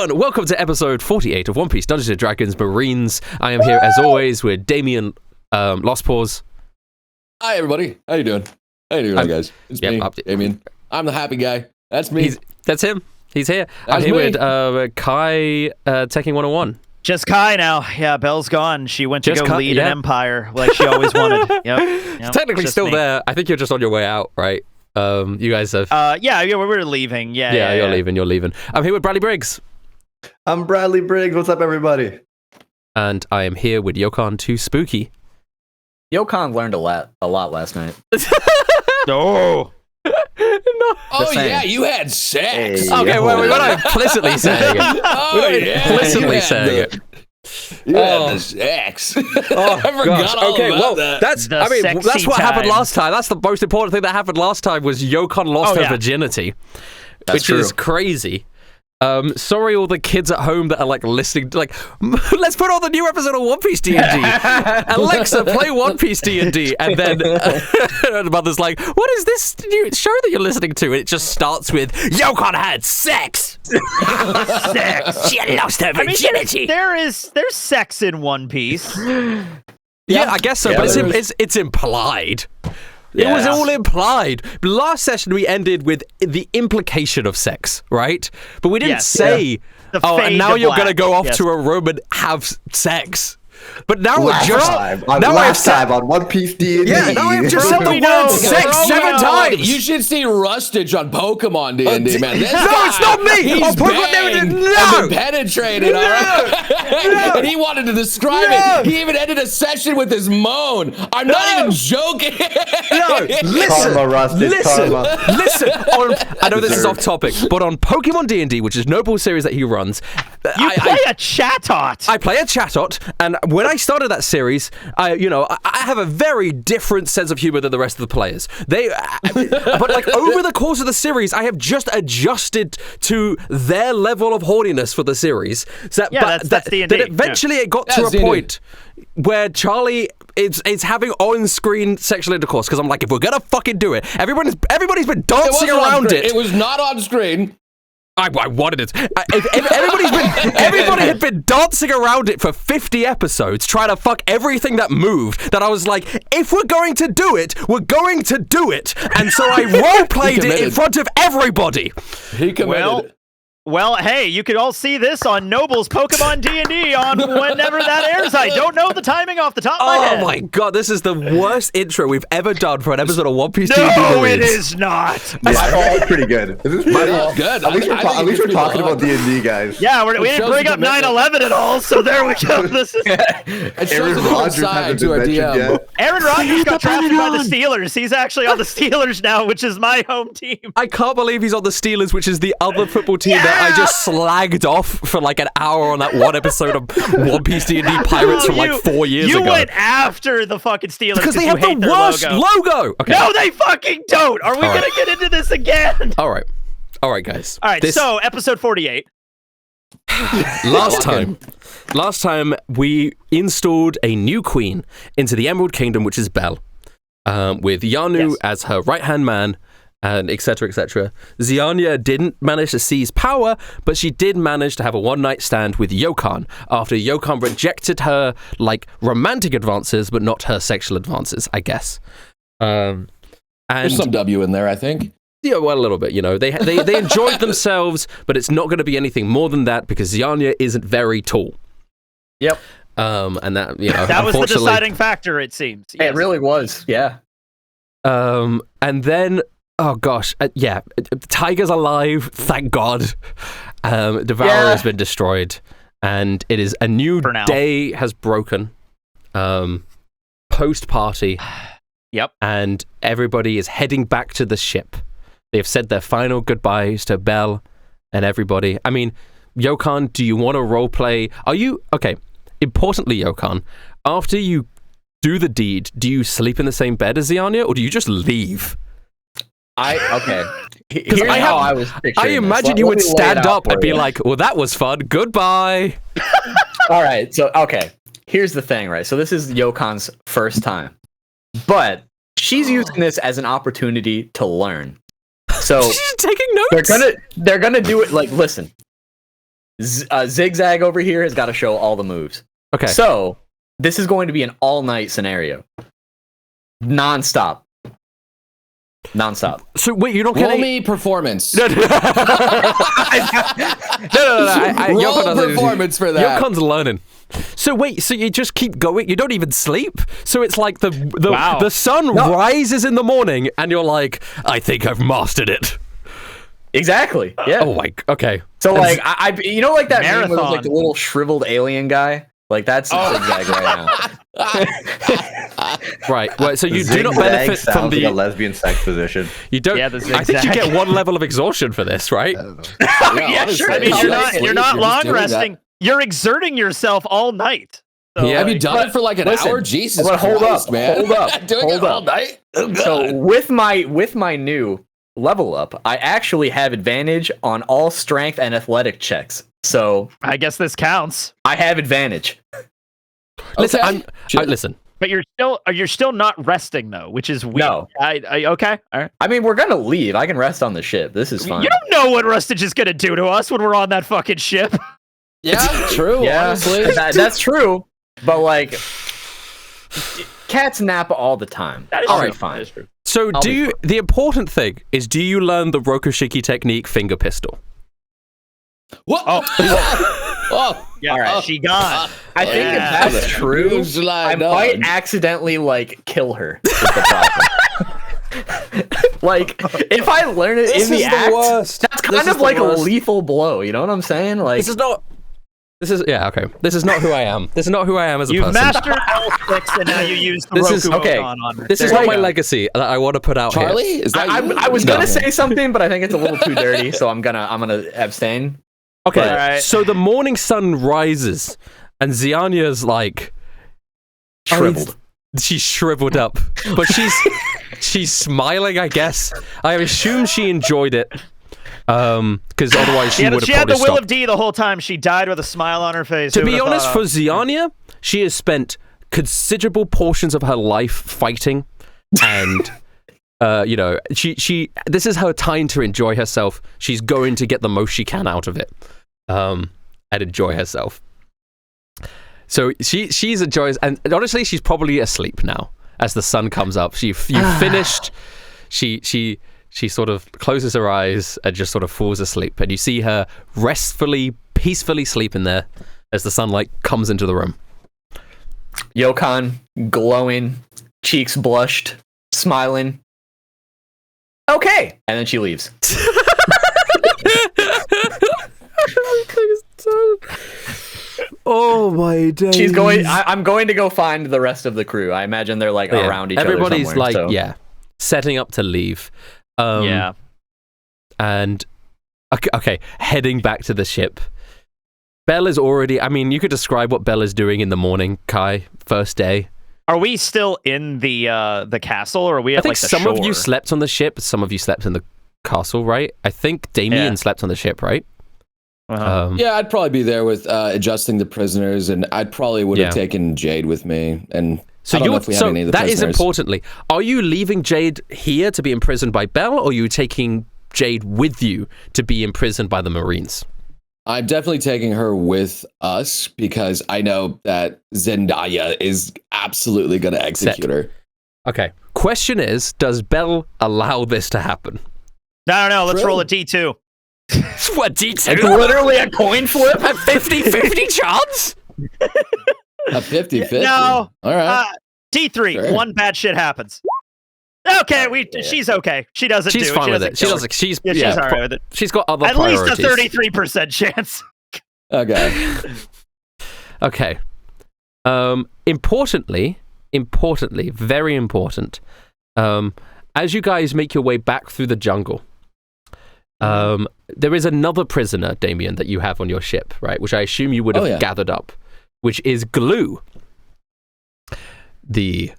everyone! Welcome to episode 48 of One Piece Dungeons & Dragons Marines. I am here, as always, with Damian, Lost Paws. Hi, everybody. How you doing? How you doing, guys? It's me, Damian. I'm the happy guy. That's me. That's him. He's here. I'm here with Kai, Tekking101. Just Kai now. Yeah, Belle's gone. She went to go lead an empire like she always wanted. Yep. Technically still there. I think you're just on your way out, right? You guys have... yeah, we're leaving. Yeah, you're leaving. I'm here with Bradley Briggs. I'm Bradley Briggs. What's up, everybody? And I am here with Yokan 2Spooky. Yokan learned a lot last night. No. Oh, yeah, you had sex. Hey, okay, well, we're not implicitly saying it. Oh, yeah. Implicitly saying it. You had the sex. I forgot all about that. That's what happened last time. That's the most important thing that happened last time was Yokan lost her virginity, which is crazy. Sorry, all the kids at home that are like listening. Like, let's put on the new episode of One Piece D&D. Alexa, play One Piece D&D, and then the mother's like, "What is this new show that you're listening to?" And it just starts with Yokan had sex. Sex. She lost her virginity. There's sex in One Piece. Yeah, I guess so, but it's implied. It was all implied. Last session, we ended with the implication of sex, right? But we didn't say, and now you're going to go off to a room and have sex. But now last time on One Piece D&D. Yeah, now I've just said the word sex 7 times. You should see Rustage on Pokemon D&D, man. This no, it's not me. He's been penetrated, all right? And he wanted to describe it. He even ended a session with his moan. I'm not even joking. Listen. Karma, Rustage, Listen. I know this is off topic, but on Pokemon D&D, which is Noble series that he runs, you play a Chatot. I play a Chatot, and when I started that series, I have a very different sense of humor than the rest of the players. But like over the course of the series, I have just adjusted to their level of horniness for the series. So that's D&D. That eventually it got to a point where Charlie is having on-screen sexual intercourse because I'm like, if we're gonna fucking do it, everybody's been dancing around it. It was not on screen. I wanted it. Everybody had been dancing around it for 50 episodes, trying to fuck everything that moved, that I was like, if we're going to do it, we're going to do it. And so I role-played it in front of everybody. He committed. Well, hey, you could all see this on Noble's Pokemon D&D on whenever that airs. I don't know the timing off the top of my head. Oh my god, this is the worst intro we've ever done for an episode of One Piece D&D. No, it is not. It's pretty good. This is pretty good. At least we're talking about D&D, guys. Yeah, we didn't bring up 9/11 at all, so there we go. This is it shows a different side to our DM. Aaron Rodgers got drafted by the Steelers. He's actually on the Steelers now, which is my home team. I can't believe he's on the Steelers, which is the other football team that I just slagged off for like an hour on that one episode of One Piece D&D Pirates from like 4 years ago. You went after the fucking Steelers because they have the worst logo. Okay. No, they fucking don't. Are we going to get into this again? All right, guys. All right, so episode 48. Last time we installed a new queen into the Emerald Kingdom, which is Belle, with Yanu as her right-hand man, and etc. etc. Zianya didn't manage to seize power, but she did manage to have a one-night stand with Yokan after Yokan rejected her like romantic advances, but not her sexual advances, I guess. And there's some W in there, I think. Yeah, well, a little bit. You know, they enjoyed themselves, but it's not going to be anything more than that because Zianya isn't very tall. Yep. And that that was the deciding factor. It seems. Yes. It really was. Yeah. And then. Oh gosh, Tiger's alive, thank God. Devourer has been destroyed, and it is a new day has broken. Post-party. Yep. And everybody is heading back to the ship. They have said their final goodbyes to Belle and everybody. I mean, Yokan, do you want to roleplay? Importantly, Yokan, after you do the deed, do you sleep in the same bed as Zianya, or do you just leave? Here's how I was picturing I imagine you would stand up and be like, well, that was fun. Goodbye. All right. So, here's the thing, right? So this is Yokan's first time, but she's using this as an opportunity to learn. So she's taking notes. They're gonna do it. Like, listen, Zigzag over here has got to show all the moves. Okay. So this is going to be an all-night scenario. Non-stop. So wait, you're not Roll getting me performance. No. Roll Yokan doesn't- performance for that. Yokan's learning. So wait, so you just keep going? You don't even sleep? So it's like the sun rises in the morning, and you're like, I think I've mastered it. Exactly. Yeah. Oh my. Okay. So like I you know like that meme with Marathon. like the little shriveled alien guy? Like that's Zigzag right now. Right. Well, so you do Zigzag not benefit from sounds the like a lesbian sex position. You don't. Yeah, the I think you zigzag. get one level of exhaustion for this, right? Yeah, sure. I mean, You're you're not- not you're long just doing resting. You're exerting yourself all night. So, Yeah. Have you done it for like an Listen, hour? Jesus but hold Christ, up, man. hold up, Doing hold it all up. night? Oh, God. So with my new level up, I actually have advantage on all strength and athletic checks. So I guess this counts. I have advantage. Listen, Okay. listen. But you're still not resting though, which is weird. No. I okay. All right. I mean, we're gonna leave. I can rest on the ship. This is fine. You don't know what rustage is gonna do to us when we're on that fucking ship. Yeah, true. Yeah, Honestly, that's true. But like, cats nap all the time. That is All true. right, fine. That is true. So I'll be the important thing is, do you learn the Rokushiki technique finger pistol? what? Oh, Yeah, All right. she gone. I think Yeah. if that's true, Moves I line might on. accidentally like kill her. Is the problem. Like if I learn it This in the is the act, worst. that's This kind is of the like a worst. lethal blow. You know what I'm saying? Like This is not who I am. This is not who I am as a You've person. mastered L6 and now you use the This Roku is- okay. icon on her. This is There not you my go. legacy that I want to put out Charlie, here. is that you? I was No. gonna say something, but I think it's a little too dirty, so I'm gonna abstain. Okay, All right. so the morning sun rises, and Ziania's like Shriveled. she's shriveled up, but she's smiling. I guess I assume she enjoyed it, because otherwise she would have She had probably the will stopped. of D the whole time. She died with a smile on her face. To Who be would've honest, thought for of? Ziania, she has spent considerable portions of her life fighting, and she this is her time to enjoy herself. She's going to get the most she can out of it, and enjoy herself. So she's enjoys, and honestly, she's probably asleep now as the sun comes up. You finished. She sort of closes her eyes and just sort of falls asleep, and you see her restfully, peacefully sleeping there as the sunlight comes into the room. Yokan glowing, cheeks blushed, smiling. Okay, and then she leaves. Oh my days! She's going. I'm going to go find the rest of the crew. I imagine they're like Yeah, around each other. everybody's somewhere, like, so. yeah, setting up to leave. Yeah. And okay, heading back to the ship. Belle is already. I mean, you could describe what Belle is doing in the morning, Kai. First day. Are we still in the castle, or are we at I think like the some shore? of you slept on the ship. Some of you slept in the castle, right? I think Damian Yeah. slept on the ship, right? Uh-huh. Yeah, I'd probably be there with adjusting the prisoners, and I'd probably would have Yeah. taken Jade with me. And So I don't know if we have any of the that is prisoners. importantly. Are you leaving Jade here to be imprisoned by Belle, or are you taking Jade with you to be imprisoned by the Marines? I'm definitely taking her with us because I know that Zendaya is absolutely going to execute her. Okay. Question is, does Belle allow this to happen? No. Let's True. roll a D2. What, D2? It's literally a coin flip. A 50-50 chance? A 50-50. No. All right. D3. Sure. One bad shit happens. Okay, she's okay. She doesn't She's do fine it. with it. She kill doesn't. her. She's Yeah, she's all right with it. She's got other At least priorities. a 33% chance. Okay. Okay. Importantly, very important. As you guys make your way back through the jungle, there is another prisoner, Damian, that you have on your ship, right? Which I assume you would have Oh, yeah. gathered up, which is Glue, the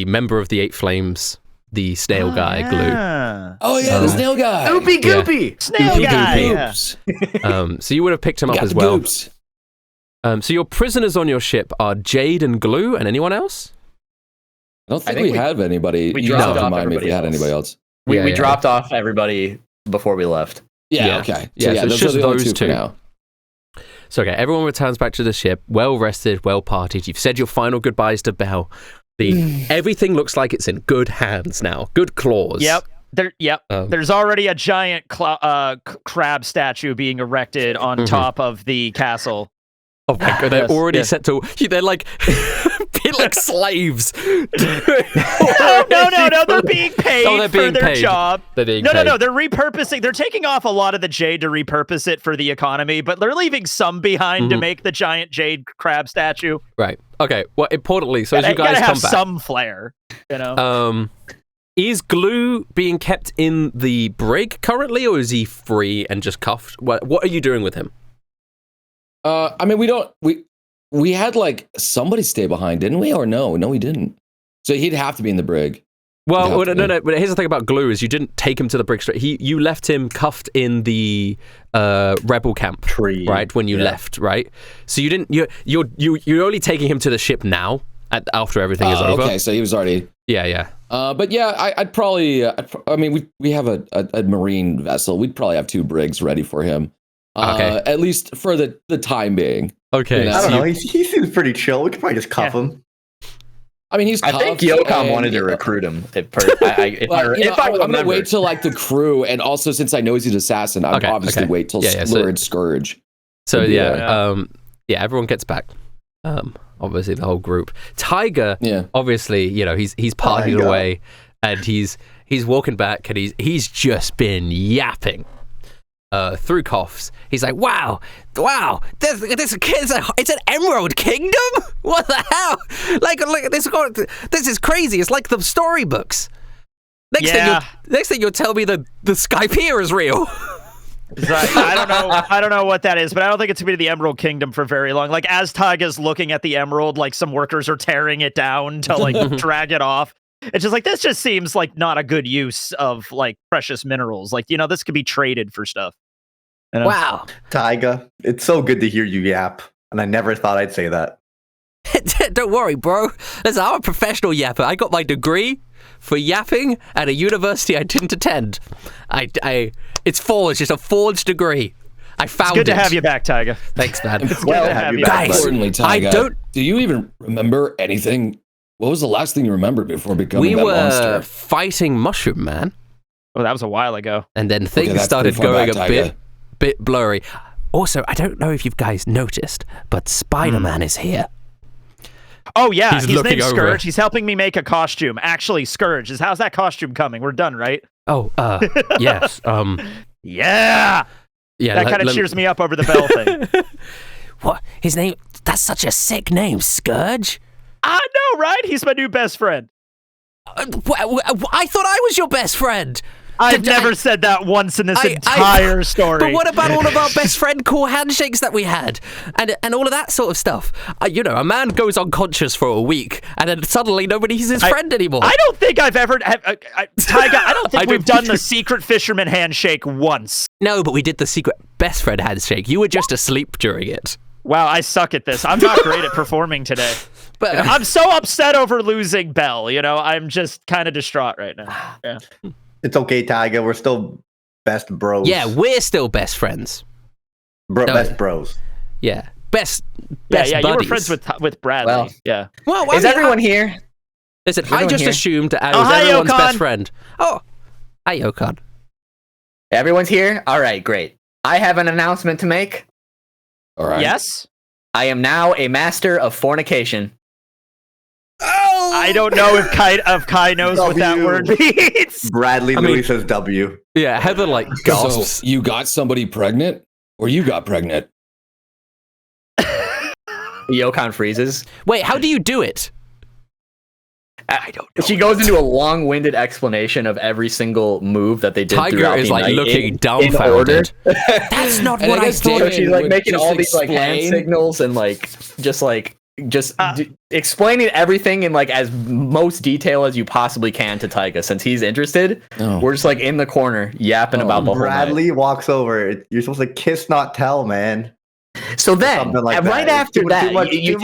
member of the Eight Flames, the snail guy, Glue. Oh, yeah, the snail guy. Goopy Yeah. goopy. Snail Goopy guy. goopy. Yeah. Goops. So you would have picked him up Got as the well. goops. So your prisoners on your ship are Jade and Glue, and anyone else? I don't think, think we we- have anybody. we You dropped have to off remind me if we had everybody anybody else. else. We dropped off everybody before we left. Yeah, Yeah. okay. Yeah, so it's those just are the only those two two. for now. So, okay, everyone returns back to the ship, well rested, well partied. You've said your final goodbyes to Belle. Everything looks like it's in good hands now. Good claws. Yep. There's already a giant crab statue being erected on top of the castle. Oh my god, they're already set to. They're like, be like slaves. No, they're being paid for their job. They're being no, paid. they're repurposing. They're taking off a lot of the jade to repurpose it for the economy, but they're leaving some behind to make the giant jade crab statue. Right. Okay. Well, importantly, so as you guys gotta come have back, some flair, you know. Is Glue being kept in the brig currently, or is he free and just cuffed? What are you doing with him? I mean, we had like somebody stay behind, didn't we? Or no, we didn't. So he'd have to be in the brig. Well, no. But here's the thing about Glue is you didn't take him to the brig straight. You left him cuffed in the rebel camp tree, right? When you left, right? So you didn't. You're only taking him to the ship now after everything is over. Okay, so he was already. Yeah. But yeah, I'd probably. I mean, we have a marine vessel. We'd probably have 2 brigs ready for him. Okay. At least for the time being. Okay. You know? I don't know. He seems pretty chill. We could probably just cuff him. I mean, he's. I think Yokan wanted to recruit him. I'm gonna wait till like the crew, and also since I know he's an assassin, I'd obviously wait till Lurid Scourge. So everyone gets back. Obviously the whole group. Tiger, obviously, he's partied away, and he's walking back, and he's just been yapping. Through coughs, he's like, "Wow! It's an Emerald Kingdom. What the hell? Like this is crazy. It's like the storybooks. Next thing you'll tell me the Skypiea is real." I don't know what that is, but I don't think it's gonna be the Emerald Kingdom for very long. Like as Taiga's looking at the emerald, like some workers are tearing it down to like drag it off. It's just like this just seems like not a good use of like precious minerals. Like, this could be traded for stuff. Wow. Taiga, it's so good to hear you yap. And I never thought I'd say that. Don't worry, bro. Listen, I'm a professional yapper. I got my degree for yapping at a university I didn't attend. It's forged. It's a forged degree. I found it. It's good to have you back, Taiga. Thanks, man. It's good to have you back. Guys, importantly, Taiga, do you even remember anything? What was the last thing you remembered before becoming that monster? We were fighting Mushroom Man. Oh, that was a while ago. And then things started going a bit blurry. Also, I don't know if you guys noticed, but Spider-Man is here. Oh, yeah. He's named over. Scourge. He's helping me make a costume. Actually, Scourge, how's that costume coming? We're done, right? Oh, yes. Yeah! Yeah, that kind of cheers me up over the Bell thing. What? His name? That's such a sick name, Scourge. I know, right? He's my new best friend. I thought I was your best friend. I've never said that once in this entire story. But what about all of our best friend core handshakes that we had? And all of that sort of stuff? A man goes unconscious for a week, and then suddenly nobody's his friend anymore. I don't think I've ever... Taiga, I don't think we've done the secret fisherman handshake once. No, but we did the secret best friend handshake. You were just asleep during it. Wow, I suck at this. I'm not great at performing today. But I'm so upset over losing Belle. I'm just kind of distraught right now. Yeah. It's okay, Taiga. We're still best bros. Yeah, we're still best friends. Best bros. Yeah, best buddies. You were friends with Bradley. Well, yeah. Well, is everyone here? Listen, I just assumed I was everyone's best friend. Oh, hi, Yokan. Everyone's here? All right, great. I have an announcement to make. All right. Yes? I am now a master of fornication. Oh! I don't know if Kai knows what that word means. Bradley Louis says W. Yeah, Heather gasps. So you got somebody pregnant, or you got pregnant? Yokan freezes. Wait, how do you do it? I don't know. She goes into a long-winded explanation of every single move that they did. Tiger is looking dumbfounded. That's not what I thought. So she's making all these hand signals and explaining everything in as most detail as you possibly can to Taiga. Since he's interested, we're just in the corner yapping about the whole Bradley night. walks over. You're supposed to kiss, not tell, man. So then, right after that, you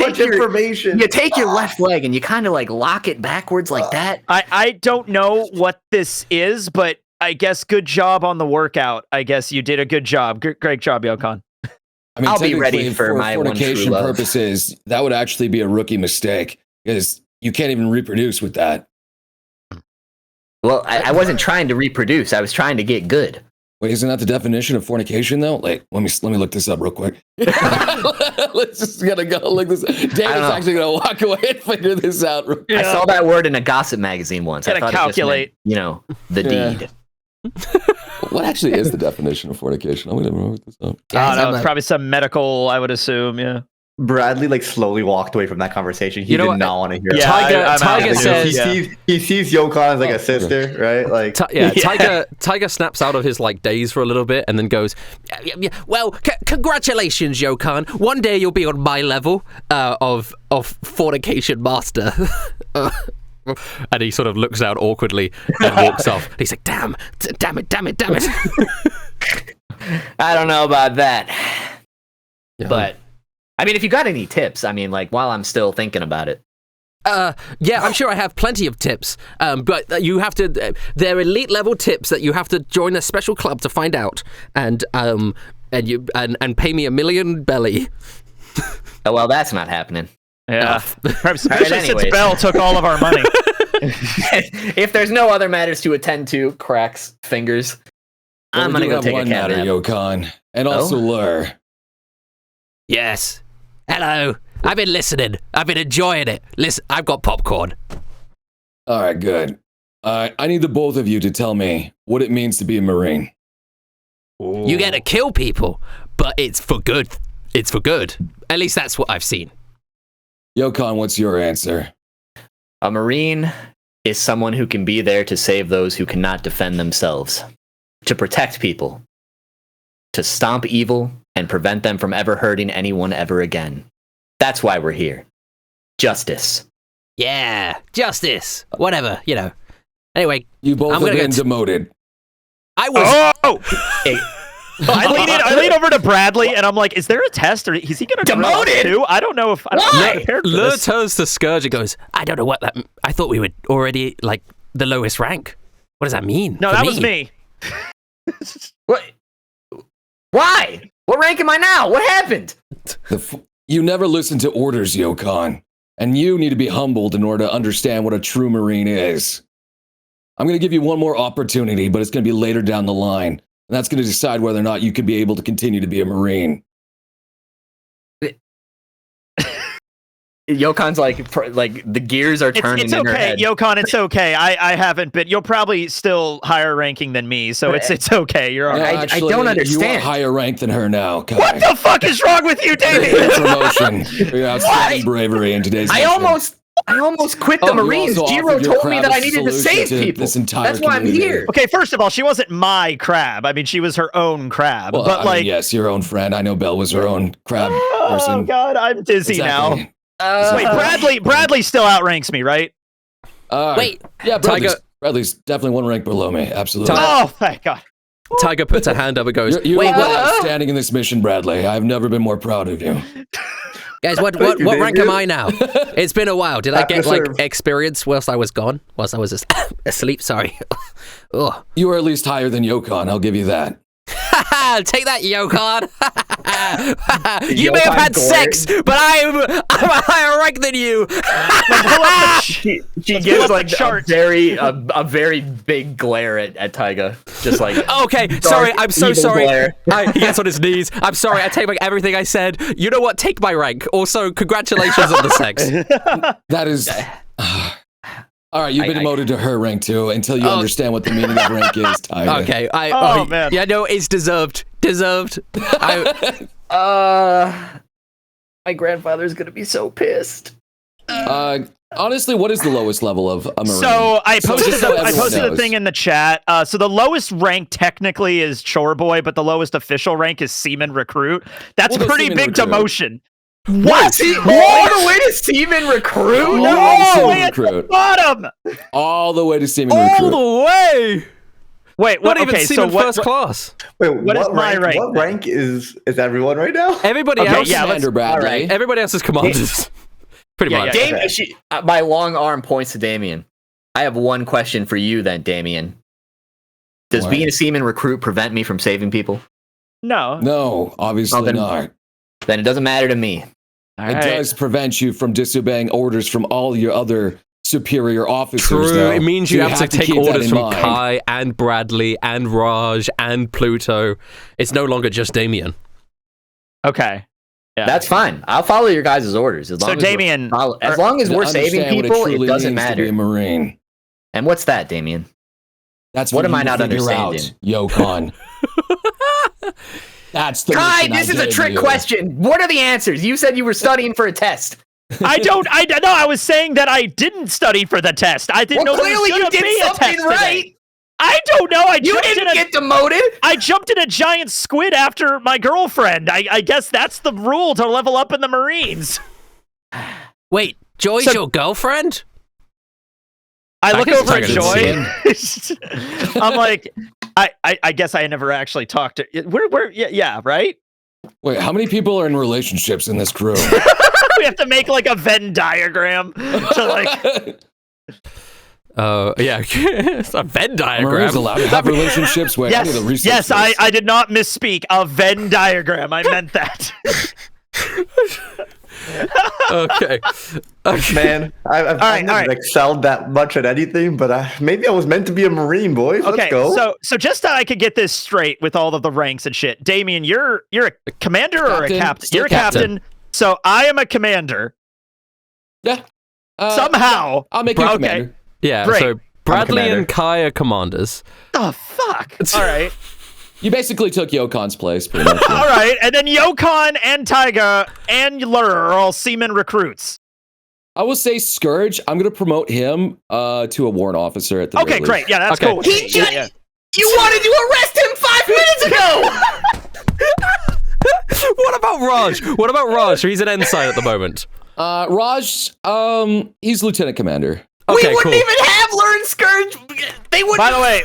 take your left leg and you kind of lock it backwards like that. I don't know what this is, but I guess good job on the workout. I guess you did a good job. Great job, Yokan. I mean, I'll be ready technically, for my one true fornication love. purposes, that would actually be a rookie mistake because you can't even reproduce with that. Well, I wasn't trying to reproduce. I was trying to get good. Wait, isn't that the definition of fornication though? Like, let me look this up real quick. Let's just gotta go look this. David's actually gonna walk away and figure this out. I saw that word in a gossip magazine once. I thought calculate. it just meant, the deed. What actually is the definition of fornication? I'm gonna look this up. I don't know. It's probably some medical, I would assume. Yeah. Bradley like slowly walked away from that conversation. He did not want to hear. Yeah, Tiger says he sees Yokan as like a sister, right? Like Tiger snaps out of his like daze for a little bit and then goes, well, congratulations, Yokan. One day you'll be on my level of fornication master. And he sort of looks out awkwardly and walks off. He's like, damn it. I don't know about that. Yeah. But, I mean, if you got any tips, I mean, like, while I'm still thinking about it. Yeah, I'm sure I have plenty of tips. But you have to, they're elite level tips that you have to join a special club to find out. And pay me $1 million belly. Oh, well, that's not happening. Yeah. Especially since Bell took all of our money. If there's no other matters to attend to, cracks, fingers, I'm going to go take one a cat matter, nap. Yokan. And also Lur. Yes. Hello. I've been listening. I've been enjoying it. Listen, I've got popcorn. All right, good. I need the both of you to tell me what it means to be a Marine. Ooh. You get to kill people, but it's for good. It's for good. At least that's what I've seen. Yokan, what's your answer? A Marine is someone who can be there to save those who cannot defend themselves, to protect people, to stomp evil and prevent them from ever hurting anyone ever again. That's why we're here. Justice. Yeah, justice. Whatever, Anyway, you both have been demoted. I was. Oh! Hey. I lean over to Bradley and I'm like, is there a test or is he going to demoted too? I don't know if I'm prepared for Lur this. turns to Scourge and goes, I don't know what that. I thought we were already like the lowest rank. What does that mean? No, that was me. What? Why? What rank am I now? What happened? You never listen to orders, Yokan. And you need to be humbled in order to understand what a true Marine is. I'm going to give you one more opportunity, but it's going to be later down the line. And that's going to decide whether or not you can be able to continue to be a Marine. Yokan's like the gears are turning it's in her okay, head. Yokan, it's okay. I haven't been. You're probably still higher ranking than me, so it's okay. You're all right. I don't understand. You are higher rank than her now, Kai. What the fuck is wrong with you, Damian? Promotion. For your outstanding bravery in today's I almost quit the Marines. Jiro told me that I needed to save people. That's why I'm here. Okay, first of all, she wasn't my crab. I mean, she was her own crab. Well, but yes, your own friend. I know Belle was her own crab person. Oh God, I'm dizzy now. Exactly. Wait, Bradley still outranks me, right? Wait, yeah, Bradley's definitely one rank below me. Absolutely. Oh, thank God. Tiger puts a hand up and goes, You're wait, outstanding in this mission, Bradley. I've never been more proud of you. Guys, what rank am I now? It's been a while. Did I get experience whilst I was gone? Whilst I was asleep? Sorry. You are at least higher than Yokan. I'll give you that. Take that, Yokan. You may have had sex, but I'm a higher rank than you. She gives like a very big glare at Taiga. Just like okay, sorry, I'm so sorry. He gets on his knees. I'm sorry, I take back everything I said. You know what? Take my rank. Also, congratulations on the sex. That is. All right, you've been demoted to her rank too until you understand what the meaning of rank is, Tiger. Okay, man. Yeah, no, it's deserved. my grandfather's gonna be so pissed. Honestly, what is the lowest level of a Marine? So I posted knows. a thing in the chat. So the lowest rank technically is chore boy, but the lowest official rank is seaman recruit. That's pretty big demotion. What? All the way to seaman recruit? No, way at the bottom. All the way to seaman recruit. All the way. Wait, what? Not even so first class. Wait, what is my rank? What rank is everyone right now? Everybody else, Bradley. Everybody else is commanders. Pretty much. Damian, my long arm points to Damian. I have one question for you then, Damian. Does being a seaman recruit prevent me from saving people? No. No, obviously not. then it doesn't matter to me. All It right. does prevent you from disobeying orders from all your other superior officers. True. though. It means So you have to take keep that orders in from mind. Kai and Bradley and Raj and Pluto. It's no longer just Damian. Okay. Yeah. That's fine. I'll follow your guys' orders. As long as Damian, as long as To we're saving understand what people, it truly doesn't means to be matter. a Marine. And what's that, Damian? That's What for am you I to not figure understanding? out, Yokan. That's the Kai, mission I this is a gave trick you. question. What are the answers? You said you were studying for a test. I was saying that I didn't study for the test. I didn't know there was clearly you gonna did be a something test right. today. I don't know. You didn't get demoted. I jumped in a giant squid after my girlfriend. I guess that's the rule to level up in the Marines. Wait, Joy's So- your girlfriend? I look guess over at it's Joy. I'm like, I guess I never actually talked to. Yeah, right. Wait, how many people are in relationships in this crew? We have to make like a Venn diagram to like. Yeah, it's a Venn diagram. Marines allowed to have relationships? Wait, I need to research Yes, this. I did not misspeak. A Venn diagram. I meant that. Okay. Man, I've right, never all right. excelled that much at anything, but maybe I was meant to be a Marine, boys. Okay, Let's go. so just so I could get this straight with all of the ranks and shit, Damian, you're a commander or a Captain. captain? Still You're a captain. captain. So I am a commander. Yeah. Somehow. I'll make you Okay. commander. Yeah, Great. so Bradley commander. and Kai are commanders. Oh fuck. All right. You basically took Yokan's place, pretty much. All right. And then Yokan and Taiga and Lur are all seaman recruits. I will say Scourge. I'm going to promote him to a warrant officer at the Okay, very least. great. Yeah, that's Okay. cool. He just, Yeah. you wanted to arrest him 5 minutes ago. What about Raj? What about Raj? He's an ensign at the moment. Raj, he's lieutenant commander. Okay, we wouldn't cool. even have learned Scourge. They wouldn't By the have way,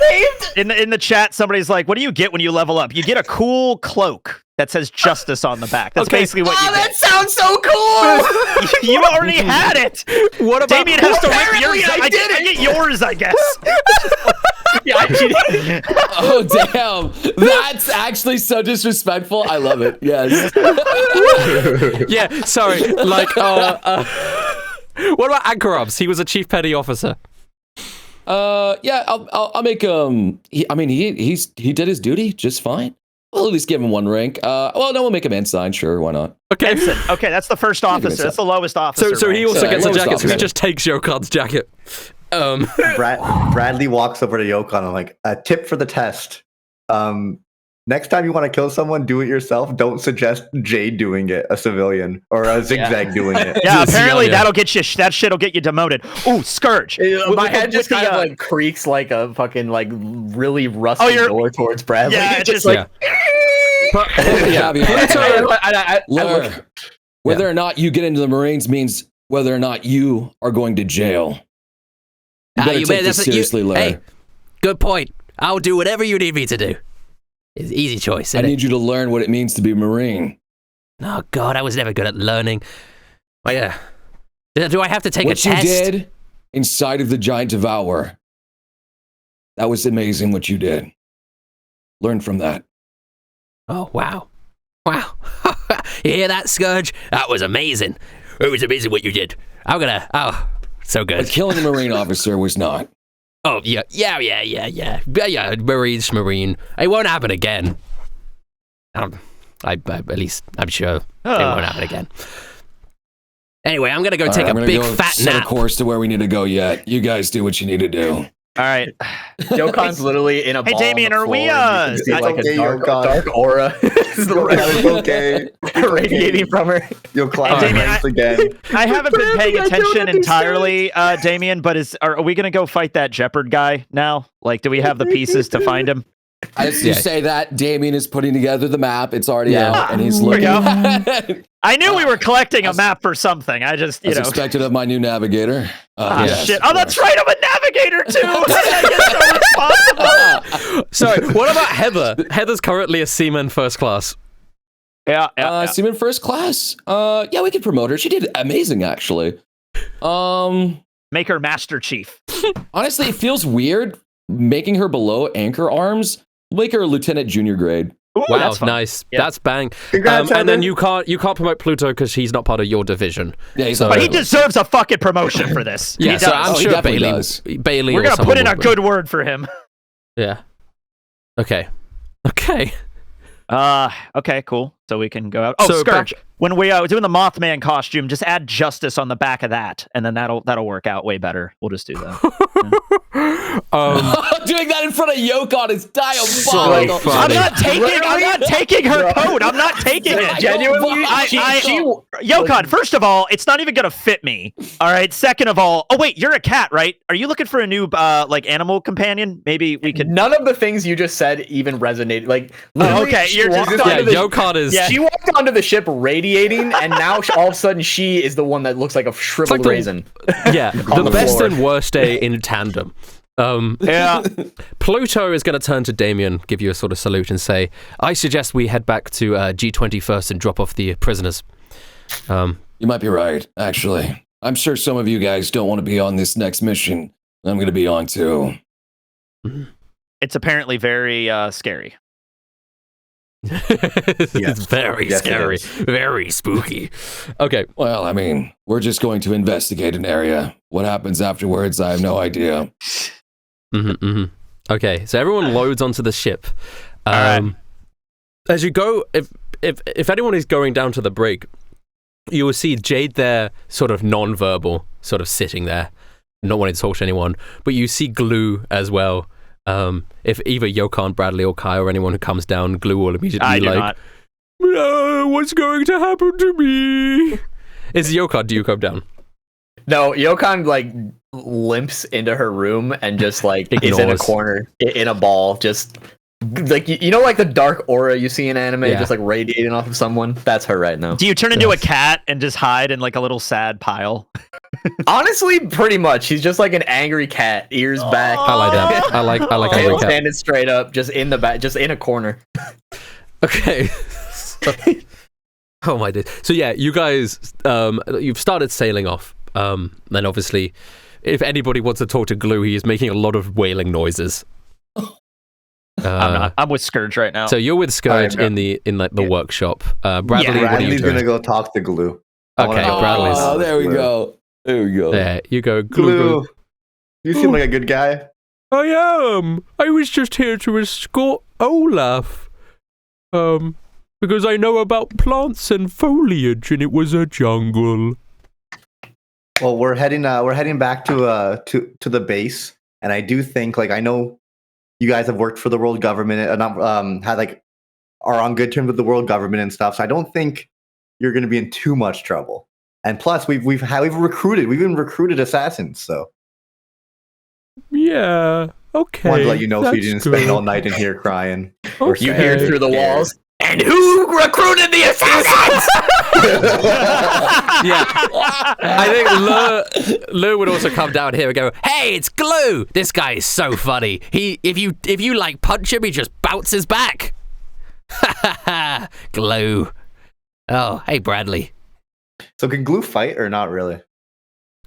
saved. in the chat, somebody's like, "What do you get when you level up? You get a cool cloak that says justice on the back." That's Okay. basically what Oh, you that get. sounds so cool. You already had it. What about Damien has to rip Apparently yours. I did I get yours, I guess. Yeah, I cheated. Oh, damn. That's actually so disrespectful. I love it. Yes. Yeah, sorry. Like, what about Ankarobs? He was a chief petty officer. Yeah, I'll make he did his duty just fine. We'll at least give him one rank. Well, no, we'll make him ensign. Sure, why not? Okay. Okay, that's the first officer. That's the lowest officer. So he rank. also gets a lowest jacket, so he officer. just takes Yokan's jacket. Bradley walks over to Yokan and like, a tip for the test. Next time you want to kill someone, do it yourself. Don't suggest Jade doing it, a civilian, or a zigzag doing it. Yeah, apparently yeah. that'll get you. That shit'll get you demoted. Ooh, Scourge. My head With just the, kind of like creaks like a fucking like really rusty you're- door towards Bradley. Yeah, It's just Yeah. Yeah, I Lur, look- whether or not you get into the Marines means whether or not you are going to jail. You better take this seriously, Lur. Hey, good point. I'll do whatever you need me to do. It's an easy choice, I isn't it? need you to learn what it means to be a Marine. Oh, God, I was never good at learning. Oh, yeah. Do I have to take What a you test? did inside of the Giant Devourer, that was amazing what you did. Learn from that. Oh, wow. Wow. You hear that, Scourge? That was amazing. It was amazing what you did. Oh, so good. But killing a Marine officer was not. Oh, yeah. Marine. It won't happen again. At least, I'm sure it won't happen again. Anyway, I'm going to go take I'm a gonna big go fat set nap. a course to where we need to go yet. You guys do what you need to do. All right. Yokan's literally in a Hey, ball Damian, on the are we, floor, and you can see, like okay, a dark, Yokan. dark aura It's okay. radiating from her. You'll climb Damien, ranks again. I haven't been paying I don't attention understand. entirely, Damian. But are we gonna go fight that Jeopard guy now? Like, do we have the pieces to find him? As you say that, Damian is putting together the map. It's already Yeah. out, and he's There we looking. go. As I knew we were collecting a map for something. I just, you know. expected of my new navigator. Ah, Yes, shit. of Oh, that's course. right. I'm a navigator too. I get so responsible. Sorry, what about Heather? Heather's currently a seaman first class. Yeah. Seaman first class. Yeah, we could promote her. She did amazing, actually. Make her Master Chief. Honestly, it feels weird making her below anchor arms. Make her a lieutenant junior grade. Ooh, Wow, that's fun. nice. Yeah. That's bang. Congrats, And then Heather. you can't promote Pluto because he's not part of your division. Yeah, he's So- not But he really- deserves a fucking promotion for this. Yeah, he so does. I'm he sure definitely Bailey. does. Bailey. We're or gonna someone put in will a win. good word for him. Yeah. Okay. Okay. Okay, cool. So we can go out. Oh, So Scourge. When we doing the Mothman costume, just add justice on the back of that, and then that'll work out way better. We'll just do that. Doing that in front of Yokan is diabolical. So I'm funny. not taking her coat. I'm not taking it. Genuinely, Yokan, first of all, it's not even gonna fit me. All right. Second of all, oh wait, you're a cat, right? Are you looking for a new like animal companion? Maybe we could. none of the things you just said even resonated. Like, Oh, literally, okay, she you're just walked Yeah, onto the- Yokan is. Yeah. She walked onto the ship radiating, and now all of a sudden she is the one that looks like a shriveled like the- raisin. Yeah, On the the best floor. and worst day in tandem. Yeah. Pluto is going to turn to Damian, give you a sort of salute, and say, "I suggest we head back to G20 first and drop off the prisoners." You might be right, actually. I'm sure some of you guys don't want to be on this next mission. I'm going to be on too. It's apparently very scary. It's very Yes, it scary, is. very spooky. Okay, Well, I mean, we're just going to investigate an area. What happens afterwards, I have no idea. Okay, so everyone loads onto the ship. right. As you go, if anyone is going down to the brig, you will see Jade there, sort of non-verbal, sort of sitting there, not wanting to talk to anyone. But you see Glue as well. If either Yokan, Bradley, or Kai, or anyone who comes down, Glue will immediately I be do like, not. "What's going to happen to me?" Is Yokan? Do you come down? No, Yokan like limps into her room and just like is in a Ignores. corner in a ball, just like you know, like the dark aura you see in anime, Yeah. just like radiating off of someone. That's her right now. Do you turn into a cat and just hide in like a little sad pile? Honestly, pretty much. He's just like an angry cat, ears back. I like that. I like Tail angry cat. standing straight up, just in the back, just in a corner. Okay. Oh my days. So yeah, you guys, you've started sailing off. Then obviously, if anybody wants to talk to Glue, he is making a lot of wailing noises. I'm not. I'm with Scourge right now. So you're with Scourge Alright, in the workshop. Bradley, what are you Bradley's doing? gonna go talk to Glue. I wanna Okay, know Bradley's- what's Oh, there we Glue. go. There we go. There you go. Glue. Glue, you seem like a good guy. I am. I was just here to escort Olaf. Because I know about plants and foliage, and it was a jungle. Well, we're heading back to the base, and I do think, like, I know you guys have worked for the world government and had like are on good terms with the world government and stuff. So I don't think you're going to be in too much trouble. And plus, we've even recruited assassins. So Yeah. Okay. wanted to let you know so you that's didn't spend good. all night in here crying. Or You hear scared. through the walls. And who recruited the assassins? Yeah. I think Lou would also come down here and go, "Hey, it's Glue. This guy is so funny. If you like punch him, he just bounces back." Glue. Oh, hey Bradley. So can Glue fight or not really?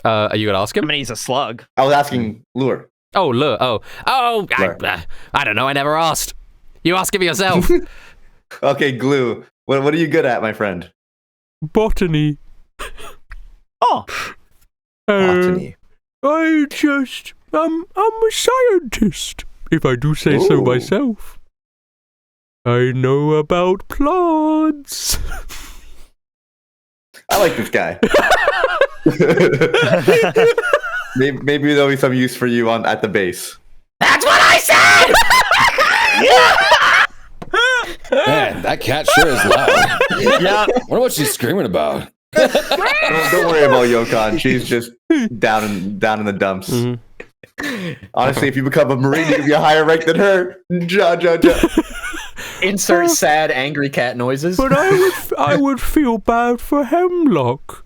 Are you gonna ask I him? mean, he's a slug. I was asking Lure. Oh, Lou. Oh. Right. I don't know. I never asked. You ask him yourself. Okay, Glue. What are you good at, my friend? Botany. Oh, Botany. I'm a scientist, if I do say so Ooh. myself. I know about plants. I like this guy. maybe there'll be some use for you at the base. That's what I said! Man, that cat sure is loud. yeah. Wonder what she's screaming about. Don't worry about Yokan. She's just down in the dumps. Mhm. Honestly, if you become a marine, you can be a higher rank than her. Ja. Insert sad, angry cat noises. But I would feel bad for Hemlock.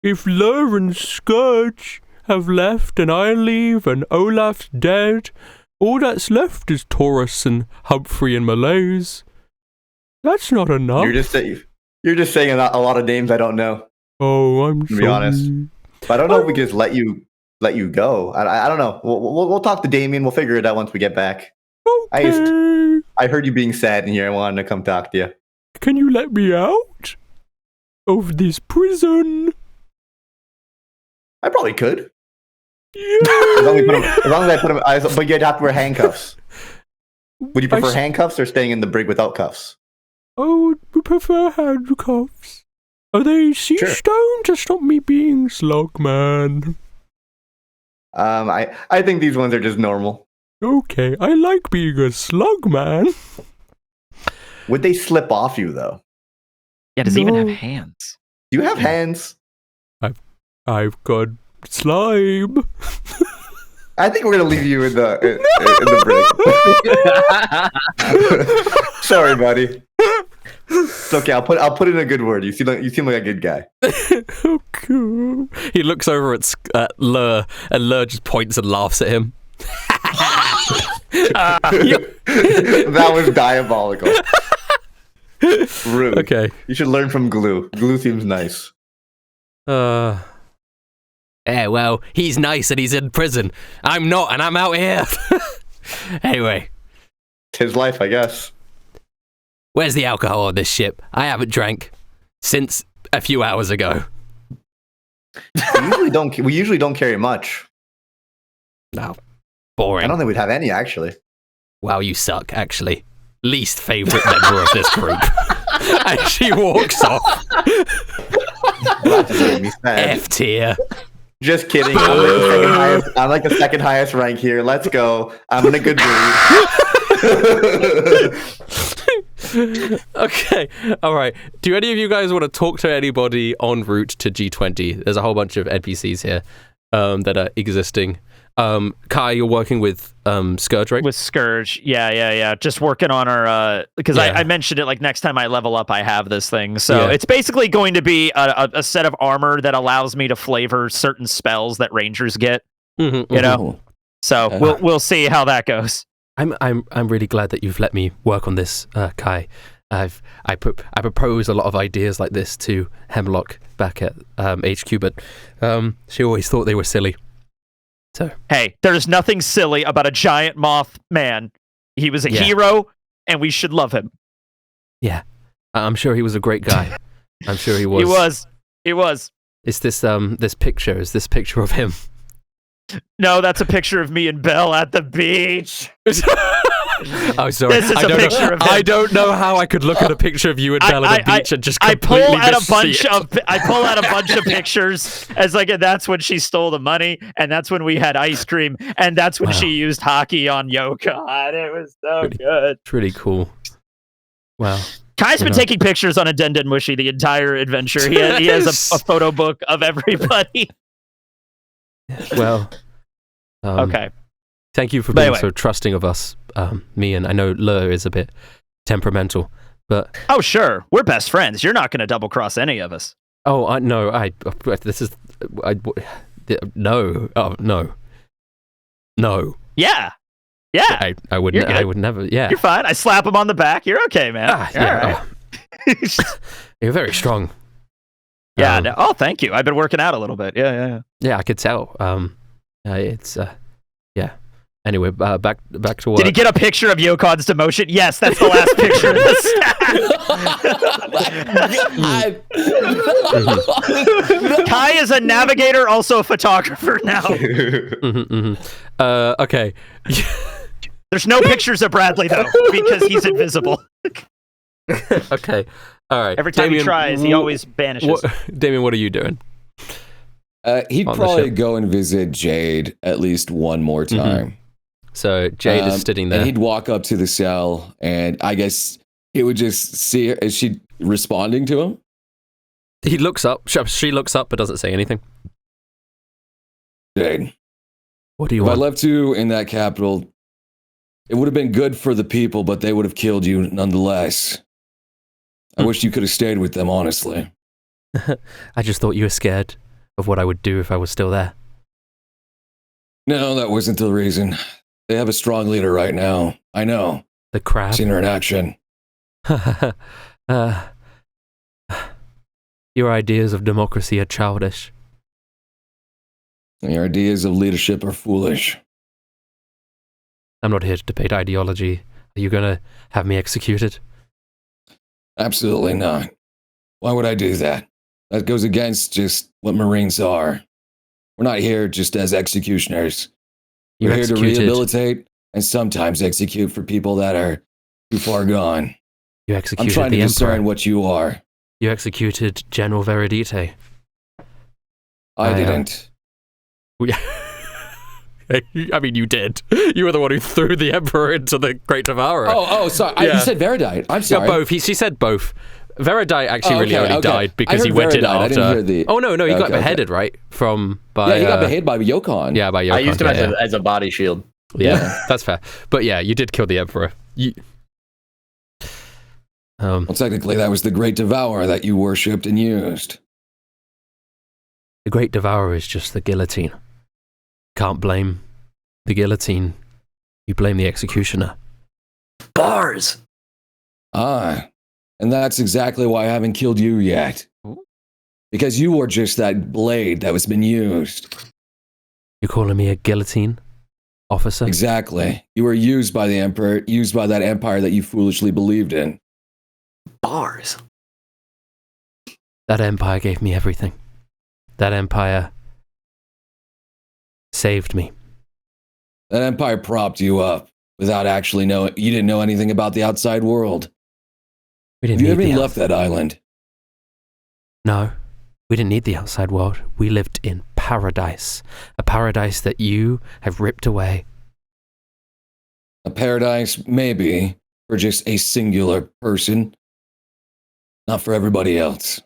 If Lur and Scourge have left and I leave and Olaf's dead, all that's left is Taurus and Humphrey and Malaise. That's not enough. You're just saying a lot of names I don't know. Oh, I'm To be honest. But I don't know if we can just let you let you go. I don't know. We'll talk to Damian. We'll figure it out once we get back. Okay. I I heard you being sad in here. I wanted to come talk to you. Can you let me out of this prison? I probably could. Yeah. As long as I put him, but you'd have to wear handcuffs. Would you prefer handcuffs or staying in the brig without cuffs? I would prefer handcuffs. Are they sea stone to stop me being Slugman? I think these ones are just normal. Okay, I like being a Slugman. Would they slip off you though? Yeah, does he even have hands? Do you have hands? I've got slime. I think we're gonna leave you in the break. Sorry, buddy. It's okay. I'll put in a good word. You seem like a good guy. Okay. He looks over at Lur, and Lur just points and laughs at him. That was diabolical. Rude. Okay. You should learn from Glue. Glue seems nice. Yeah, well, he's nice and he's in prison. I'm not, and I'm out here. Anyway. It's his life, I guess. Where's the alcohol on this ship? I haven't drank since a few hours ago. We usually don't carry much. No. Boring. I don't think we'd have any, actually. Wow, you suck, actually. Least favorite member of this group. And she walks off. F tier. Just kidding. I'm like the second highest rank here. Let's go. I'm in a good mood. Okay. All right. Do any of you guys want to talk to anybody en route to G20? There's a whole bunch of NPCs here that are existing. Kai, you're working with Scourge, right? With Scourge, yeah. Just working on our because I mentioned it, like, next time I level up, I have this thing. So it's basically going to be a set of armor that allows me to flavor certain spells that Rangers get. You know, so we'll see how that goes. I'm really glad that you've let me work on this, Kai. I propose a lot of ideas like this to Hemlock back at HQ, but she always thought they were silly. So hey, there's nothing silly about a giant moth man. He was a hero, and we should love him. Yeah, I'm sure he was a great guy. I'm sure he was. He was. Is this this picture? Is this picture of him? No, that's a picture of me and Belle at the beach. Oh, sorry. This is a picture of him. I don't know how I could look at a picture of you and Belle at the beach and just completely I pull out a bunch of pictures as like, and that's when she stole the money, and that's when we had ice cream, and that's when she used hockey on Yokan. It was so good. Pretty cool. Wow. Kai's been taking pictures on Addendum Mushy the entire adventure. He has a photo book of everybody. Well, okay. Thank you for being so trusting of us, me, and I know Lur is a bit temperamental, but oh sure, we're best friends. You're not going to double cross any of us. Oh, no. Yeah. I would never. Yeah, you're fine. I slap him on the back. You're okay, man. Right. You're very strong. Yeah. Oh, thank you. I've been working out a little bit. Yeah. Yeah, I could tell. It's yeah. Anyway, back to work. Did he get a picture of Yokan's demotion? Yes, that's the last picture of the stack. Kai is a navigator, also a photographer now. Okay. There's no pictures of Bradley though, because he's invisible. Okay. All right. Every time Damian, he tries, he always vanishes. Damian, what are you doing? He'd probably go and visit Jade at least one more time. So Jade is sitting there. And he'd walk up to the cell, and I guess he would just see her. Is she responding to him? He looks up. She looks up, but doesn't say anything. Jade, what do you want? want? If I left you in that capital, it would have been good for the people, but they would have killed you nonetheless. I wish you could have stayed with them, honestly. I just thought you were scared of what I would do if I was still there. No, that wasn't the reason. They have a strong leader right now. I know. The crab? I've seen her in action. Your ideas of democracy are childish. Your ideas of leadership are foolish. I'm not here to debate ideology. Are you gonna have me executed? Absolutely not. Why would I do that? That goes against just what Marines are. We're not here just as executioners. We're here to rehabilitate and sometimes execute for people that are too far gone. You executed I'm trying to the discern Emperor. what you are. You executed General Veridite. I didn't. I mean, you did. You were the one who threw the Emperor into the Great Devourer. Oh, sorry. Yeah. You said Veridite. I'm sorry. Yeah, both. She said both. Veridite actually only died because I he heard went in Veridite. I after. didn't hear the... Oh no, he got beheaded, right? Yeah, he got beheaded by Yokan. Yeah, by Yokan. I used him as a body shield. Yeah, that's fair. But yeah, you did kill the Emperor. Well, technically, that was the Great Devourer that you worshipped and used. The Great Devourer is just the guillotine. Can't blame the guillotine. You blame the executioner. Bars! Ah, and that's exactly why I haven't killed you yet. Because you were just that blade that was been used. You're calling me a guillotine officer? Exactly. You were used by the Emperor, used by that empire that you foolishly believed in. Bars. That empire gave me everything. That empire saved me. That empire propped you up without actually knowing. You didn't know anything about the outside world. We didn't Have you need ever the left that island? No, we didn't need the outside world. We lived in paradise. A paradise that you have ripped away. A paradise, maybe, for just a singular person. Not for everybody else.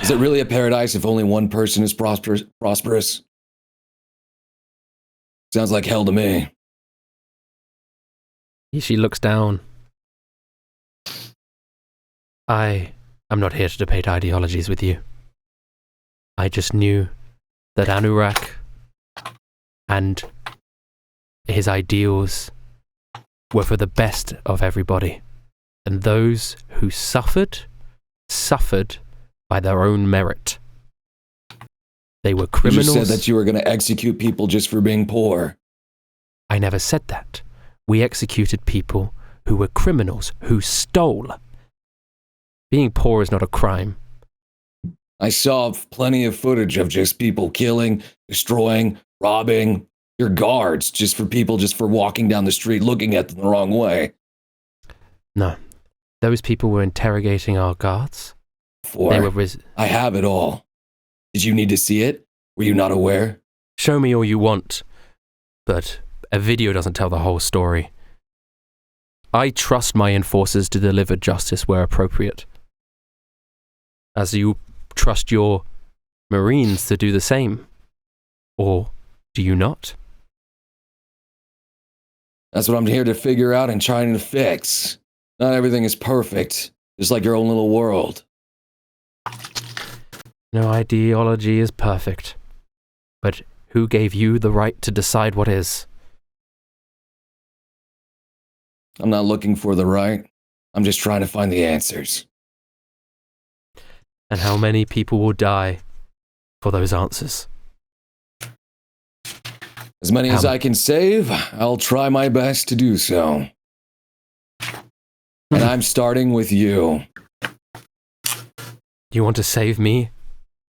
Is it really a paradise if only one person is prosperous? Sounds like hell to me. She looks down. I am not here to debate ideologies with you. I just knew that Anurak and his ideals were for the best of everybody. And those who suffered by their own merit. They were criminals. You just said that you were going to execute people just for being poor. I never said that. We executed people who were criminals, who stole. Being poor is not a crime. I saw plenty of footage of just people killing, destroying, robbing your guards just for walking down the street looking at them the wrong way. No. Those people were interrogating our guards. They were I have it all. Did you need to see it? Were you not aware? Show me all you want, but a video doesn't tell the whole story. I trust my enforcers to deliver justice where appropriate. As you trust your Marines to do the same. Or do you not? That's what I'm here to figure out and trying to fix. Not everything is perfect, just like your own little world. No ideology is perfect. But who gave you the right to decide what is? I'm not looking for the right. I'm just trying to find the answers. And how many people will die for those answers? As many as I can save, I'll try my best to do so. And I'm starting with you. You want to save me?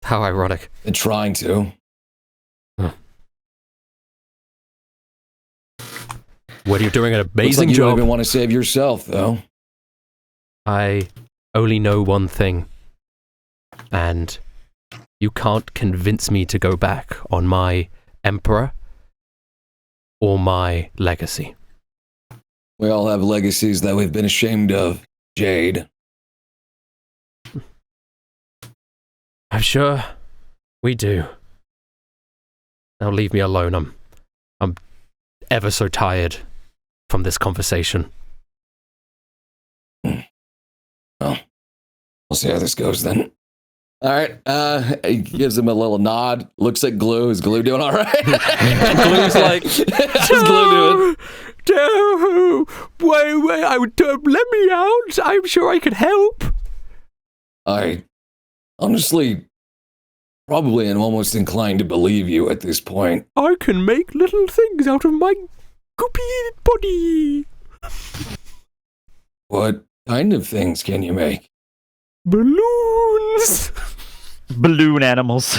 How ironic. And trying to. What are you doing? An Looks amazing like you don't job. even want to save yourself, though. I only know one thing. And you can't convince me to go back on my emperor or my legacy. We all have legacies that we've been ashamed of, Jade. I'm sure we do. Now leave me alone. I'm ever so tired from this conversation. Well, we'll see how this goes then. All right. He gives him a little nod. Looks at Glue. Is Glue doing all right? Glue's like, how's Glue doing? No, wait, let me out. I'm sure I could help. I honestly probably am almost inclined to believe you at this point. I can make little things out of my goopy body. What kind of things can you make? Balloons. Balloon animals.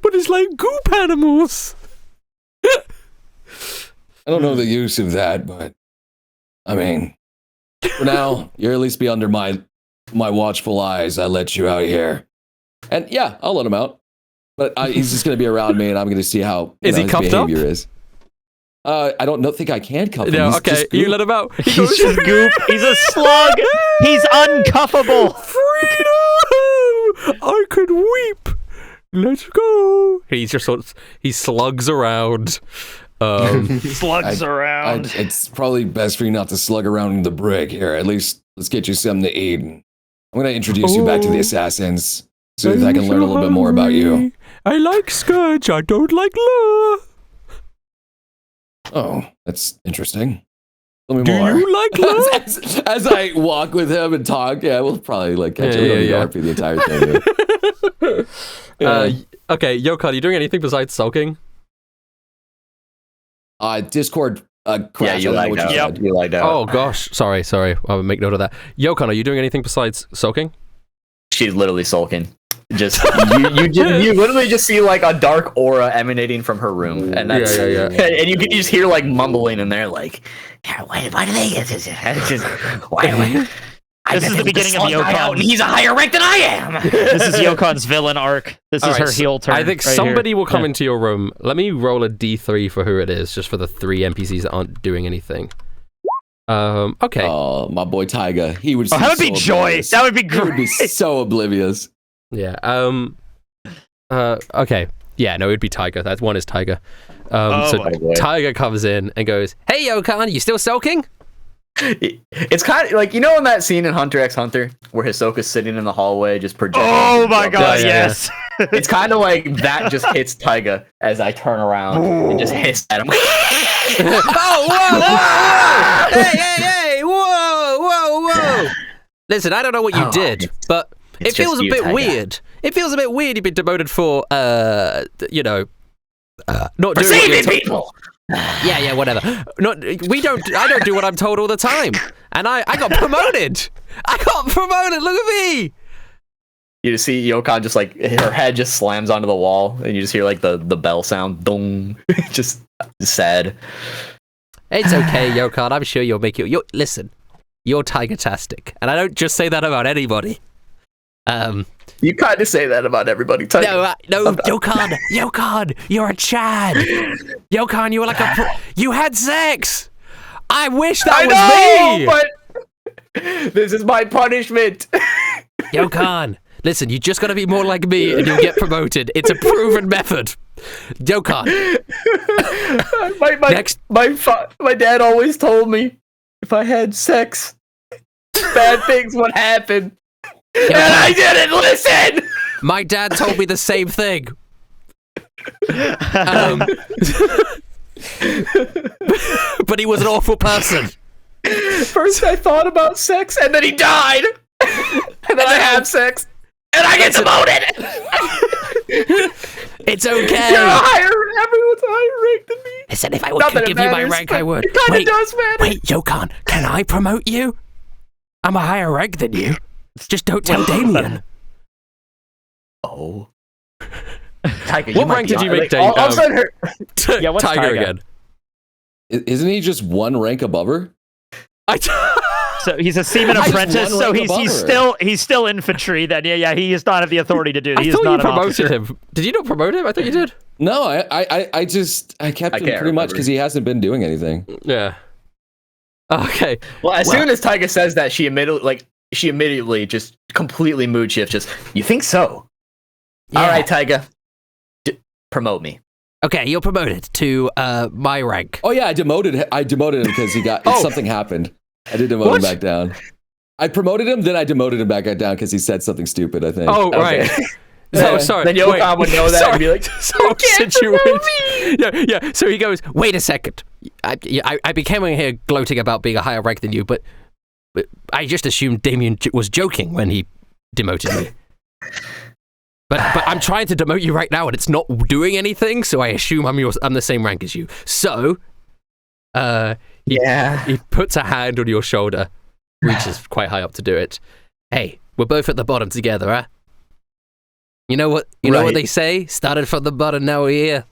But it's like goop animals. I don't know the use of that, but I mean, for now, you'll at least be under my watchful eyes. I let you out here, and yeah, I'll let him out. But he's just going to be around me, and I'm going to see how Is he his cuffed up? behavior is. I don't think I can cuff him. No, He's okay, just you goop. let him out. He's just goop. He's a slug. He's uncuffable. Freedom! I could weep. Let's go. He slugs around. Slugs around. It's probably best for you not to slug around in the brig here. At least let's get you something to eat. I'm going to introduce you back to the assassins so that I can learn a little bit more about you. I like Scourge. I don't like Lure. Oh, that's interesting. Tell me Do more. you like Lure? as I walk with him and talk, yeah, we'll probably like catch up with him for the entire thing. Yeah. Okay, Yokan, are you doing anything besides sulking? Discord crashed. Yeah, you I don't know lagged what out. said. You lagged out. Oh gosh, sorry. I'll make note of that. Yokan, are you doing anything besides sulking? She's literally sulking. Just you literally just see like a dark aura emanating from her room, and that's Yeah. and you can just hear like mumbling in there, like, why do they get this? Why? This is the beginning of Yokan. And he's a higher rank than I am. This is Yokan's villain arc. This is her heel turn. I think right somebody here. will come into your room. Let me roll a d3 for who it is, just for the 3 NPCs that aren't doing anything. Okay. Oh, my boy Tyga. He would. Oh, that would so be Joy. oblivious. That would be He would be great. so oblivious. Yeah. Okay. Yeah. No, it'd be Tiger. That one is Tiger. Oh so my God. Tiger comes in and goes, "Hey, Yokan, you still sulking?" It's kind of like, you know in that scene in Hunter x Hunter where Hisoka's sitting in the hallway just projecting. Oh my god, Yeah. yes. It's kind of like that just hits Tyga as I turn around and just hiss at him. Oh, whoa! Hey! Whoa! Listen, I don't know what you did, but it's it feels just a you, bit Tyga. weird. It feels a bit weird you've been demoted for, not For doing what you're saving told. people! Yeah, whatever. I don't do what I'm told all the time. And I got promoted. Look at me. You just see Yokan just like, her head just slams onto the wall and you just hear like the bell sound. Dong. Just sad. It's okay, Yokan. I'm sure you'll make it. Listen, you're Tiger-tastic. And I don't just say that about anybody. You kind of say that about everybody. Tyga. No, Yokan, you're a Chad. Yokan, you were like you had sex. I wish that was me. But this is my punishment. Yokan, listen, you just gotta be more like me and you'll get promoted. It's a proven method. Yokan. My dad always told me if I had sex, bad things would happen. Yokan, And I didn't listen! my dad told me the same thing. But he was an awful person. First I thought about sex, and then he died! And then I have sex, and I get demoted! It's okay. Everyone's higher ranked than me. Listen, if I Not could that it give you my matters, rank, but I would. It kinda does matter. Wait, Yokan, can I promote you? I'm a higher rank than you. Just don't tell Damian. Oh. Tyga, What rank did you make all of a sudden Yeah, what's Tiger Tiger? again. Isn't he just one rank above her? So he's a seaman Just apprentice, one so rank above her. he's still infantry. Then yeah, he is not have the authority to do that. I He is thought you not an promoted officer. him. Did you not promote him? I thought you did. No, I kept him can't pretty much remember. because he hasn't been doing anything. Yeah. Okay. Well, as soon as Tyga says that, she immediately just completely mood shifts. Just, you think so? Yeah. All right, Tyga, promote me. Okay, you're promoted to my rank. Oh yeah, I demoted him because he got something happened. I did demote him back down. I promoted him, then I demoted him back down because he said something stupid, I think. Oh, right. So, sorry. Then Yokan would know that and be like, so situation. Yeah. So he goes, wait a second. I became in here gloating about being a higher rank than you, but I just assumed Damian was joking when he demoted me. But I'm trying to demote you right now, and it's not doing anything. So I assume I'm the same rank as you. So He puts a hand on your shoulder, reaches quite high up to do it. Hey, we're both at the bottom together, huh? You know what? You know what they say? Started from the bottom, now we're here.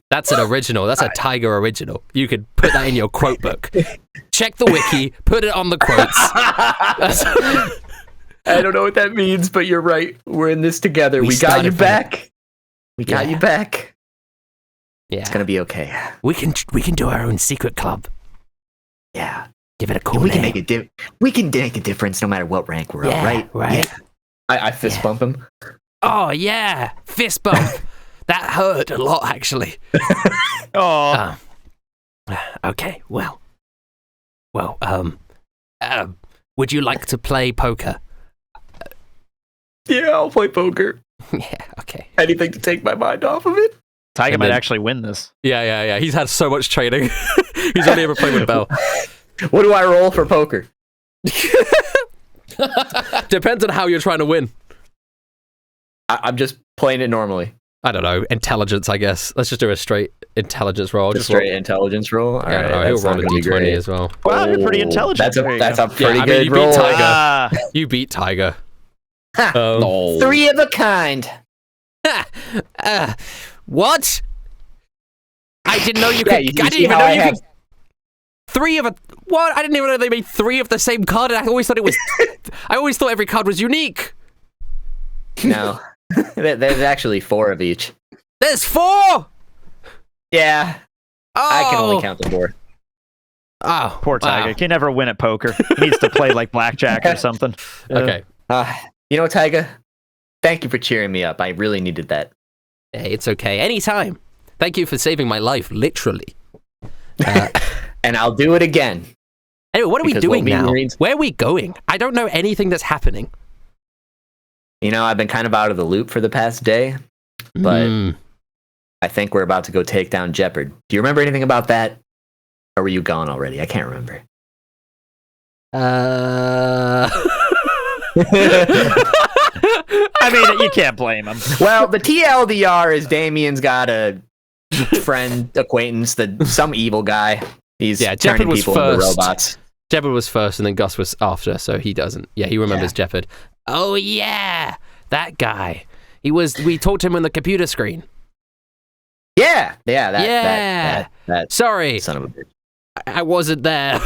That's an original. That's a Tiger original. You could put that in your quote book. Check the wiki, put it on the quotes. I don't know what that means, but you're right. We're in this together. We got you back. We got you back. Yeah. It's gonna be okay. We can do our own secret club. Yeah. Give it a cool we name. We can make a difference no matter what rank we're on, right? Right. Yeah. I fist bump him. Oh yeah, fist bump. That hurt a lot, actually. Oh. Okay. Well. Would you like to play poker? Yeah, I'll play poker. Yeah. Okay. Anything to take my mind off of it. Tiger might actually win this. Yeah. He's had so much training. He's only ever played with Bell. What do I roll for poker? Depends on how you're trying to win. I'm just playing it normally. I don't know. Intelligence, I guess. Let's just do a straight intelligence roll. Just straight intelligence roll? All right, he'll roll a d20 as well. Wow, you're pretty intelligent. That's a pretty I mean, good you roll. beat Tiger. You beat Tiger. No. 3 of a kind. What? I didn't know you could. You I didn't even know you could. 3 of a. What? I didn't even know they made 3 of the same card. I always thought it was. I always thought every card was unique. No. There's actually 4 of each. There's 4. Yeah. Oh. I can only count the 4. Oh, Poor Tiger. wow. He can never win at poker. He needs to play like blackjack or something. Okay. You know, Tiger, thank you for cheering me up. I really needed that. Hey, it's okay. Anytime. Thank you for saving my life, literally. And I'll do it again. Anyway, what are we Because doing now? Marines- Where are we going? I don't know anything that's happening. You know, I've been kind of out of the loop for the past day, but I think we're about to go take down Jeopard. Do you remember anything about that? Or were you gone already? I can't remember. I mean, you can't blame him. Well, the TLDR is Damian's got a friend, acquaintance, some evil guy. He's Jeopard turning was people into first. robots. Jeopard was first, and then Gus was after, so he doesn't. Yeah, he remembers Jeopard. Oh yeah, that guy. We talked to him on the computer screen. Yeah. That Sorry, son of a bitch. I wasn't there.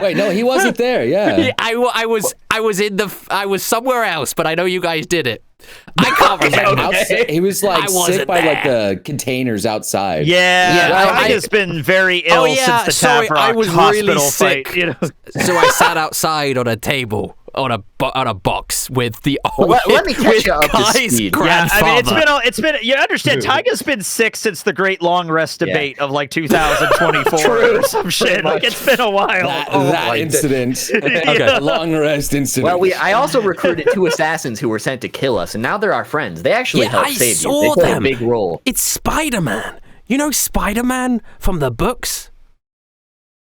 Wait, no, he wasn't there. Yeah. I was somewhere else, but I know you guys did it. I can't remember. Outside, he was like I sick wasn't by like there. the containers outside. I has been very ill since the sorry, I Tavrock was hospital really sick. fight. You know? So I sat outside on a table on a box with the let me catch you up to Guy's speed. grandfather. I mean, it's been. You understand? Tiger's been sick since the Great Long Rest debate of like 2024 or some shit. Like it's been a while. That incident. Okay. Long rest incident. Well, I also recruited 2 assassins who were sent to kill us, and now they're our friends. They actually helped I save saw you. They play them. a big role. It's Spider-Man. You know Spider-Man from the books?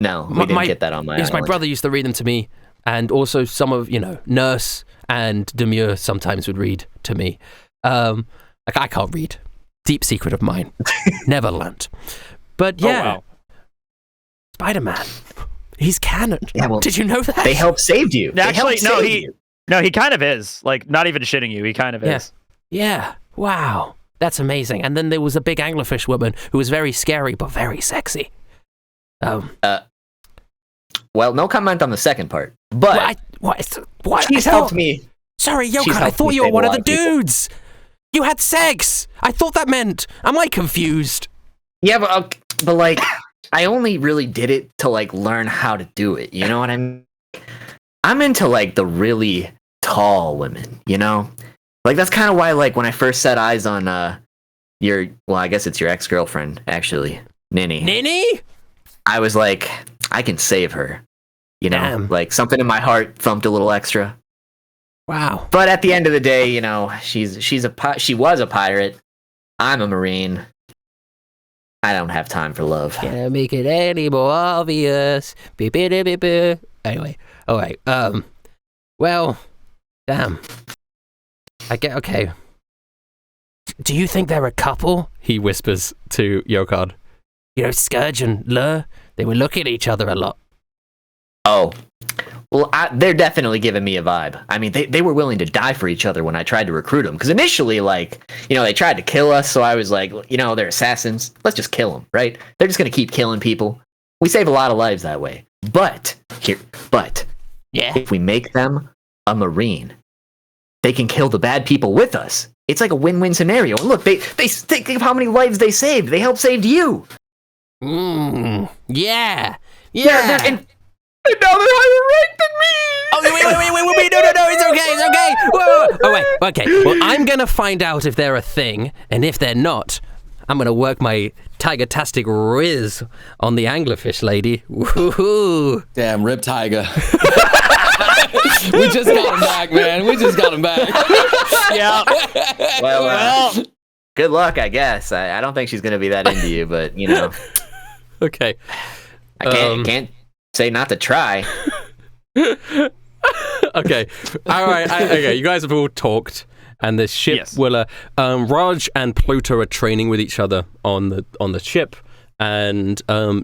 No, we didn't get that on my Yes, my island. brother used to read them to me, and also some of, Nurse and Demure sometimes would read to me. I can't read. Deep secret of mine. Never learnt. But yeah, Oh, wow. Spider-Man. He's canon. Yeah, well, Did you know that? They helped save you. They Actually, helped no, save you. he kind of is. Like, not even shitting you. He kind of is. Yeah. Wow. That's amazing. And then there was a big anglerfish woman who was very scary but very sexy. Well, no comment on the second part, but what? she's helped me. Sorry, She's Yokan, I helped thought me you were save one a of the lot of people. dudes. You had sex. I thought that meant. Am I confused? Yeah, but like, I only really did it to like learn how to do it. You know what I mean? I'm into like the really tall women. You know, like that's kind of why like when I first set eyes on I guess it's your ex-girlfriend actually, Ninny. Ninny? I was like, I can save her. You know, Damn. like something in my heart thumped a little extra. Wow. But at the end of the day, you know, she was a pirate. I'm a Marine. I don't have time for love. Can't make it any more obvious. Anyway, all right. Well, damn. I get okay. Do you think they're a couple? He whispers to Yokan. Scourge and Lur, they were looking at each other a lot. Oh, well, they're definitely giving me a vibe. I mean, they were willing to die for each other when I tried to recruit them. Because initially, they tried to kill us. So I was like, they're assassins. Let's just kill them, right? They're just going to keep killing people. We save a lot of lives that way. But if we make them a Marine, they can kill the bad people with us. It's like a win-win scenario. And look, they think of how many lives they saved. They helped save you. Yeah. And now they're higher ranked than me! Oh, wait, no, it's okay. Whoa. Oh, wait, okay. Well, I'm going to find out if they're a thing, and if they're not, I'm going to work my tiger-tastic riz on the anglerfish lady. Woohoo! Damn, rip Tiger. We just got him back, man. We just got him back. Yeah. Well, good luck, I guess. I don't think she's going to be that into you, but, Okay. I can't say not to try. Okay. All right. Okay. You guys have all talked, and the ship will. Raj and Pluto are training with each other on the ship, and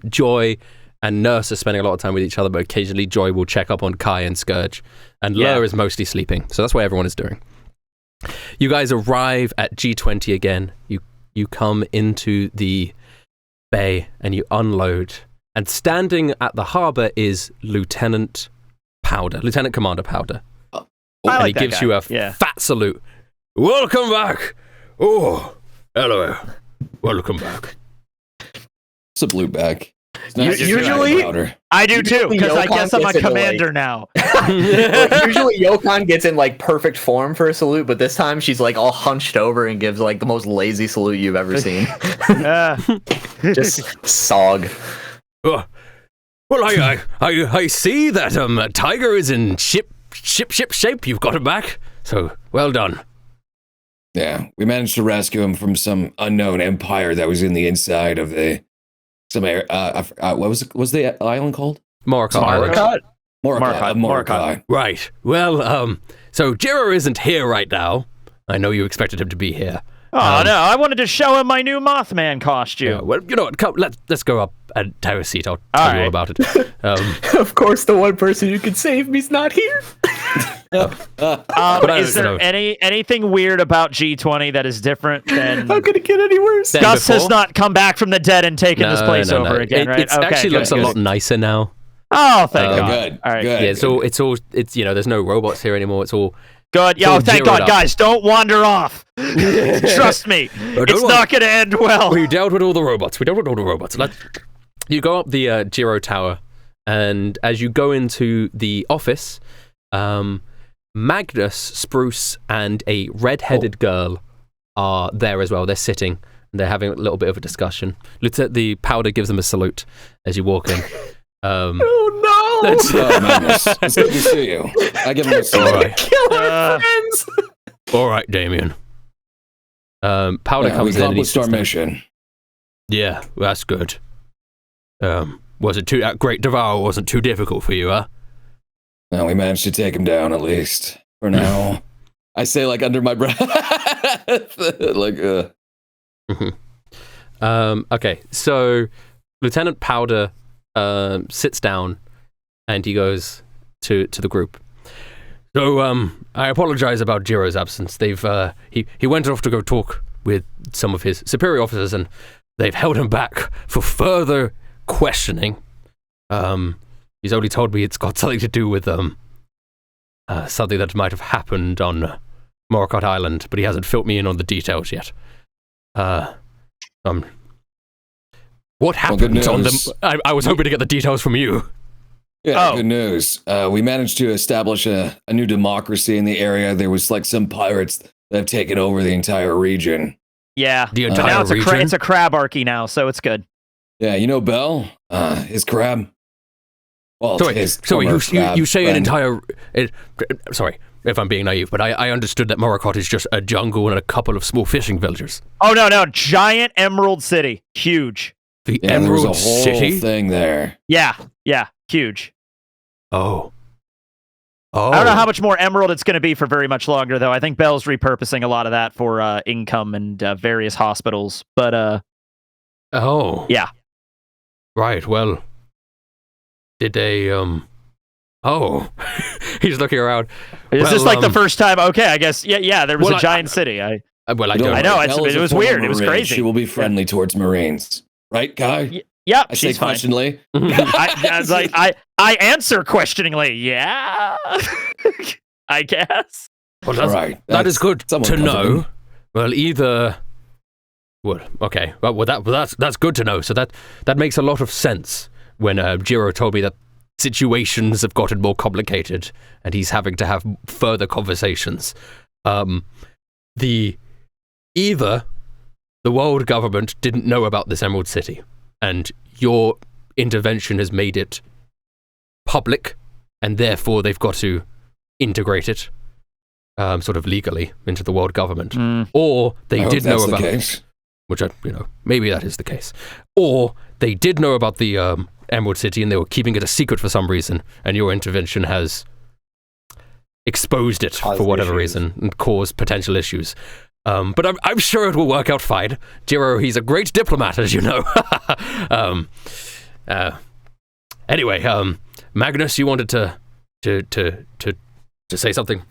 Joy and Nurse are spending a lot of time with each other, but occasionally Joy will check up on Kai and Scourge, and Lur is mostly sleeping. So that's what everyone is doing. You guys arrive at G20 again. You come into the bay and you unload. And standing at the harbor is Lieutenant Commander Powder. And he gives you a fat salute. Welcome back. Oh, hello. Welcome back. It's a blue bag. Usually, I do too, because I guess I'm a commander now. Usually Yokan gets in perfect form for a salute, but this time she's all hunched over and gives the most lazy salute you've ever seen. Just sog. Well, I see that Tiger is in ship shape. You've got him back, so well done. Yeah, we managed to rescue him from some unknown empire that was in the inside of what was the island called? Morocco. Morocco. Right. Well, so Jiro isn't here right now. I know you expected him to be here. Oh no! I wanted to show him my new Mothman costume. Yeah, well, you know what? Come, let's go up and have a seat. I'll tell you all about it. Of course, the one person who could save me's not here. Is there anything weird about G20 that is different than? How could it get any worse? Gus has not come back from the dead and taken this place over again, right? It actually looks a lot nicer now. Oh, thank God! Good. All right. Good. Yeah, it's all there's no robots here anymore. It's all. Good. Yo, thank God, guys, don't wander off. Trust me, it's not going to end well. We dealt with all the robots. You go up the Jiro Tower, and as you go into the office, Magnus, Spruce, and a red-headed girl are there as well. They're sitting, and they're having a little bit of a discussion. The Powder gives them a salute as you walk in. Oh no! Magnus, it's good to see you. I give him a salute. All right. Kill our friends. All right, Damian. Powder comes in and he our mission. Yeah, that's good. Was it too Great Devour wasn't too difficult for you, huh? No, we managed to take him down at least for now. I say under my breath, Okay, so Lieutenant Powder sits down and he goes to the group. So I apologize about Jiro's absence. He went off to go talk with some of his superior officers, and they've held him back for further questioning. He's only told me it's got something to do with something that might have happened on Morocco Island, but he hasn't filled me in on the details yet. What happened on them? I was hoping to get the details from you. Yeah, good news. We managed to establish a new democracy in the area. There was some pirates that have taken over the entire region. Yeah, the but entire now region? it's a crab-archy now, so it's good. Yeah, Bell? His crab? Well, sorry, you say an entire... sorry if I'm being naive, but I understood that Morocco is just a jungle and a couple of small fishing villages. Oh, no, giant Emerald City. Huge. The Emerald there was a whole City? thing there. Yeah, huge. Oh. I don't know how much more emerald it's going to be for very much longer, though. I think Bell's repurposing a lot of that for income and various hospitals. But, Oh. Yeah. Right, well, did they, oh, he's looking around. Is Well, this like the first time? Okay, I guess, yeah, there was well, a giant city. Well, I Don't don't I know, worry. it's- Kel is it a was former weird, it was Marine. crazy. She will be friendly towards Marines. Right, Kai? Yeah, I say she's fine. questioningly. I answer questioningly. Yeah, I guess. Well, All right. that is good somewhat to know. comforting. Well, either. Well, okay. Well, that's good to know. So that makes a lot of sense when Jiro told me that situations have gotten more complicated and he's having to have further conversations. Either the world government didn't know about this Emerald City, and your intervention has made it public, and therefore they've got to integrate it, sort of legally, into the world government. Or they I hope did know that's the about, case. which maybe that is the case. Or they did know about the Emerald City, and they were keeping it a secret for some reason, and your intervention has exposed it for whatever reason and caused potential issues. But I'm sure it will work out fine. Jiro, he's a great diplomat, as you know. Anyway, Magnus, you wanted to say something?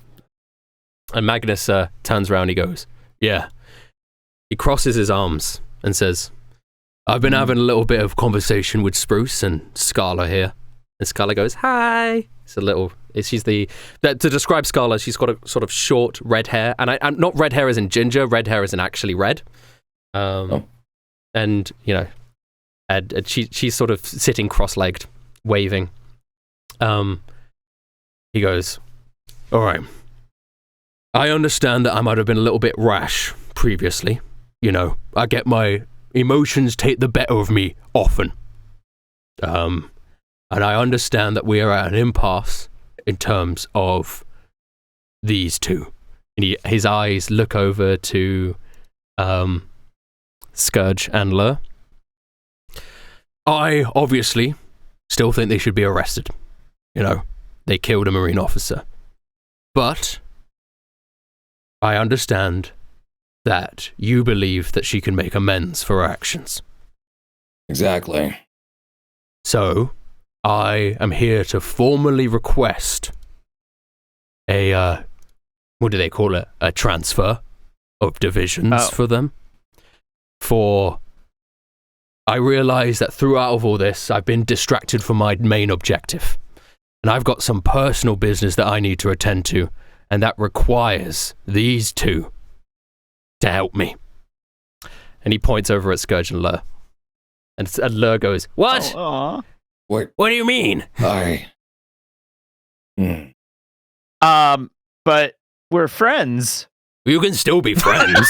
And Magnus turns around, he goes, yeah. He crosses his arms and says, I've been having a little bit of conversation with Spruce and Scarla here. And Scarla goes, hi. To describe Scarla, she's got a sort of short red hair, and I'm not red hair as in ginger, red hair as in actually red. And she's sort of sitting cross-legged, waving. He goes, all right. I understand that I might have been a little bit rash previously. I get my emotions take the better of me often. And I understand that we are at an impasse in terms of these two. And his eyes look over to Scourge and Lur. I obviously still think they should be arrested. They killed a Marine officer. But I understand that you believe that she can make amends for her actions. Exactly. So, I am here to formally request a, what do they call it? A transfer of divisions for them. I realize that throughout of all this, I've been distracted from my main objective. And I've got some personal business that I need to attend to, and that requires these two to help me. And he points over at Scourge and Lur. And Lur goes, what? What do you mean? But we're friends. You can still be friends.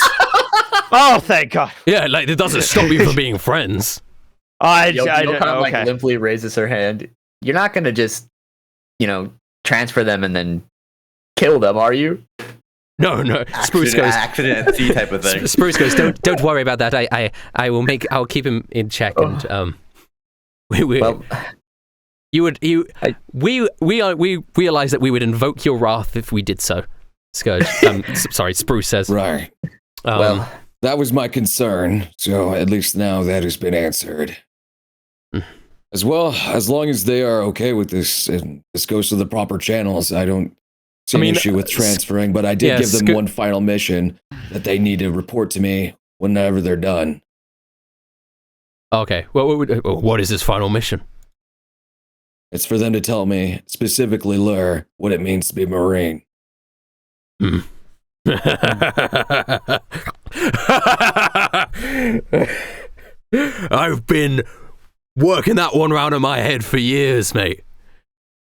Oh, thank God. Yeah, it doesn't stop you from being friends. Yokan limply raises her hand. You're not gonna just, transfer them and then kill them, are you? No. Spruce goes accident type of thing. Spruce goes, don't worry about that. I'll keep him in check. And we realize that we would invoke your wrath if we did so. Scourge. Sorry, Spruce says. Right. That was my concern, so at least now that has been answered. As well, as long as they are okay with this, and this goes to the proper channels, I don't see an issue with transferring, but I did give them one final mission that they need to report to me whenever they're done. Okay, what is this final mission? It's for them to tell me, specifically Lur, what it means to be a Marine. I've been working that one round in my head for years, mate.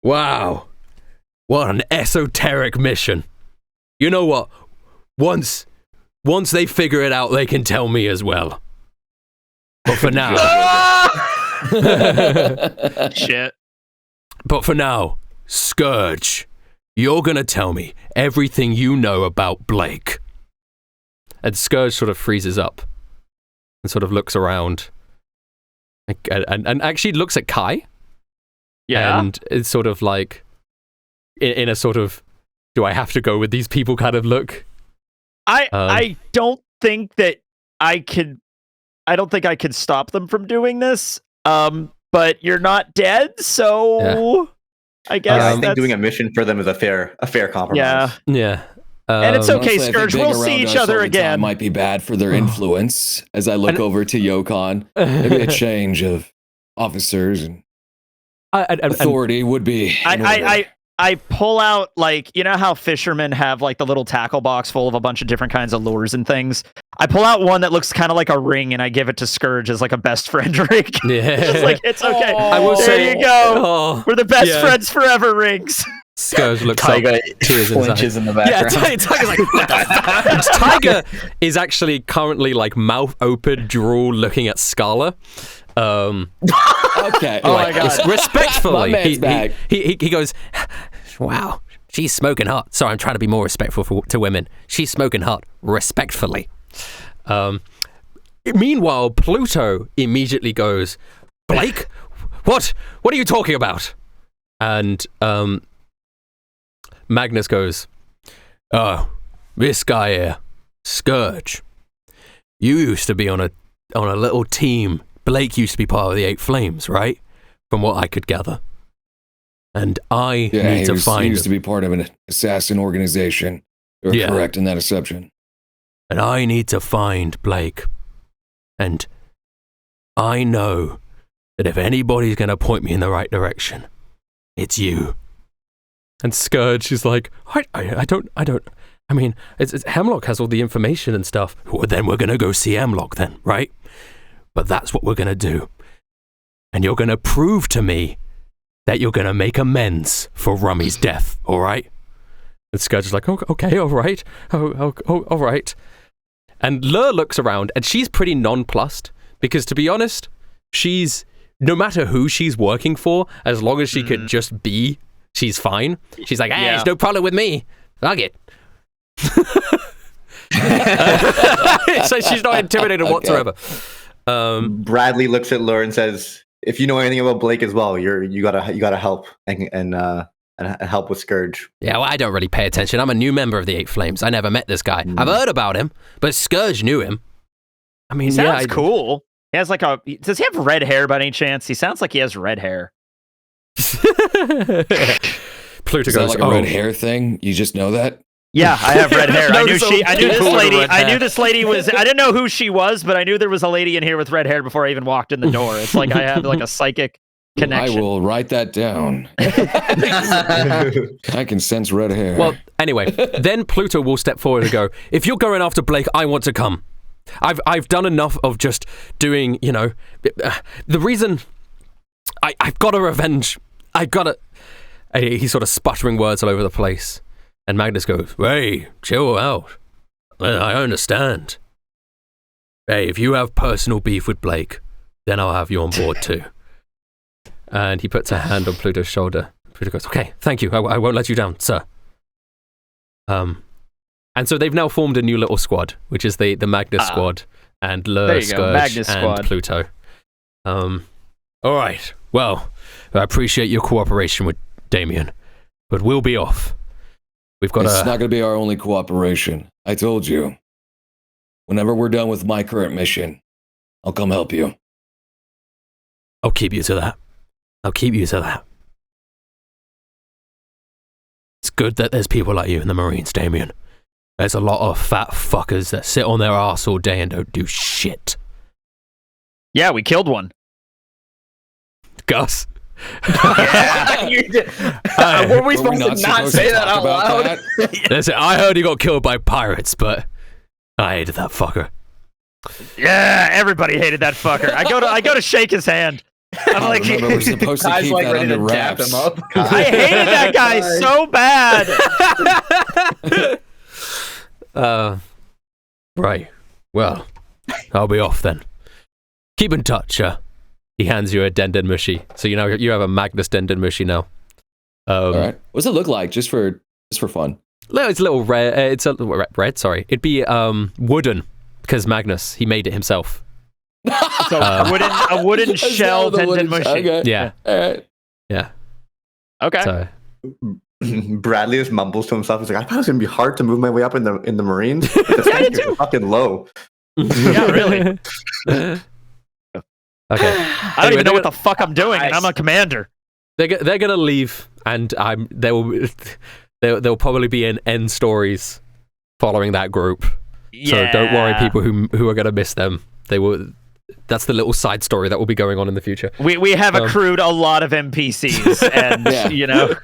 Wow. What an esoteric mission. You know what? Once they figure it out, they can tell me as well. But for now... Shit. But for now, Scourge, you're going to tell me everything you know about Blake. And Scourge sort of freezes up and sort of looks around and actually looks at Kai. Yeah. And it's sort of like, in a sort of, do I have to go with these people kind of look? I don't think that I don't think I can stop them from doing this. But you're not dead, so I guess I think that's- doing a mission for them is a fair compromise. Yeah. Yeah. And it's okay, Honestly, I think Scourge. being We'll see around each us all other the again. time might be bad for their influence. As I look over to Yokan, maybe a change of officers and authority would be. I pull out, like, you know how fishermen have like the little tackle box full of a bunch of different kinds of lures and things. I pull out one that looks kind of like a ring, and I give it to Scourge as like a best friend ring. Yeah. Just like, it's okay. I will there say, you go. Oh, We're the best yeah. friends forever rings. Scourge looks Tiger up, tears in his flinches eyes. in the Yeah, background. Tiger's like, what the fuck? Tiger is actually currently like mouth open, drool, looking at Scala. Okay. Oh my God. Respectfully, My man's back. he goes, wow, she's smoking hot. Sorry, I'm trying to be more respectful to women. She's smoking hot, respectfully. Meanwhile, Pluto immediately goes, Blake, what are you talking about? And Magnus goes, oh, this guy here, Scourge. You used to be on a little team. Blake used to be part of the Eight Flames, right? From what I could gather. And I need to find he used to him. be part of an assassin organization. You're Yeah. correct in that assumption. And I need to find Blake. And I know that if anybody's going to point me in the right direction, it's you. And Scourge is like, I don't. I mean, it's Hemlock has all the information and stuff. Well, then we're going to go see Hemlock then, right? But that's what we're going to do. And you're going to prove to me that you're going to make amends for Rummy's death, all right? And Scourge is like, okay, all right. Oh, all right. And Lur looks around, and she's pretty nonplussed, because to be honest, she's, no matter who she's working for, as long as she could just be, she's fine. She's like, hey, there's no problem with me. Fuck it. So she's not intimidated whatsoever. Bradley looks at Lure and says, "If you know anything about Blake as well, you gotta help and help with Scourge." Yeah, well, I don't really pay attention. I'm a new member of the Eight Flames. I never met this guy. I've heard about him, but Scourge knew him. I mean, He sounds cool. He has like does he have red hair by any chance? He sounds like he has red hair. Pluto Is that goes, like a red hair thing? You just know that? Yeah, I have red hair. I knew Those this people with lady. red I hair. knew this lady was. I didn't know who she was, but I knew there was a lady in here with red hair before I even walked in the door. It's like I have like a psychic connection. I will write that down. I can sense red hair. Well, anyway, then Pluto will step forward and go, if you're going after Blake, I want to come. I've done enough of just doing, the reason I've got to revenge. I've got to... He's sort of sputtering words all over the place. And Magnus goes, hey, chill out. I understand. Hey, if you have personal beef with Blake, then I'll have you on board too. And he puts a hand on Pluto's shoulder. Pluto goes, okay, thank you. I won't let you down, sir. And so they've now formed a new little squad, which is the Magnus squad and Lur, Scourge, Magnus and squad. Pluto. All right. Well, I appreciate your cooperation with Damian, but we'll be off. We've got it's not going to be our only cooperation. I told you. Whenever we're done with my current mission, I'll come help you. I'll keep you to that. It's good that there's people like you in the Marines, Damian. There's a lot of fat fuckers that sit on their ass all day and don't do shit. Yeah, we killed one. Gus. You did. Were we supposed to not say that out loud? Listen, I heard he got killed by pirates, but I hated that fucker. Yeah, everybody hated that fucker. I go to shake his hand. I'm like, Remember, we're supposed to Guy's keep like that ready under to dap wraps. him up. I hated that guy so bad. Right. Well, I'll be off then. Keep in touch, He hands you a Denden Mushi. So you have a Magnus Denden Mushi now. All right. What's it look like? Just for fun. It's a little red. It's a red. Sorry, it'd be wooden because Magnus he made it himself. So a wooden shell Denden Mushi. Okay. Yeah. All right. Yeah. Okay. So Bradley just mumbles to himself. He's like, I thought it was gonna be hard to move my way up in the Marines. The I did standards are fucking low. Yeah, really. Okay. I don't even know what the fuck I'm doing, and I'm a commander. They're gonna leave, and there will probably be an end stories following that group. So don't worry, people who are gonna miss them. They will. That's the little side story that will be going on in the future. We have accrued a lot of NPCs, and you know,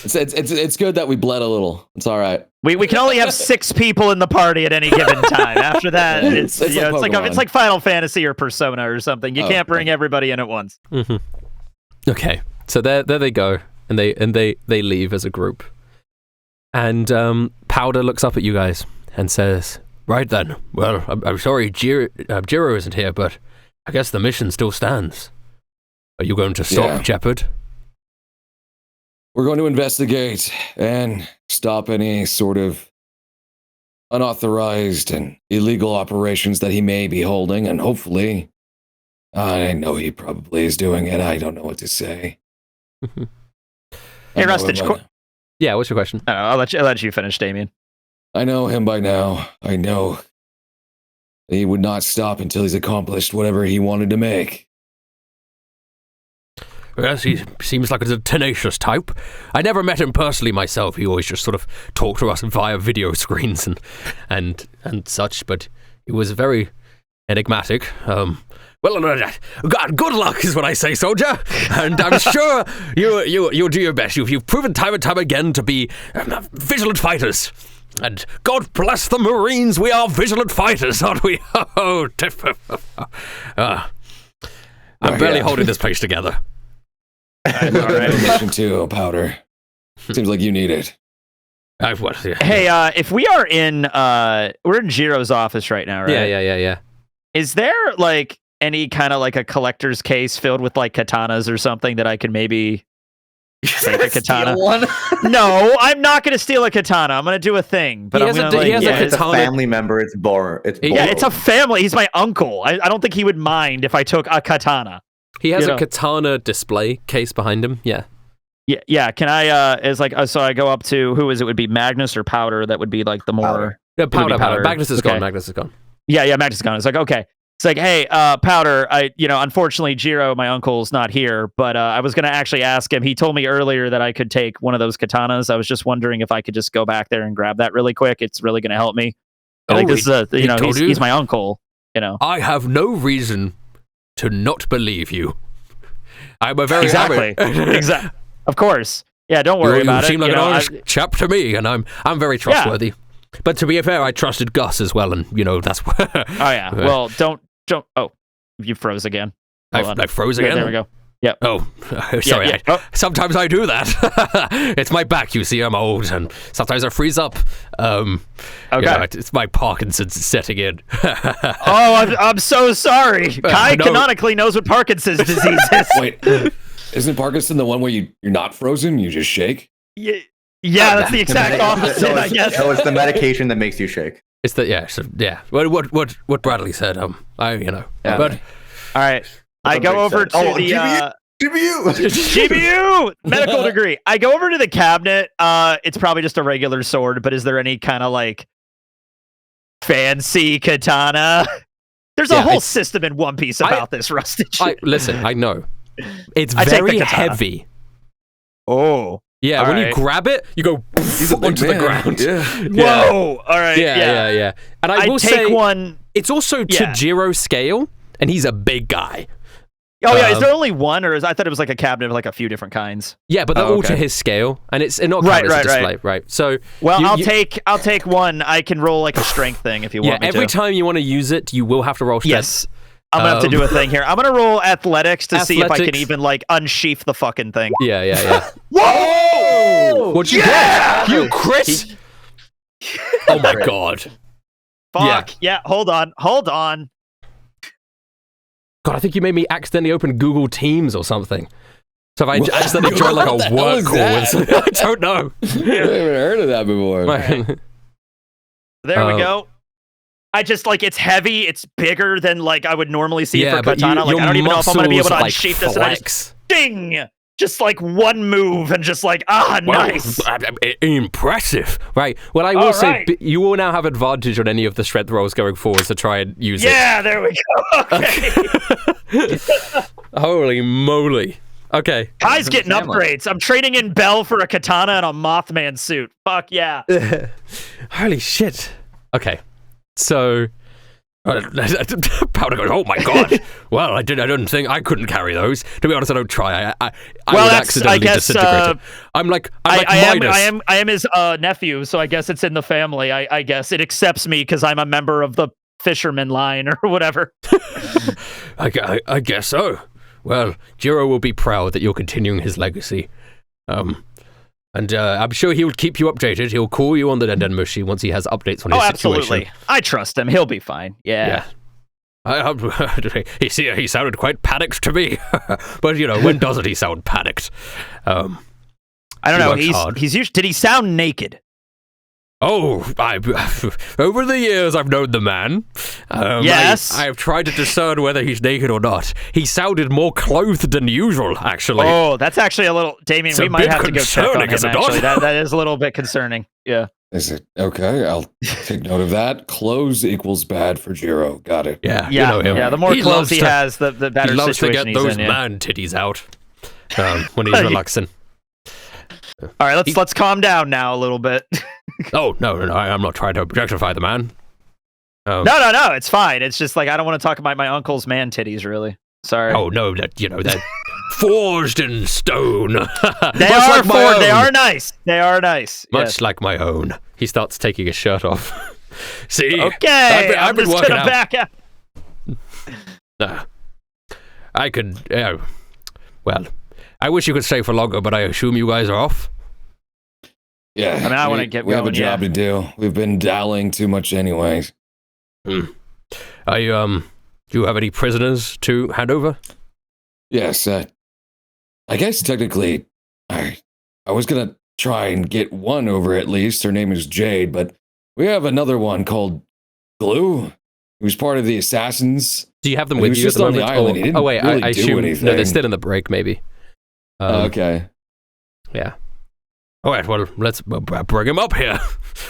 it's good that we bled a little. It's all right. We can only have 6 people in the party at any given time. After that, it's like Final Fantasy or Persona or something. You can't bring everybody in at once. Mm-hmm. Okay, so there they go, and they leave as a group. And Powder looks up at you guys and says, "Right then. Well, I'm sorry, Jiro isn't here, but I guess the mission still stands. Are you going to stop Jeopard?" We're going to investigate and stop any sort of unauthorized and illegal operations that he may be holding, and hopefully, I know he probably is doing it. I don't know what to say. Hey, Rustage. Yeah, what's your question? I'll let you finish, Damian. I know him by now. I know he would not stop until he's accomplished whatever he wanted to make. Yes, he seems like a tenacious type. I never met him personally myself. He always just sort of talked to us via video screens and such, but he was very enigmatic. Well, God, good luck is what I say, soldier. And I'm sure you'll do your best. You've proven time and time again to be vigilant fighters. And God bless the Marines. We are vigilant fighters, aren't we? I'm barely holding this place together. All right. Mission 2, Powder. Seems like you need it. Hey, if we are we're in Jiro's office right now, right? Yeah. Is there like any kind of like a collector's case filled with like katanas or something that I could maybe take a katana? One? No, I'm not going to steal a katana. I'm going to do a thing. But he has it's a family member. It's borrowed. Yeah, it's a family. He's my uncle. I don't think he would mind if I took a katana. He has a katana display case behind him. Yeah. Yeah. Can I? So I go up to who is it? Would be Magnus or Powder? That would be like the more. Yeah, Powder. Magnus is gone. Magnus is gone. Yeah. Magnus is gone. It's like okay. It's like, hey, Powder, unfortunately, Jiro, my uncle's not here, but I was going to actually ask him. He told me earlier that I could take one of those katanas. I was just wondering if I could just go back there and grab that really quick. It's really going to help me. He's my uncle, I have no reason to not believe you. I'm a very Exactly. Of course. Yeah, don't worry about it. You seem like an honest chap to me, and I'm very trustworthy. Yeah. But to be fair, I trusted Gus as well, and that's where. Oh yeah. Well, don't. Oh, you froze again. I froze again. There we go. Yep. Oh, sorry. Sometimes I do that. It's my back, you see. I'm old, and sometimes I freeze up. Okay. It's my Parkinson's setting in. I'm so sorry. Kai canonically knows what Parkinson's disease is. Wait, isn't Parkinson the one where you're not frozen? You just shake? Yeah, that's the exact opposite, I guess. No, it's the medication that makes you shake. It's the What Bradley said. Yeah. But all right, I go over to the GBU medical degree. I go over to the cabinet. It's probably just a regular sword, but is there any kind of like fancy katana? There's a whole system in One Piece about this, Rustage. Listen, I know it's very heavy. Oh. Yeah, when you grab it, you go onto the ground. Yeah. Whoa! All right. Yeah. And I will take one. It's also to Jiro scale, and he's a big guy. Oh yeah, is there only one, or I thought it was like a cabinet of like a few different kinds? Yeah, but they're all to his scale, and it's not cabinet, it's a display, right? So, I'll take one. I can roll like a strength thing if you want me to. Yeah, every time you want to use it, you will have to roll strength. Yes. I'm gonna have to do a thing here. I'm gonna roll athletics to see if I can even like unsheath the fucking thing. Yeah. Whoa! What'd you get? You crit? Oh my god. Fuck. Yeah. Hold on. God, I think you made me accidentally open Google Teams or something. So if I accidentally joined like a work call with I don't know. I haven't heard of that before. There we go. I just it's heavy. It's bigger than like I would normally see for katana. I don't even know if I'm gonna be able to unsheath this. And I just ding. Just like one move and just like, nice. Impressive. Right. Well, I will All say right. you will now have advantage on any of the strength rolls going forward to try and use Yeah, there we go. Okay. it. Holy moly. Okay. Kai's getting family. upgrades. I'm trading in Bell for a katana and a Mothman suit. Fuck yeah. Holy shit. Okay. So Powder goes, oh my god. Well, I didn't think I couldn't carry those. To be honest, I don't try. I Well, would that's- accidentally I guess, disintegrate it. I'm like Midas. I am his nephew, so I guess it's in the family. I guess it accepts me because I'm a member of the fisherman line or whatever. I guess so. Well, Jiro will be proud that you're continuing his legacy. And I'm sure he'll keep you updated. He'll call you on the Den machine once he has updates on his Absolutely. situation. I trust him. He'll be fine. Yeah. He sounded quite panicked to me. But, when doesn't he sound panicked? I don't know. works hard. Did he sound naked? Oh, over the years I've known the man. Yes. I have tried to discern whether he's naked or not. He sounded more clothed than usual, actually. Oh, that's actually a little... Damian, It's a we might bit have to go check on concerning, him, is it not? actually. That is a little bit concerning. Yeah. Is it okay? I'll take note of that. Clothes equals bad for Jiro. Got it. Yeah, Yeah, you know him. yeah. The more He clothes loves he to- has, the better He loves to situation get he's those in. Yeah. man titties out when he's relaxing. All right, let's calm down now a little bit. Oh, no, I'm not trying to objectify the man. No, it's fine. It's just like I don't want to talk about my uncle's man titties, really. Sorry. Oh, no, they're forged in stone. They are forged. They are nice. They are nice. Much Yes. like my own. He starts taking his shirt off. See? Okay. I've been I'm just working gonna out. back out. I could, well, I wish you could stay for longer, but I assume you guys are off? Yeah. I mean, I wanna get We have a going, yeah. job to do. We've been dallying too much anyways. Do you have any prisoners to hand over? Yes. I guess technically, I was gonna try and get one over at least. Her name is Jade, but we have another one called Glue, who's part of the assassins. Do you have them But he with was you at just the on the moment? island. He didn't oh, wait, really I do assume, no, they're anything. still in the break, maybe. Okay. Yeah. All right, well, let's bring him up here.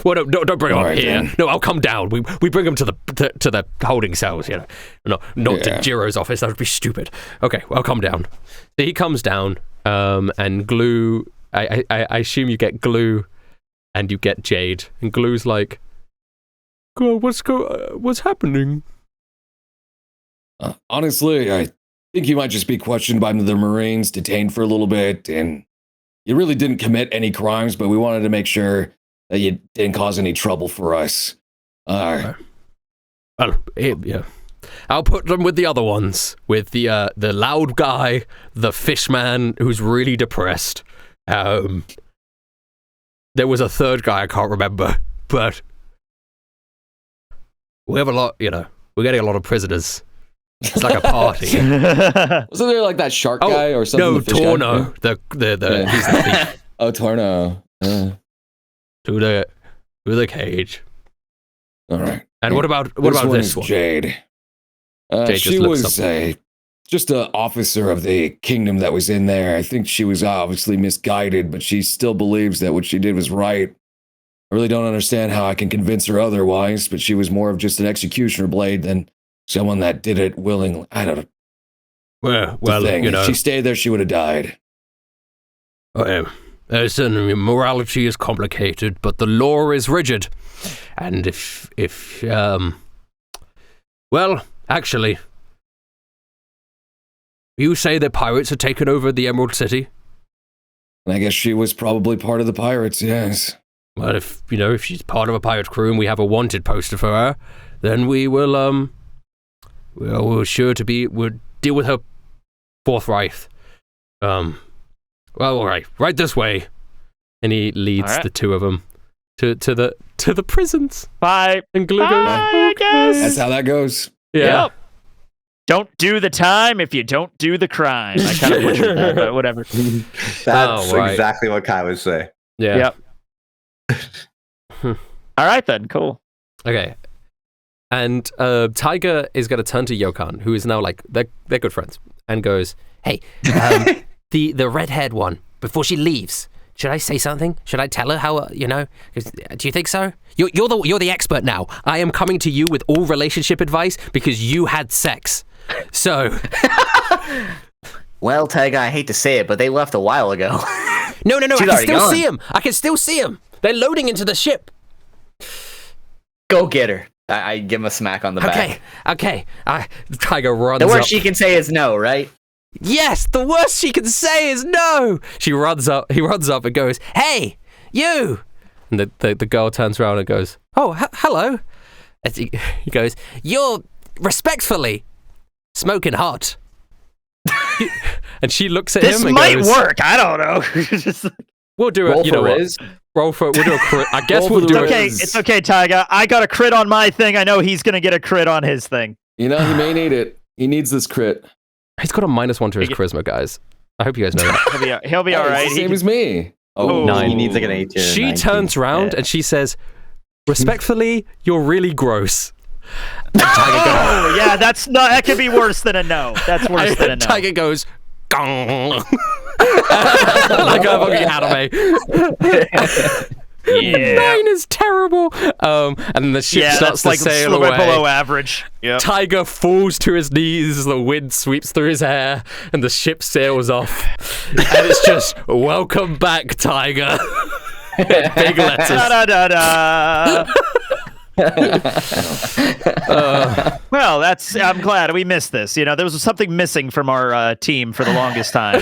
Well, no, don't bring him All up right, here. then. No, I'll come down. We bring him to the holding cells, not to Yeah. Jiro's office. That would be stupid. Okay, well, I'll come down. So he comes down, and Glue. I assume you get Glue, and you get Jade, and Glue's like, "God, what's happening?" Honestly, I think you might just be questioned by the Marines, detained for a little bit, and you really didn't commit any crimes, but we wanted to make sure that you didn't cause any trouble for us. Well, yeah. I'll put them with the other ones, with the loud guy, the fishman who's really depressed. There was a third guy I can't remember, but we have a lot. We're getting a lot of prisoners. It's like a party. Wasn't there like that shark guy or something? No, the fish guy? Torno. Yeah. The he's the thief. Oh, Torno. To the cage. All right. And what about this is one? Jade. Jade just She looks was up. just an officer of the kingdom that was in there. I think she was obviously misguided, but she still believes that what she did was right. I really don't understand how I can convince her otherwise, but she was more of just an executioner blade than someone that did it willingly. I don't know. Well, If she stayed there, she would have died. Listen, morality is complicated, but the law is rigid. And if well, actually, you say the pirates had taken over the Emerald City? And I guess she was probably part of the pirates, yes. Well, if she's part of a pirate crew and we have a wanted poster for her, then we will, we're sure to we'll deal with her forthright. Well, all right this way. And he leads the two of them to the prisons. Bye. And Glue goes, I guess. That's how that goes. yeah. Yep. Don't do the time if you don't do the crime. I kind of butchered that, but whatever. That's right. exactly what Kai would say. Yeah. Yep. All right then. Cool. Okay. And Tiger is going to turn to Yokan, who is now like they're good friends, and goes, "Hey, the red-haired one, before she leaves, should I say something? Should I tell her how, do you think so? You're the expert now. I am coming to you with all relationship advice because you had sex. So... Well, Taiga, I hate to say it, but they left a while ago. No, I She's can already still gone. see him. I can still see him. They're loading into the ship. Go get her. I give him a smack on the back. Okay. Tiger runs The up. worst she can say is no, right? Yes, the worst she can say is no. She runs up. He runs up and goes, "Hey, you!" And the girl turns around and goes, "Oh, hello." And he goes, "You're respectfully smoking hot." And she looks at This him and might goes, work. I don't know. "We'll do it. Roll You know for what? Riz. Roll for. We'll do a crit. I guess Roll we'll for do the it." Okay, Riz. it's okay, Taiga. I got a crit on my thing. I know he's gonna get a crit on his thing. He may need it. He needs this crit. He's got a -1 to his charisma, guys. I hope you guys know that. He'll be all Hey, right. it's the same as me. Oh. No, he needs like an 18. She turns around and she says, "Respectfully, you're really gross." Oh, yeah, that could be worse than a no. That's worse than a no. Tiger goes, "Gong." Like a fucking anime. Yeah. 9 is terrible. And then the ship starts that's to like sail a little bit away. below average. Yep. Tiger falls to his knees as the wind sweeps through his hair and the ship sails off. And it's just, "Welcome back, Tiger." Big letters. Da, da, da, da. Well, I'm glad we missed this. There was something missing from our team for the longest time.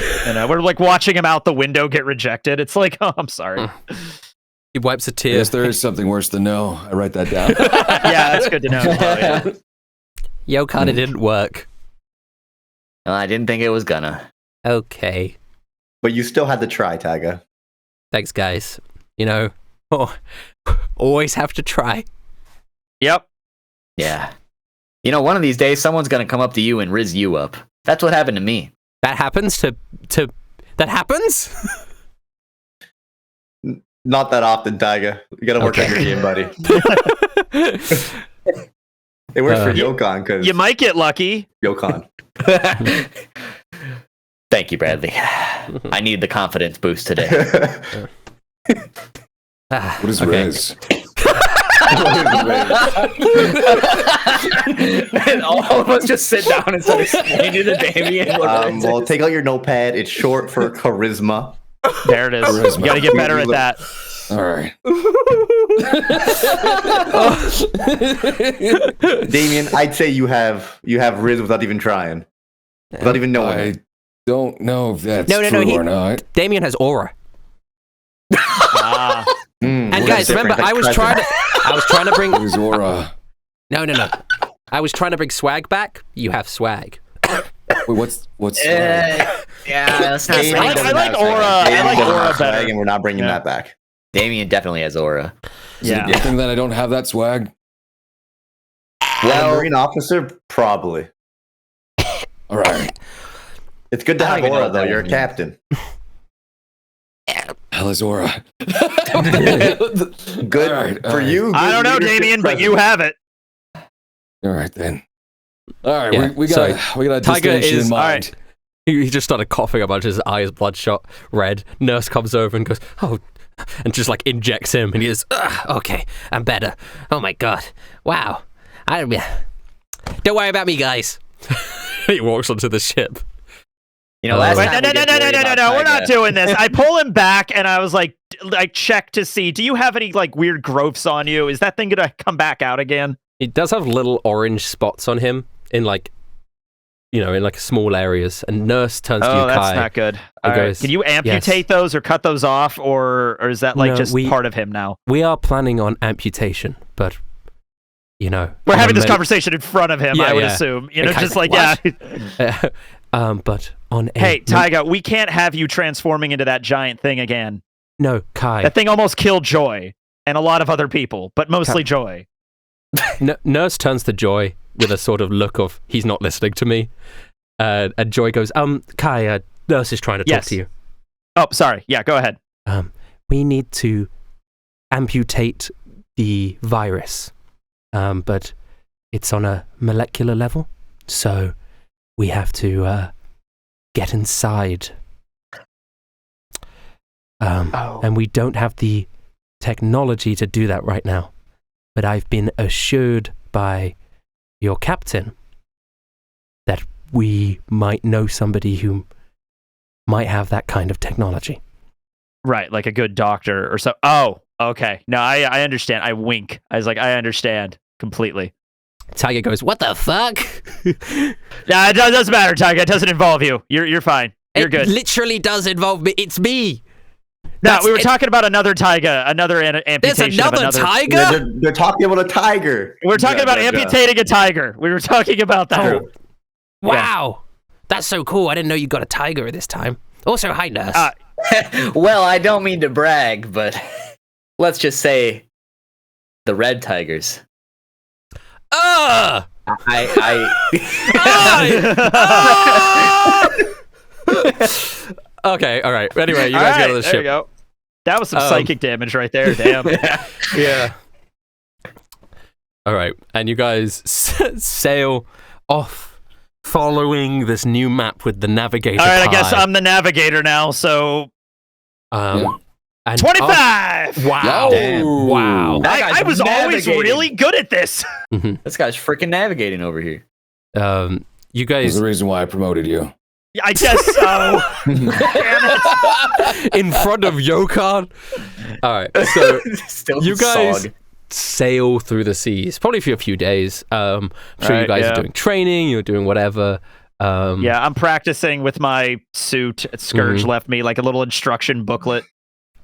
We're like watching him out the window get rejected. It's like, oh, I'm sorry. He wipes a tear. Yes, there is something worse than no. I write that down. Yeah, that's good to know. Oh, yeah. Yokan, it didn't work. Well, I didn't think it was gonna. Okay. But you still had to try, Taiga. Thanks, guys. Always have to try. Yep. Yeah. One of these days, someone's gonna come up to you and riz you up. That's what happened to me. That happens that happens? Not that often, Taiga. You gotta work on your game, buddy. It works for Yokan because You might get lucky. Yokan. Thank you, Bradley. I need the confidence boost today. What is Riz? And all of us just sit down and start explaining to Damian. Well, take out your notepad. It's short for charisma. There it is. Charisma. You got to get better at that. All right. Damian, I'd say you have Riz without even trying, without even knowing. I don't know if that's No, true he- or not. Damien has aura. And Well, guys, that's remember, different. I was trying to bring. His aura. No. I was trying to bring swag back. You have swag. Wait, what's yeah, that's not Damian I doesn't like have aura. swag. I Damian like doesn't aura have swag, better. and we're not bringing Yeah. that back. Damian definitely has aura. Is it a good thing that I don't have that swag? Well, Marine officer, probably. All right. It's good to I don't have even know aura, what though. that You're a means. captain. Hell is aura. Good All right, for you. I good don't know, leadership Damien, but you presence. have it. All right then. All right, Yeah, we got a Tiger destination is- in all mind. right. He just started coughing a bunch. His eyes bloodshot red. Nurse comes over and goes, "Oh," and just like injects him, and he goes, "Okay, I'm better. Oh my god, wow. Don't worry about me, guys." He walks onto the ship. Last Wait, time no, we did worry about we're not Taiga. doing this. I pull him back, and I was like, I check to see, do you have any like weird growths on you? Is that thing gonna come back out again? He does have little orange spots on him in like, in like small areas. And Nurse turns to you, Oh, that's Kai. not good. and All right. goes, Can you amputate those or cut those off, or is that like No, just we- part of him now? We are planning on amputation, but We're having this conversation in front of him, Yeah, I would yeah. assume. And Kai's Just like, like, yeah. but on a Hey, Taiga, we can't have you transforming into that giant thing again. no, Kai. That thing almost killed Joy and a lot of other people, but mostly Joy. Nurse turns to Joy with a sort of look of he's not listening to me. And Joy goes, Kai, Nurse is trying to talk Yes. to you. Oh, sorry. Yeah, go ahead. We need to amputate the virus, but it's on a molecular level, so we have to get inside And we don't have the technology to do that right now. But I've been assured by your captain that we might know somebody who might have that kind of technology. Right, like a good doctor or so. Oh, okay. No, I understand. I wink. I was like, I understand completely. Tiger goes, "What the fuck?" Yeah, it doesn't matter, Tiger. It doesn't involve you. You're fine. You're good. It literally does involve me. It's me. No, we were talking about another tiger, another amputation. There's another tiger? Yeah, they're talking about a tiger. We're talking about amputating a tiger. We were talking about that. Oh. Wow. That's so cool. I didn't know you got a tiger this time. Also, hi, nurse. Well, I don't mean to brag, but let's just say the red tigers. Okay, all right. Anyway, you guys go to the ship. There you go. That was some psychic damage right there. Damn. Yeah. All right, and you guys sail off, following this new map with the navigator. All right, I guess I'm the navigator now. So, and 25. Wow! Yo. Wow! I was always really good at this. This guy's freaking navigating over here. You There's guys the reason why I promoted you. I guess so. in front of Yokan. All right, so Still you guys sog. sail through the seas, probably for a few days. I'm sure you guys are doing training. You're doing whatever. Yeah, I'm practicing with my suit. Scourge left me like a little instruction booklet.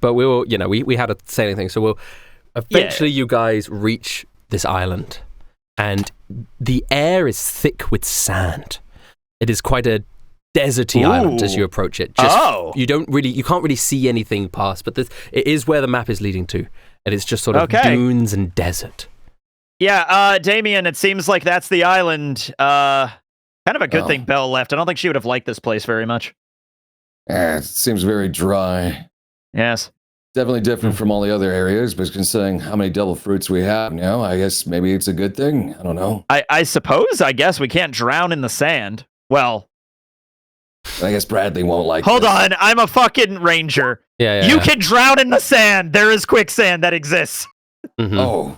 But we will, we had a sailing thing, so we'll eventually you guys reach this island, and the air is thick with sand. It is quite a deserty island as you approach it. You can't really see anything past, but it is where the map is leading to, and it's just sort of dunes and desert. Yeah, Damian, it seems like that's the island. Kind of a good thing Belle left. I don't think she would have liked this place very much. Yeah, it seems very dry. Yes. Definitely different from all the other areas, but considering how many devil fruits we have, I guess maybe it's a good thing. I don't know. I guess we can't drown in the sand. Well, I guess Bradley won't like hold this. on, I'm a fucking ranger. Yeah. You can drown in the sand. There is quicksand that exists. Mm-hmm. Oh,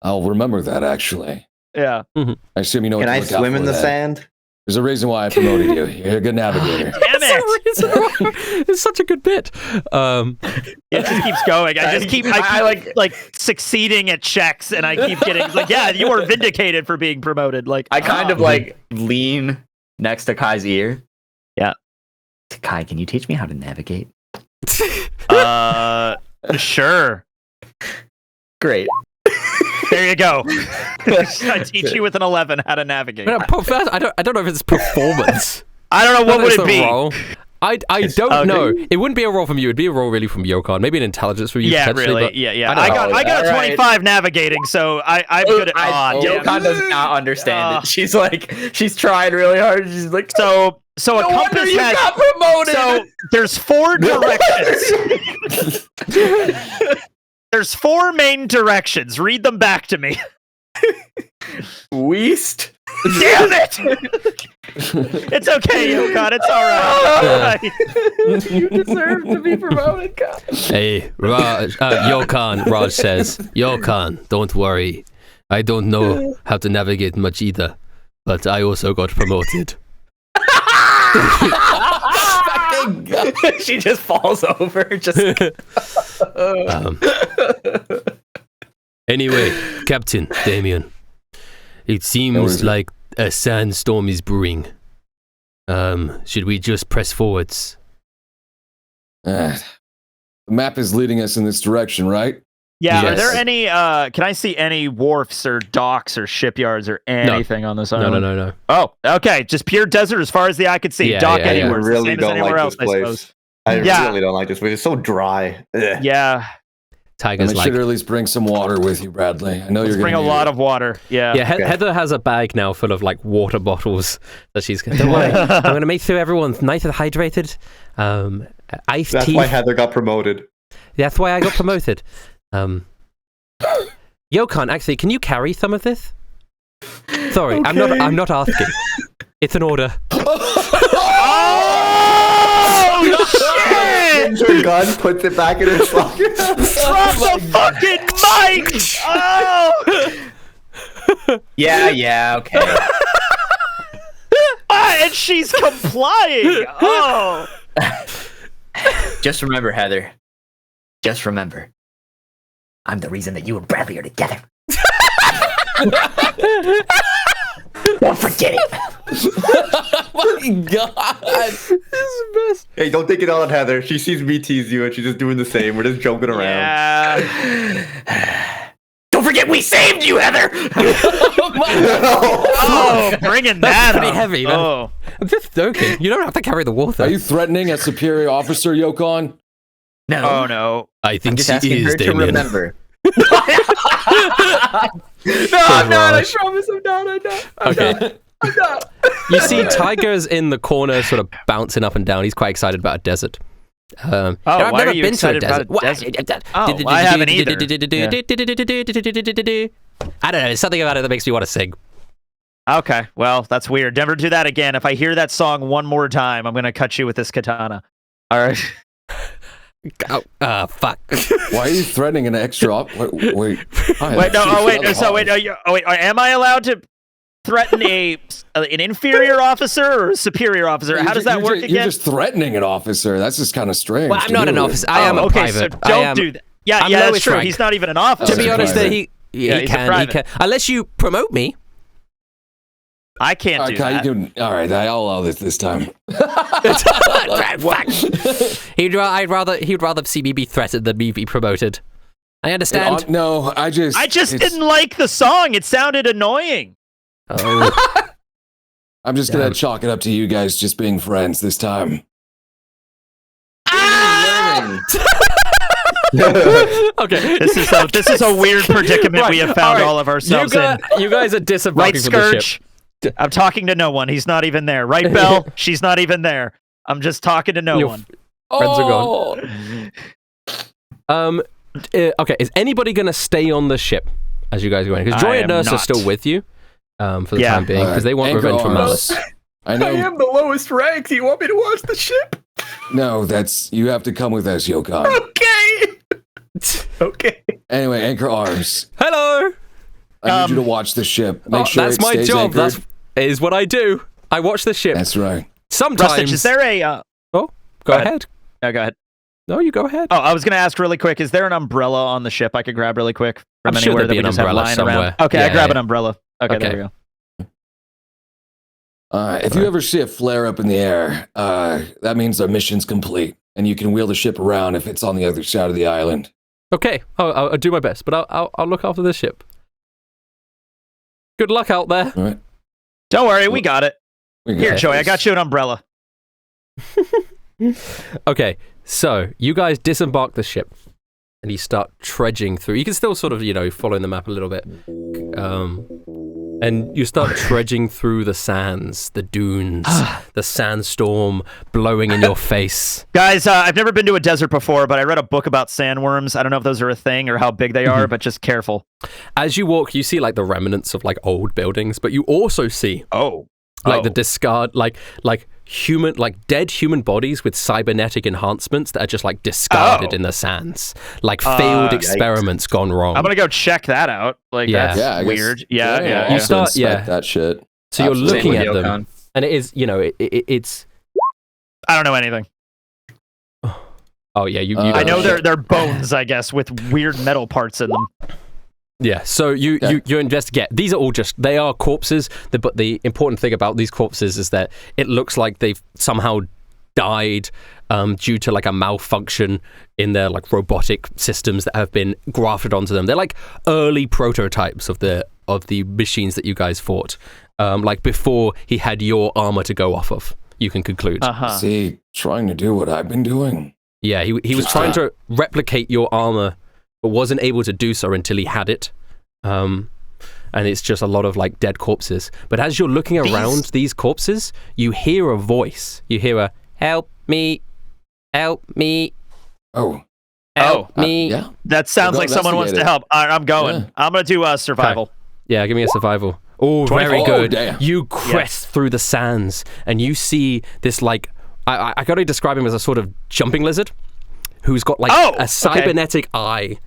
I'll remember that, actually. Yeah. Mm-hmm. I assume you know Can what to I look out swim in for the then. sand? There's a reason why I promoted you. You're a good navigator. Damn it! It's such a good bit. It just keeps going. I keep like succeeding at checks, and I keep getting like, yeah, you are vindicated for being promoted. Like, I kind of like lean next to Kai's ear. Yeah. Kai, can you teach me how to navigate? Sure. Great. There you go. I teach you with an 11 how to navigate. I don't know if it's performance. I don't know what would it be. Role. I don't know. It wouldn't be a roll from you. It'd be a roll really from Yokan. Maybe an intelligence from you. Yeah, really. But Yeah. I got a 25 navigating, so I'm good at. Yokan does not understand it. She's trying really hard. She's like, so a compass has. Got promoted. So there's 4 directions. There's 4 main directions. Read them back to me. West. Damn it! It's okay, Yokan. It's all right. You deserve to be promoted, God. Hey, Yokan, Raj says. Yokan, don't worry. I don't know how to navigate much either, but I also got promoted. She just falls over. Anyway, Captain Damian, it seems like a sandstorm is brewing. Should we just press forwards? The map is leading us in this direction, right? Yeah, Yes. Are there any, can I see any wharfs or docks or shipyards or anything on this island? No. Oh, okay. Just pure desert as far as the eye could see. Yeah, Dock yeah, yeah. anywhere. I really Same as don't anywhere like else, this I place. suppose. I Yeah. really don't like this place. It's so dry. Ugh. Yeah. Tiger's I like, should at least bring some water with you, Bradley. I know Let's you're bring a lot of water. Yeah. yeah, Heather has a bag now full of like water bottles that she's going to, don't worry, I'm going to make sure everyone's nice and hydrated. Iced That's tea. why Heather got promoted. That's why I got promoted. Yokan, actually, can you carry some of this? Sorry, Okay. I'm not asking. It's an order. Oh, shit! Gets her gun, puts it back in her pocket. Drop the fucking mic! Oh! Yeah, okay. And she's complying! Oh! Just remember, Heather. Just remember. I'm the reason that you and Bradley are together. Don't forget it. Oh my god. This is the best. Hey, don't take it out on Heather. She sees me tease you and she's just doing the same. We're just joking around. Yeah. Don't forget we saved you, Heather. Oh, bringing that pretty up. heavy. Oh. I'm just joking. You don't have to carry the water. Are you threatening a superior officer, Yokon? No. Oh, no. I think Just she asking is, her to Damian. remember. No, I'm not. I promise I'm not. I'm not. You see Tiger's in the corner sort of bouncing up and down. He's quite excited about a desert. I've why never are you been to a excited about desert. a desert? Oh, I haven't either. I don't know. There's something about it that makes me want to sing. Okay, well, that's weird. Never do that again. If I hear that song one more time, I'm going to cut you with this katana. All right. Oh, fuck. Why are you threatening an extra wait. Wait, am I allowed to threaten an inferior officer or a superior officer? How does that work again? You're just threatening an officer. That's just kind of strange. Well, I'm not an officer. I am a okay, private. so don't do that. Yeah, I'm that's lowest true. rank. He's not even an officer. To be honest, private. he he's a can. private. Unless you promote me. I can't do that. All right, I'll allow this time. He'd rather see me be threatened than me be promoted. I understand. No, I just didn't like the song. It sounded annoying. Oh. I'm just gonna chalk it up to you guys just being friends this time. Okay. This is a weird predicament we have found all of ourselves in. You guys are disembarking Right, from the ship. Scourge? I'm talking to no one. He's not even there. Right, Belle? She's not even there. I'm just talking to no one. Friends are gone. Okay, is anybody gonna stay on the ship as you guys are going? Because Joy and Nurse are still with you for the time being, because they want revenge from Malice. I know. I am the lowest rank. Do you want me to watch the ship? No, you have to come with us, Yokan. Okay. Okay. Anyway, anchor arms. Hello. I need you to watch the ship. Make sure that's it my stays job. anchored. That is what I do. I watch the ship. That's right. Sometimes. Rustic, is there a... Go ahead. No, go ahead. No, you go ahead. Oh, I was going to ask really quick, is there an umbrella on the ship I could grab really quick from I'm sure anywhere there'd that be we an just have umbrella lying somewhere. around? Okay, Yeah, I grab yeah. an umbrella. Okay, Okay. there we go. If you ever see a flare up in the air, that means the mission's complete, and you can wheel the ship around if it's on the other side of the island. Okay, I'll do my best, but I'll look after this ship. Good luck out there. All right. Don't worry, we got it. Here, this. Joey, I got you an umbrella. Okay, so you guys disembark the ship, and you start trudging through. You can still sort of, following the map a little bit. And you start trudging through the sands, the dunes, the sandstorm blowing in your face. Guys, I've never been to a desert before, but I read a book about sandworms. I don't know if those are a thing or how big they are, but just careful. As you walk, you see like the remnants of like old buildings, but you also see the discard, like human, like dead human bodies with cybernetic enhancements that are just like discarded in the sands, like failed experiments gone wrong. I'm gonna go check that out. Like that's weird. Yeah. You start, that shit. So you're looking at them, Yokan. and it is, it's. I don't know anything. Oh yeah, you. I know they're bones, I guess, with weird metal parts in them. Yeah, so you investigate. These are all they are corpses, but the important thing about these corpses is that it looks like they've somehow died due to like a malfunction in their like robotic systems that have been grafted onto them. They're like early prototypes of the machines that you guys fought, like before he had your armor to go off of. You can conclude. Is he trying to do what I've been doing? Yeah, he was trying to replicate your armor, but wasn't able to do so until he had it. And it's just a lot of like dead corpses. But as you're looking around these corpses, you hear a voice. You hear a help me, help me. Oh, help me. Yeah. That sounds like someone wants to help. All right, I'm going. Yeah. I'm gonna do survival. Okay. Yeah, give me a survival. Oh, 24. very good. Oh, damn. You crest through the sands, and you see this like I gotta describe him as a sort of jumping lizard who's got like a cybernetic eye.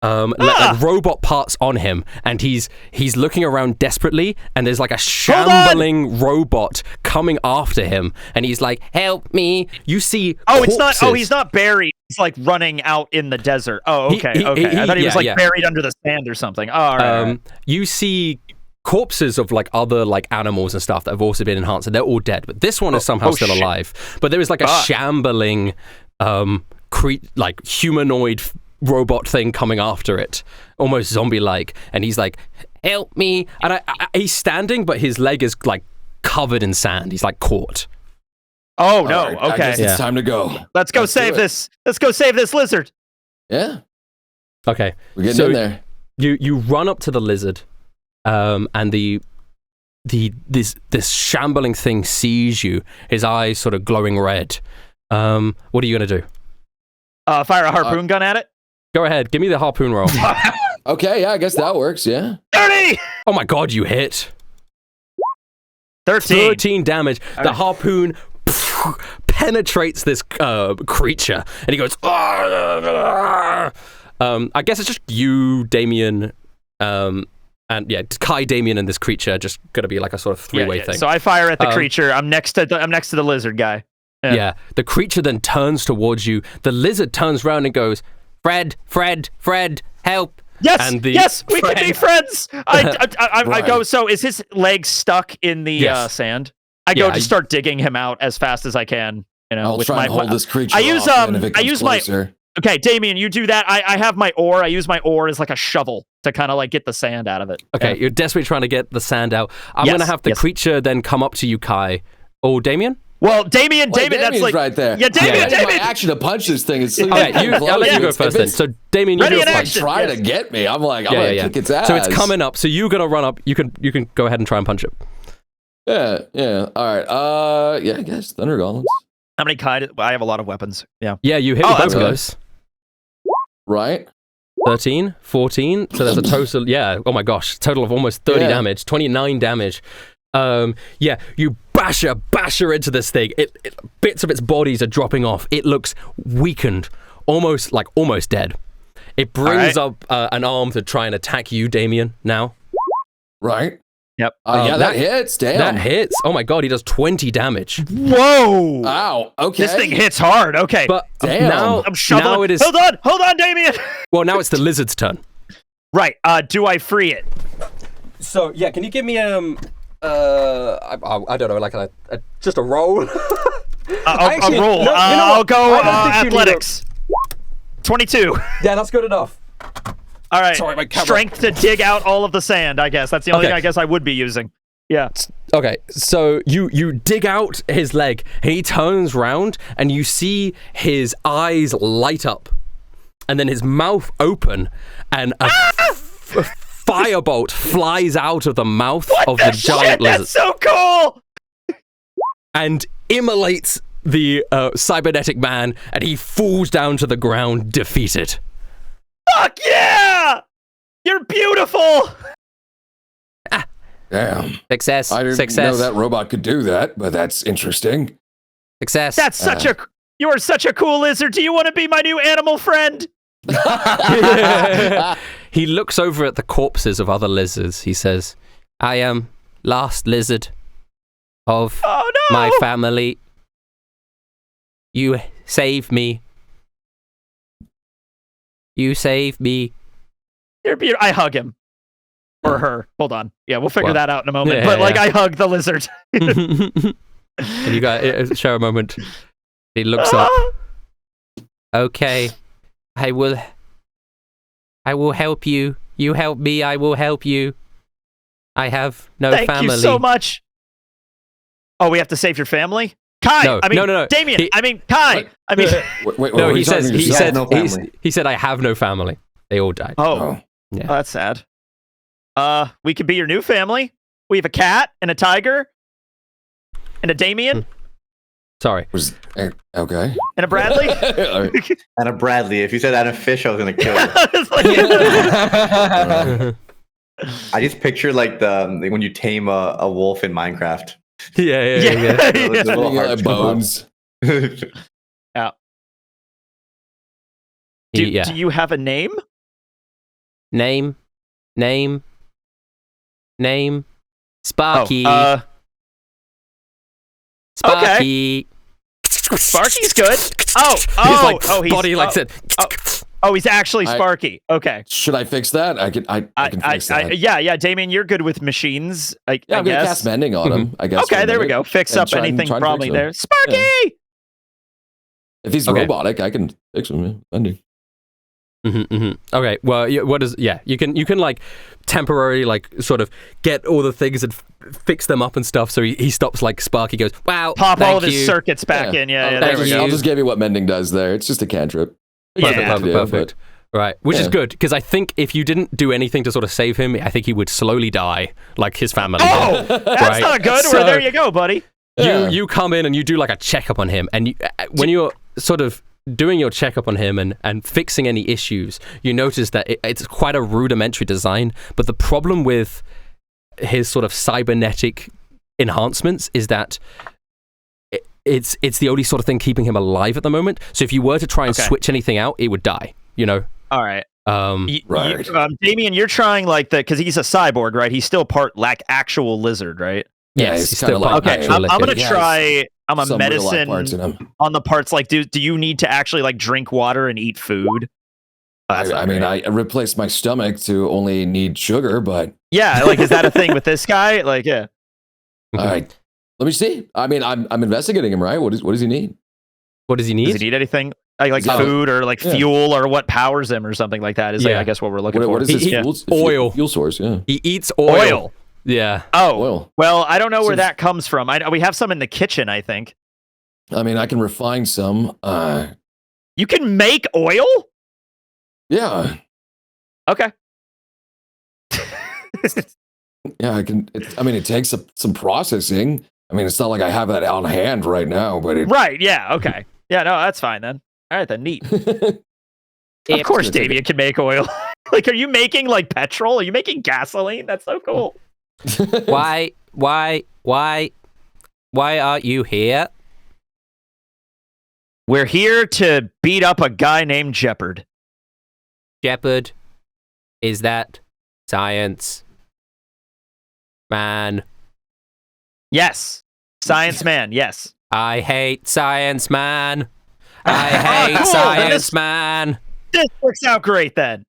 Like robot parts on him, and he's looking around desperately, and there's like a shambling robot coming after him, and he's like, "Help me!" You see, he's not buried. He's like running out in the desert. Oh, okay, okay. I thought he was like buried under the sand or something. Oh, all right. You see corpses of like other like animals and stuff that have also been enhanced, and they're all dead, but this one is somehow still alive. But there is like a shambling, like humanoid robot thing coming after it, almost zombie-like, and he's like, "Help me!" And he's standing, but his leg is like covered in sand. He's like caught. Oh no! Right, okay, I guess it's time to go. Let's go save this. Let's go save this lizard. Yeah. Okay. We're getting in there. You run up to the lizard, and this shambling thing sees you. His eyes sort of glowing red. What are you gonna do? Fire a harpoon gun at it. Go ahead, give me the harpoon roll. Okay, yeah, I guess that works, yeah. 30! Oh my god, you hit. 13 damage. The harpoon penetrates this creature, and he goes, I guess it's just you, Damian, and Kai, Damian, and this creature just gonna be like a sort of three-way thing. So I fire at the creature. I'm next to the lizard guy. Yeah, the creature then turns towards you. The lizard turns around and goes, Fred, help. Yes, we can be friends. I go, so is his leg stuck in the sand? I go to start digging him out as fast as I can. You know, I'll try and hold this creature Okay, Damian, you do that. I have my oar. I use my oar as like a shovel to kind of like get the sand out of it. Okay, you're desperately trying to get the sand out. I'm going to have the creature then come up to you, Kai. Oh, Damian? Well, Damian, that's like right there. Yeah, Damian. My action to punch this thing is. I'll let you go first then. So, Damian, you do a punch. Try to get me. I'm like, I'm gonna kick its ass. So it's coming up. So you're gonna run up. You can go ahead and try and punch it. Yeah. All right. I guess Thunder Gauntlets. How many Kai? I have a lot of weapons. Yeah. Yeah, you hit with both of those. Right. 13, 14. So there's a total. Yeah. Oh my gosh, total of almost 30 damage. 29 damage. You bash her into this thing. Bits of its bodies are dropping off. It looks weakened, almost dead. It brings up an arm to try and attack you, Damian, now. Right. Yep. That hits. Damn. That hits. Oh my god, he does 20 damage. Whoa. Wow. Okay. This thing hits hard. Okay. But now I'm shoveling. Now it is. Hold on, Damian. Well, now it's the lizard's turn. Right. Do I free it? So yeah, can you give me I don't know, like just a roll. A roll. I'll go athletics. 22. Yeah, that's good enough. All right. Sorry, my camera. Strength to dig out all of the sand. I guess that's the only thing I guess I would be using. Yeah. Okay, so you dig out his leg, and he turns round, and you see his eyes light up, and then his mouth open, and a firebolt flies out of the mouth of the giant lizard. That's so cool! And immolates the cybernetic man, and he falls down to the ground, defeated. Fuck yeah! You're beautiful! Damn. Success. I didn't know that robot could do that, but that's interesting. Success. That's you are such a cool lizard. Do you want to be my new animal friend? He looks over at the corpses of other lizards. He says, I am last lizard of my family. You saved me. You saved me. You're beautiful. I hug him. Or her. Hold on. Yeah, we'll figure that out in a moment. I hug the lizard. And you got share a moment. He looks up. Okay. I will help you. You help me, I will help you. I have no family. Thank you so much. Oh, we have to save your family? Kai! No, no. Damian! Kai! Wait, no, he said, I have no family. They all died. Oh, that's sad. We could be your new family. We have a cat and a tiger and a Damian. Sorry. Okay. And a Bradley? And a Bradley. If you said that in fish, I was going to kill you. I just picture like when you tame a wolf in Minecraft. Yeah. Bones. Yeah. Yeah. Do you have a name? Name. Sparky. Okay. Sparky. Sparky's good. His body like said. He's actually Sparky. Okay. Should I fix that? I can fix that. Yeah, Damien, you're good with machines. I I'm gonna cast mending on him. I guess. Okay, there we go. Fix up anything probably there. Sparky. Yeah. If he's robotic, I can fix him. Yeah. Mending. Okay, well, you can like temporarily like sort of get all the things and fix them up and stuff. So he stops like Sparky goes, wow, pop all of his you. circuits back in. Yeah, there we go. I'll just give you what mending does there. It's just a cantrip. Perfect. Right, which is good because I think if you didn't do anything to sort of save him, I think he would slowly die like his family. Oh, that's not good. Well, there you go, buddy. You come in and you do like a checkup on him, and when you're sort of doing your checkup on him and fixing any issues, you notice that it's quite a rudimentary design, but the problem with his sort of cybernetic enhancements is that it's the only sort of thing keeping him alive at the moment. So if you were to try and switch anything out, it would die, you know? All right. Right. Damian, you're trying like because he's a cyborg, right? He's still part like actual lizard, right? Yes, he's still like okay. I'm gonna try. I'm a some medicine parts in him. on the parts. Like, do you need to actually like drink water and eat food? I mean, I replaced my stomach to only need sugar, but yeah, like, is that a thing with this guy? Like, yeah. All right, let me see. I mean, I'm investigating him, right? What does he need? What does he need? Does he need anything? Like food or like fuel or what powers him or something like that? Is like, I guess what we're looking for. What is his oil? Fuel source? Yeah. He eats oil. Yeah. Oh, oil. Well, I don't know where that comes from. We have some in the kitchen, I think. I mean, I can refine some. You can make oil? Yeah. Okay. Yeah, I can. It takes some processing. I mean, it's not like I have that on hand right now, but right. Yeah. Okay. Yeah. No, that's fine then. All right, then. Neat. Of course, Damian can make oil. Like, are you making like petrol? Are you making gasoline? That's so cool. Why aren't you here? We're here to beat up a guy named Jeopard. Jeopard? Is that science man? Yes. Science man, yes. I hate science man. I hate science man. This works out great then.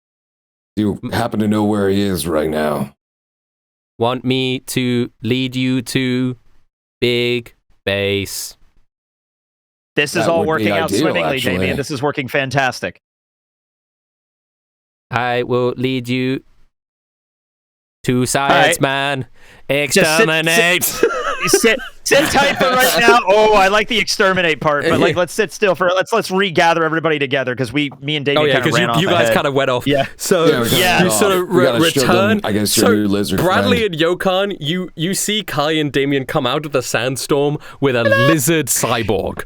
Do you happen to know where he is right now? Want me to lead you to big base? This is all working out swimmingly, Damian. This is working fantastic. I will lead you to science man. Exterminate. Sit tight for right now. Oh, I like the exterminate part, but like let's sit still for let's regather everybody together because me and Damian kind of ran off. You guys kind of went off. Yeah. So you sort of return. I guess your new lizard Bradley friend. and Yokan, you see Kai and Damian come out of the sandstorm with a lizard cyborg.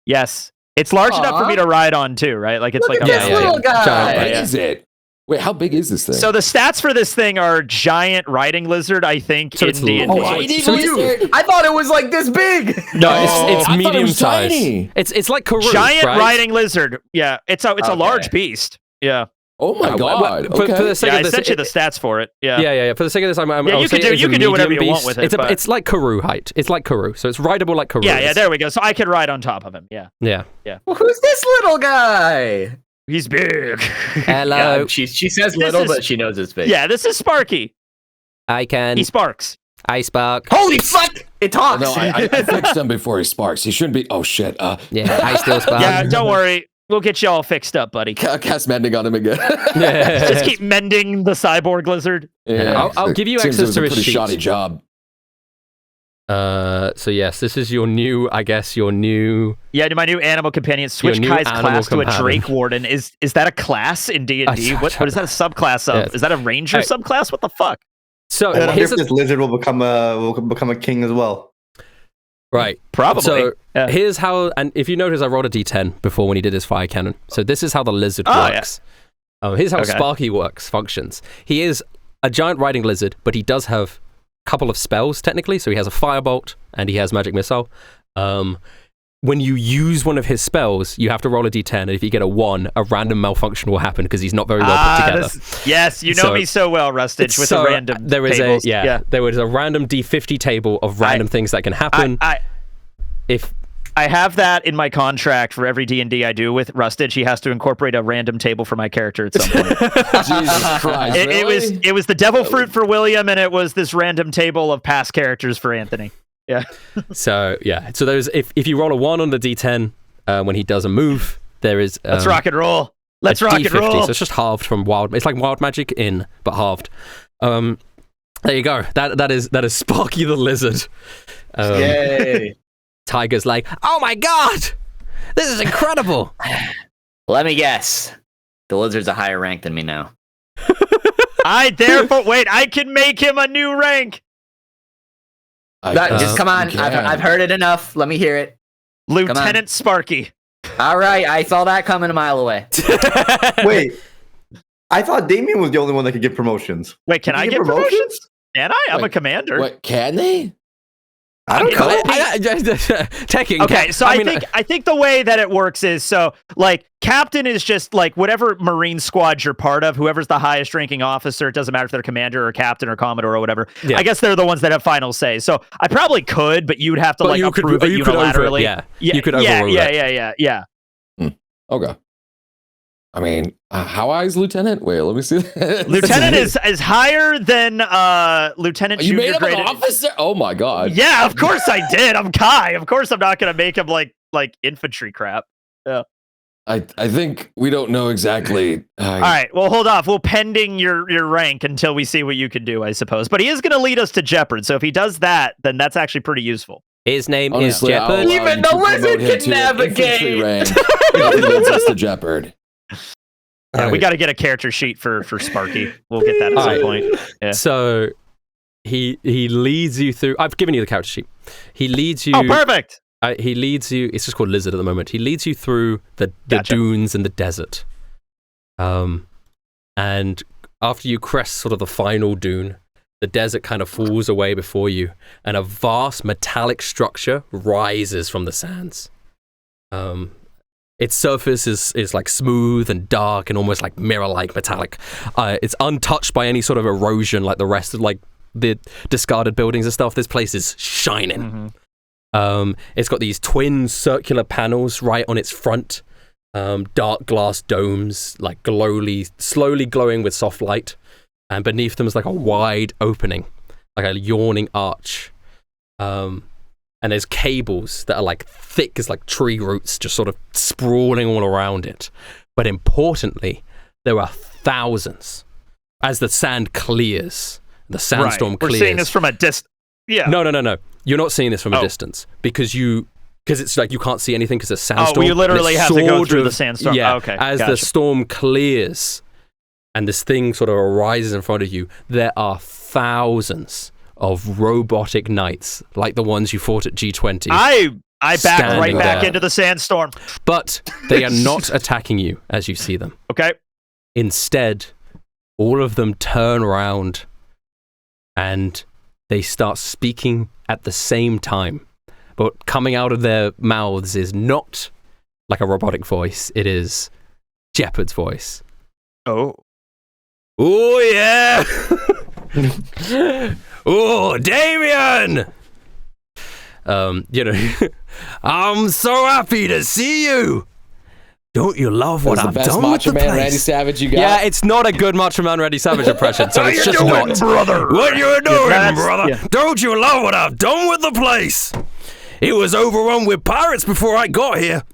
Yes, it's large enough for me to ride on too, right? Like it's Look like at this little guy. What is it? Wait, how big is this thing? So the stats for this thing are giant riding lizard, I think. So it's in D&D. I thought it was like this big. No, it's I medium size. tiny. It's like Kaerru, Giant right? riding lizard. Yeah, it's a large beast. Yeah. Oh my god! For the sake of I this, sent you the stats for it. Yeah. Yeah. For the sake of this, you can do whatever you want with it. It's like Kaerru height. It's like Kaerru, so it's rideable like Kaerru. Yeah. There we go. So I could ride on top of him. Yeah. Yeah. Well, who's this little guy? He's big. Hello. Yeah, she says little, but she knows it's big. Yeah, this is Sparky. He sparks. I spark. Holy fuck! It talks. No, I fixed him before he sparks. He shouldn't be. Oh shit. Yeah, I still spark. Yeah, don't worry. We'll get you all fixed up, buddy. Cast mending on him again. Just keep mending the cyborg lizard. Yeah, I'll give you access to his pretty sheet. shoddy job. So yes, this is your new. Yeah, my new animal companion. Switch new Kai's animal class to a companion. Drake Warden. Is that a class in D&D? What is that a subclass of? Yes. Is that a ranger subclass? What the fuck? So I wonder here's if this lizard will become a king as well. right. Probably. So Yeah. here's how. And if you notice, I rolled a d10 before when he did his fire cannon. So this is how the lizard Oh, works. Here's how Sparky functions. He is a giant riding lizard, but he does have a couple of spells technically. So he has a firebolt and he has magic missile. when you use one of his spells, you have to roll a d10, and if you get a 1, a random malfunction will happen because he's not very well put together. Yes, you know me so well, Rustage, with the random there is tables. there was a random d50 table of random things that can happen. If I have that in my contract for every D&D I do with Rustage, he has to incorporate a random table for my character at some point. Jesus Christ! It was the devil fruit for William, and it was this random table of past characters for Anthony. Yeah. So there's if you roll a 1 on the d10 when he does a move, there is let's rock and roll. Let's rock and roll. So it's just halved from wild. It's like wild magic but halved. There you go. That is Sparky the lizard. Yay! Tiger's like, oh my god, this is incredible. Let me guess. The lizard's a higher rank than me now. I can make him a new rank. Just come on. I've heard it enough. Let me hear it. Lieutenant Sparky. All right, I saw that coming a mile away. Wait, I thought Damian was the only one that could get promotions. Wait, can I get promotions? Can I? I'm a commander. What, can they? I don't know. Tekking. Okay, so I think the way that it works is captain is just like whatever Marine squad you're part of, whoever's the highest ranking officer. It doesn't matter if they're commander or captain or commodore or whatever. Yeah. I guess they're the ones that have final say. So I probably could, but you'd have to approve it unilaterally. You could overrule it. Yeah. Okay. I mean, how high is lieutenant? Wait, let me see. Lieutenant is higher than lieutenant. You junior made him graded. an officer? Oh my god. Yeah, of course I did. I'm Kai. Of course I'm not gonna make him like infantry crap. Yeah. I think we don't know exactly. All right. Well, hold off. We'll pending your rank until we see what you can do, I suppose. But he is gonna lead us to Jeopard. So if he does that, then that's actually pretty useful. His name Honestly, is Jeopard. Even the lizard can navigate. That leads us to Jeopard. Yeah, Right. we got to get a character sheet for Sparky. We'll get that at some point. Yeah. So he leads you through. I've given you the character sheet. He leads you. Oh, perfect. He leads you. It's just called Lizard at the moment. He leads you through the dunes and the desert. And after you crest sort of the final dune, the desert kind of falls away before you, and a vast metallic structure rises from the sands. Its surface is like smooth and dark and almost like mirror-like metallic. It's untouched by any sort of erosion like the rest of like the discarded buildings and stuff. This place is shining. Mm-hmm. It's got these twin circular panels right on its front, dark glass domes, like slowly glowing with soft light. And beneath them is like a wide opening, like a yawning arch. And there's cables that are like thick as like tree roots, just sort of sprawling all around it. But importantly, there are thousands. As the sand clears, the sandstorm clears. We're seeing this from a distance. Yeah. No. You're not seeing this from a distance because it's like you can't see anything because it's a sandstorm. Oh, you literally have to go through the sandstorm. Yeah. Okay. As the storm clears and this thing sort of arises in front of you, there are thousands of robotic knights like the ones you fought at G20. I backed right back there. into the sandstorm. But they are not attacking you as you see them. Okay. Instead, all of them turn around and they start speaking at the same time. But coming out of their mouths is not like a robotic voice. It is Jeopard's voice. Oh. Oh, yeah! Oh, Damian! I'm so happy to see you! Don't you love what I've best done Macho with the Man place? Randy Savage you got? Yeah, it's not a good Macho Man Randy Savage impression, so it's just not. brother? What you doing, brother? Yeah. Don't you love what I've done with the place? It was overrun with pirates before I got here.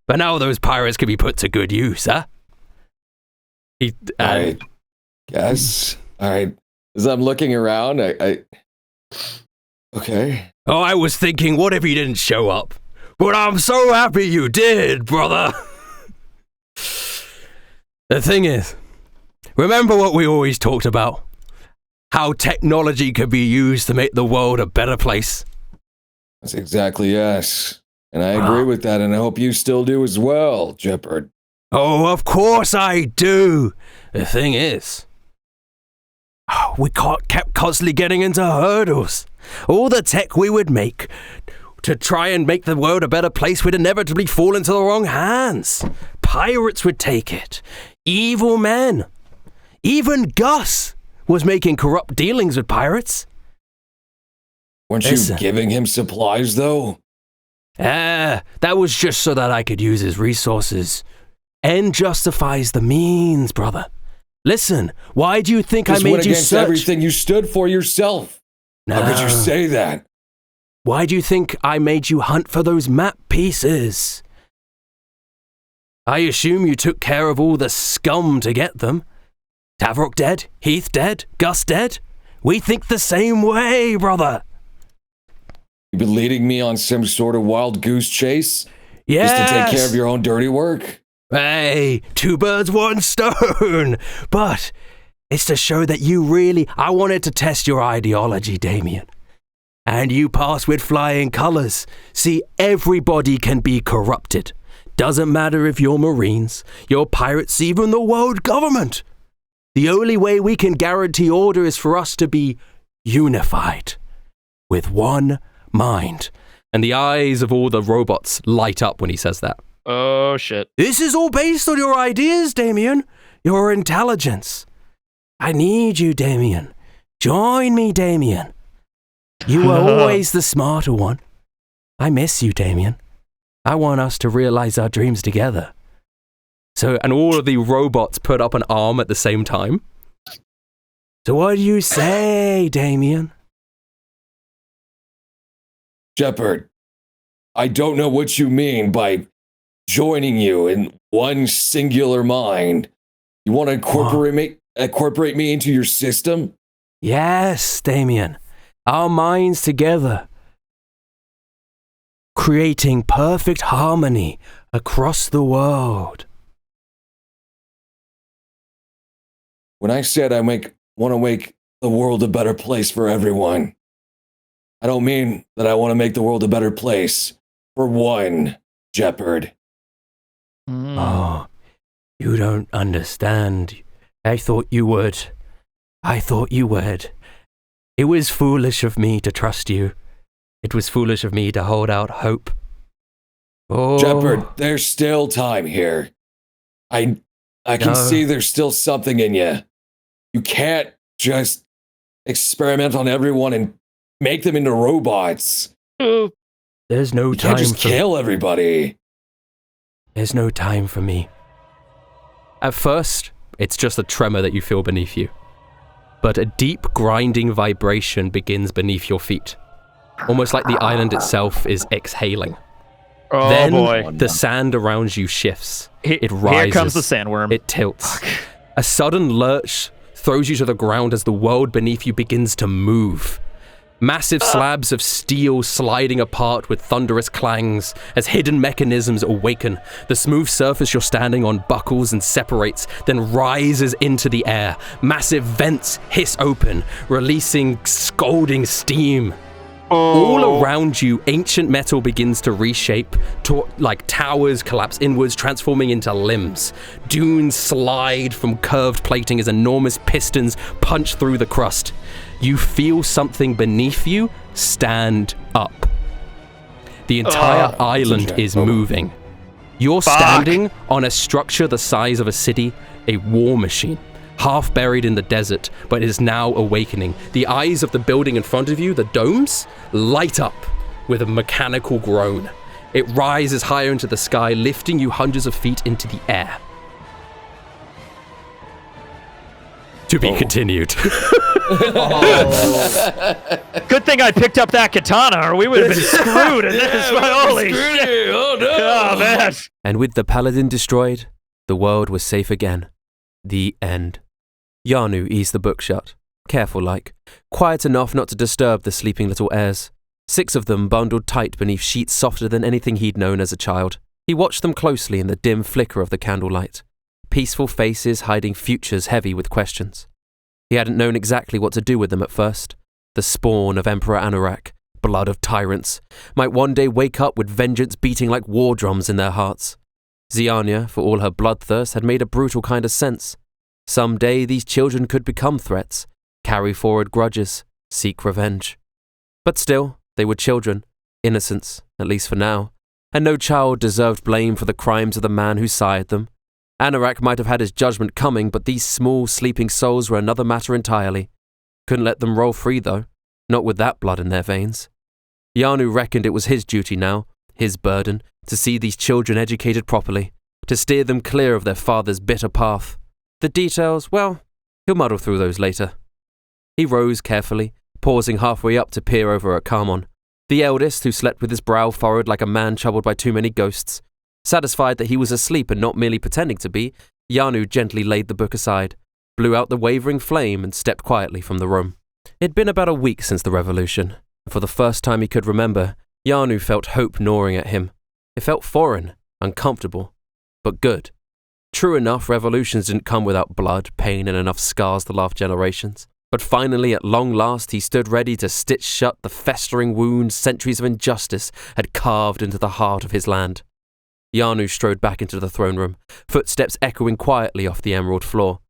But now those pirates can be put to good use, huh? I guess. All right. As I'm looking around, okay. Oh, I was thinking, what if he didn't show up? But I'm so happy you did, brother. The thing is, remember what we always talked about? How technology could be used to make the world a better place? That's exactly yes. And I agree with that, and I hope you still do as well, Jeopard. Oh, of course I do. The thing is, we kept constantly getting into hurdles. All the tech we would make to try and make the world a better place, we'd inevitably fall into the wrong hands. Pirates would take it. Evil men. Even Gus was making corrupt dealings with pirates. Weren't you giving him supplies, though? That was just so that I could use his resources. End justifies the means, brother. Listen, why do you think I made you search? Everything you stood for yourself. No. How could you say that? Why do you think I made you hunt for those map pieces? I assume you took care of all the scum to get them. Tavrock dead, Heath dead, Gus dead. We think the same way, brother. You've been leading me on some sort of wild goose chase? Yes. Just to take care of your own dirty work? Hey, 2 birds, 1 stone. But it's to show that I wanted to test your ideology, Damian. And you passed with flying colors. See, everybody can be corrupted. Doesn't matter if you're Marines, you're pirates, even the world government. The only way we can guarantee order is for us to be unified with one mind. And the eyes of all the robots light up when he says that. Oh, shit. This is all based on your ideas, Damian. Your intelligence. I need you, Damian. Join me, Damian. You were always the smarter one. I miss you, Damian. I want us to realize our dreams together. So, and all of the robots put up an arm at the same time. So what do you say, Damian? Jeopard, I don't know what you mean by joining you in one singular mind. You want to incorporate me into your system? Yes, Damian. Our minds together. Creating perfect harmony across the world. When I said I want to make the world a better place for everyone, I don't mean that I want to make the world a better place for one, Jeopard. Oh, you don't understand. I thought you would. It was foolish of me to trust you. It was foolish of me to hold out hope. Oh, Jeopard, there's still time here. I can see there's still something in you. You can't just experiment on everyone and make them into robots. There's no You time can't just kill everybody. There's no time for me. At first, it's just a tremor that you feel beneath you. But a deep grinding vibration begins beneath your feet. Almost like the island itself is exhaling. Oh, then boy. the sand around you shifts. It rises. Here comes the sandworm. It tilts. A sudden lurch throws you to the ground as the world beneath you begins to move. Massive slabs of steel sliding apart with thunderous clangs as hidden mechanisms awaken. The smooth surface you're standing on buckles and separates, then rises into the air. Massive vents hiss open, releasing scalding steam. All around you, ancient metal begins to reshape, like towers collapse inwards, transforming into limbs. Dunes slide from curved plating as enormous pistons punch through the crust. You feel something beneath you stand up. The entire island is moving. You're standing on a structure the size of a city, a war machine. Half buried in the desert, but is now awakening. The eyes of the building in front of you, the domes, light up with a mechanical groan. It rises higher into the sky, lifting you hundreds of feet into the air. To be continued. Good thing I picked up that katana, or we would have been screwed in this. Holy shit. Oh, no. Oh, man. And with the paladin destroyed, the world was safe again. The end. Yanu eased the book shut, careful-like, quiet enough not to disturb the sleeping little heirs. 6 of them bundled tight beneath sheets softer than anything he'd known as a child. He watched them closely in the dim flicker of the candlelight. Peaceful faces hiding futures heavy with questions. He hadn't known exactly what to do with them at first. The spawn of Emperor Anorak, blood of tyrants, might one day wake up with vengeance beating like war drums in their hearts. Ziania, for all her bloodthirst, had made a brutal kind of sense. Someday these children could become threats, carry forward grudges, seek revenge. But still, they were children, Innocence, at least for now, and no child deserved blame for the crimes of the man who sired them. Anorak might have had his judgment coming, but these small, sleeping souls were another matter entirely. Couldn't let them roll free, though, not with that blood in their veins. Yanu reckoned it was his duty now, his burden, to see these children educated properly, to steer them clear of their father's bitter path. The details, well, he'll muddle through those later. He rose carefully, pausing halfway up to peer over at Carmon, the eldest who slept with his brow furrowed like a man troubled by too many ghosts. Satisfied that he was asleep and not merely pretending to be, Yanu gently laid the book aside, blew out the wavering flame and stepped quietly from the room. It'd been about a week since the revolution, and for the first time he could remember, Yanu felt hope gnawing at him. It felt foreign, uncomfortable, but good. True enough, revolutions didn't come without blood, pain, and enough scars to last generations. But finally, at long last, he stood ready to stitch shut the festering wounds centuries of injustice had carved into the heart of his land. Yanu strode back into the throne room, footsteps echoing quietly off the emerald floor.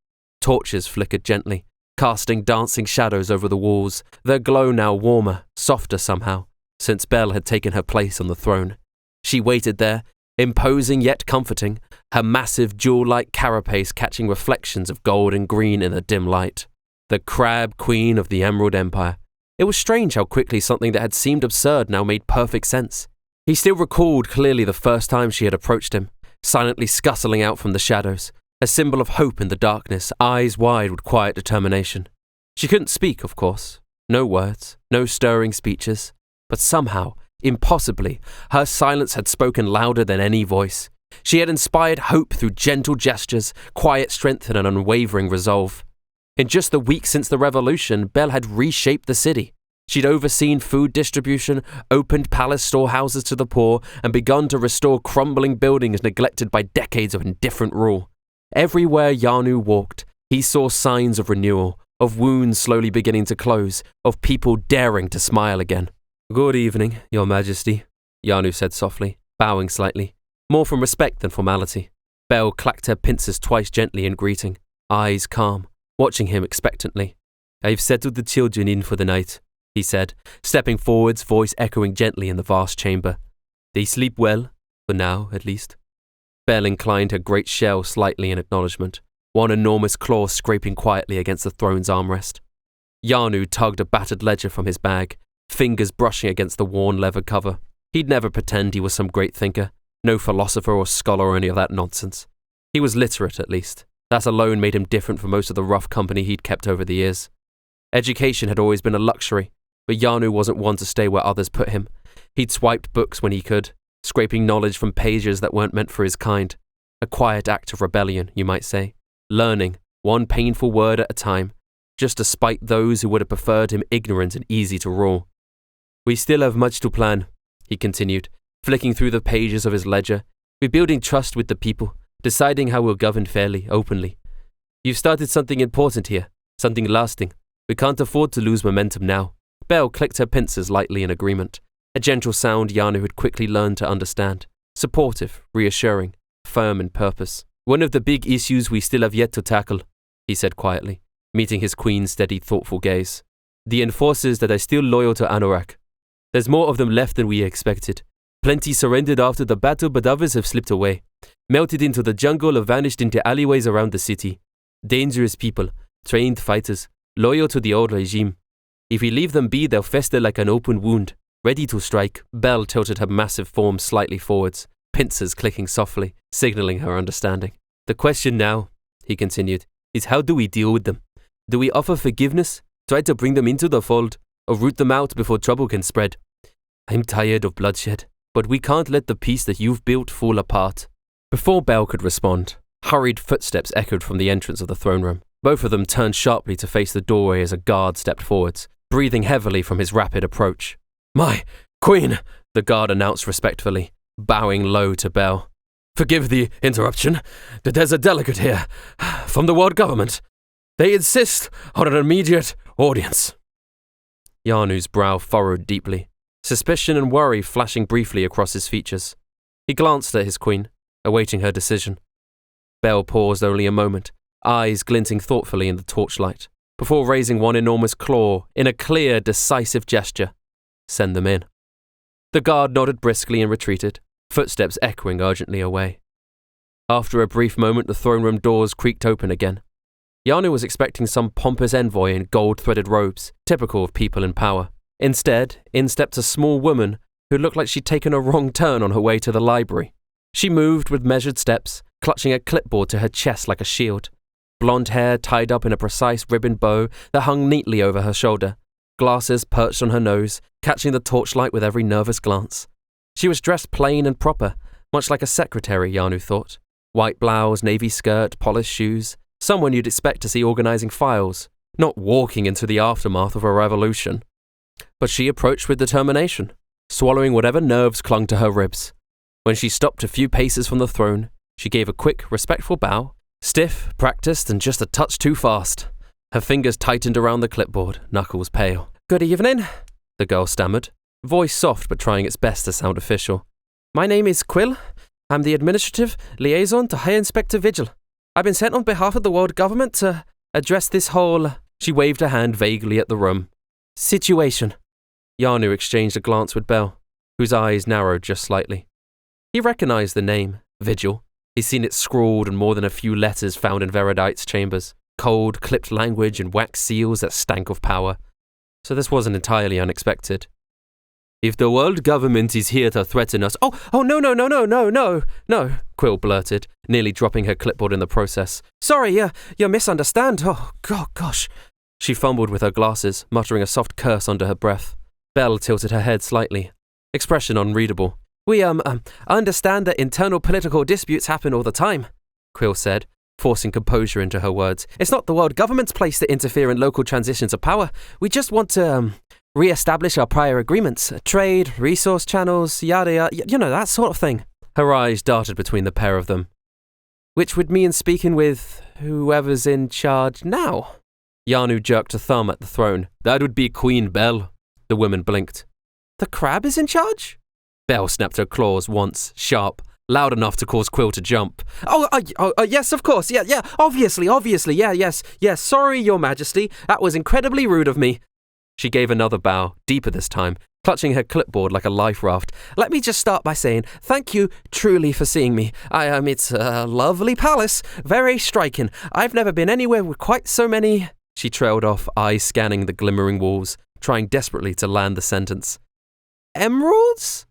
Torches flickered gently, casting dancing shadows over the walls, their glow now warmer, softer somehow, since Belle had taken her place on the throne. She waited there, imposing yet comforting, her massive jewel-like carapace catching reflections of gold and green in the dim light. The crab queen of the Emerald Empire. It was strange how quickly something that had seemed absurd now made perfect sense. He still recalled clearly the first time she had approached him, silently scuttling out from the shadows, a symbol of hope in the darkness, eyes wide with quiet determination. She couldn't speak, of course. No words, no stirring speeches. But somehow, impossibly, her silence had spoken louder than any voice. She had inspired hope through gentle gestures, quiet strength, and an unwavering resolve. In just the week since the revolution, Belle had reshaped the city. She'd overseen food distribution, opened palace storehouses to the poor, and begun to restore crumbling buildings neglected by decades of indifferent rule. Everywhere Yanu walked, he saw signs of renewal, of wounds slowly beginning to close, of people daring to smile again. "Good evening, Your Majesty," Yanu said softly, bowing slightly, more from respect than formality. Belle clacked her pincers twice gently in greeting, eyes calm, watching him expectantly. "I've settled the children in for the night," he said, stepping forwards, voice echoing gently in the vast chamber. "They sleep well, for now, at least." Belle inclined her great shell slightly in acknowledgement, one enormous claw scraping quietly against the throne's armrest. Yanu tugged a battered ledger from his bag, fingers brushing against the worn leather cover. He'd never pretend he was some great thinker, no philosopher or scholar or any of that nonsense. He was literate, at least. That alone made him different from most of the rough company he'd kept over the years. Education had always been a luxury, but Yanu wasn't one to stay where others put him. He'd swiped books when he could, scraping knowledge from pages that weren't meant for his kind. A quiet act of rebellion, you might say. Learning, one painful word at a time, just to spite those who would have preferred him ignorant and easy to rule. "We still have much to plan," he continued, flicking through the pages of his ledger. "We're building trust with the people, deciding how we'll govern fairly, openly. You've started something important here, something lasting. We can't afford to lose momentum now." Belle clicked her pincers lightly in agreement, a gentle sound Yanu had quickly learned to understand. Supportive, reassuring, firm in purpose. "One of the big issues we still have yet to tackle," he said quietly, meeting his queen's steady, thoughtful gaze. "The enforcers that are still loyal to Anorak. There's more of them left than we expected. Plenty surrendered after the battle, but others have slipped away, melted into the jungle or vanished into alleyways around the city. Dangerous people, trained fighters, loyal to the old regime. If we leave them be, they'll fester like an open wound, ready to strike." Belle tilted her massive form slightly forwards, pincers clicking softly, signaling her understanding. "The question now," he continued, "is how do we deal with them? Do we offer forgiveness, try to bring them into the fold, or root them out before trouble can spread? I'm tired of bloodshed, but we can't let the peace that you've built fall apart." Before Belle could respond, hurried footsteps echoed from the entrance of the throne room. Both of them turned sharply to face the doorway as a guard stepped forwards, breathing heavily from his rapid approach. "My queen," the guard announced respectfully, bowing low to Belle. "Forgive the interruption, but there's a delegate here, from the world government. They insist on an immediate audience." Yanu's brow furrowed deeply, suspicion and worry flashing briefly across his features. He glanced at his queen, awaiting her decision. Belle paused only a moment, eyes glinting thoughtfully in the torchlight, before raising one enormous claw in a clear, decisive gesture. "Send them in." The guard nodded briskly and retreated, footsteps echoing urgently away. After a brief moment, the throne room doors creaked open again. Yanu was expecting some pompous envoy in gold-threaded robes, typical of people in power. Instead, in stepped a small woman who looked like she'd taken a wrong turn on her way to the library. She moved with measured steps, clutching a clipboard to her chest like a shield. Blonde hair tied up in a precise ribbon bow that hung neatly over her shoulder. Glasses perched on her nose, catching the torchlight with every nervous glance. She was dressed plain and proper, much like a secretary, Yanu thought. White blouse, navy skirt, polished shoes. Someone you'd expect to see organizing files, not walking into the aftermath of a revolution. But she approached with determination, swallowing whatever nerves clung to her ribs. When she stopped a few paces from the throne, she gave a quick, respectful bow, stiff, practiced, and just a touch too fast. Her fingers tightened around the clipboard, knuckles pale. "Good evening," the girl stammered, voice soft but trying its best to sound official. "My name is Quill. I'm the administrative liaison to High Inspector Vigil. I've been sent on behalf of the world government to address this whole," she waved her hand vaguely at the room, "situation." Yanu exchanged a glance with Bell, whose eyes narrowed just slightly. He recognized the name, Vigil. He'd seen it scrawled in more than a few letters found in Veridite's chambers, cold, clipped language and wax seals that stank of power. So this wasn't entirely unexpected. "If the world government is here to threaten us—" Oh, no, Quill blurted, nearly dropping her clipboard in the process. "Sorry, you misunderstand. Oh, gosh." She fumbled with her glasses, muttering a soft curse under her breath. Belle tilted her head slightly, expression unreadable. "We, understand that internal political disputes happen all the time," Quill said, forcing composure into her words. "It's not the world government's place to interfere in local transitions of power. We just want to, re-establish our prior agreements. Trade, resource channels, yada yada, that sort of thing." Her eyes darted between the pair of them. "Which would mean speaking with whoever's in charge now." Yanu jerked a thumb at the throne. "That would be Queen Belle." The woman blinked. "The crab is in charge?" Belle snapped her claws once, sharp, loud enough to cause Quill to jump. Oh, yes, of course, yeah, obviously, yes, sorry, Your Majesty, that was incredibly rude of me." She gave another bow, deeper this time, clutching her clipboard like a life raft. "Let me just start by saying thank you truly for seeing me. It's a lovely palace, very striking. I've never been anywhere with quite so many—" She trailed off, eyes scanning the glimmering walls, trying desperately to land the sentence. "Emeralds?"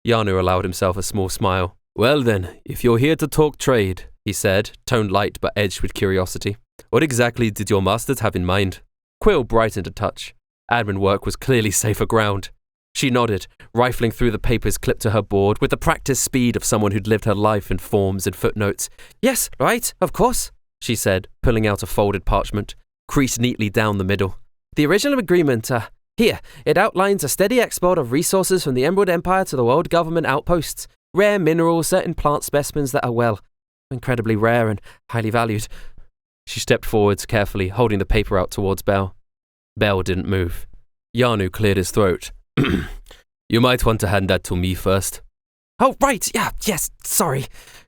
Yanu allowed himself a small smile. "Well then, if you're here to talk trade," he said, tone light but edged with curiosity, "what exactly did your masters have in mind?" Quill brightened a touch. Admin work was clearly safer ground. She nodded, rifling through the papers clipped to her board with the practiced speed of someone who'd lived her life in forms and footnotes. "Yes, right, of course," she said, pulling out a folded parchment, creased neatly down the middle. "The original agreement, here, it outlines a steady export of resources from the Emerald Empire to the world government outposts. Rare minerals, certain plant specimens that are, well, incredibly rare and highly valued." She stepped forwards carefully, holding the paper out towards Belle. Belle didn't move. Yanu cleared his throat. "You might want to hand that to me first." "Oh, right, yes, sorry."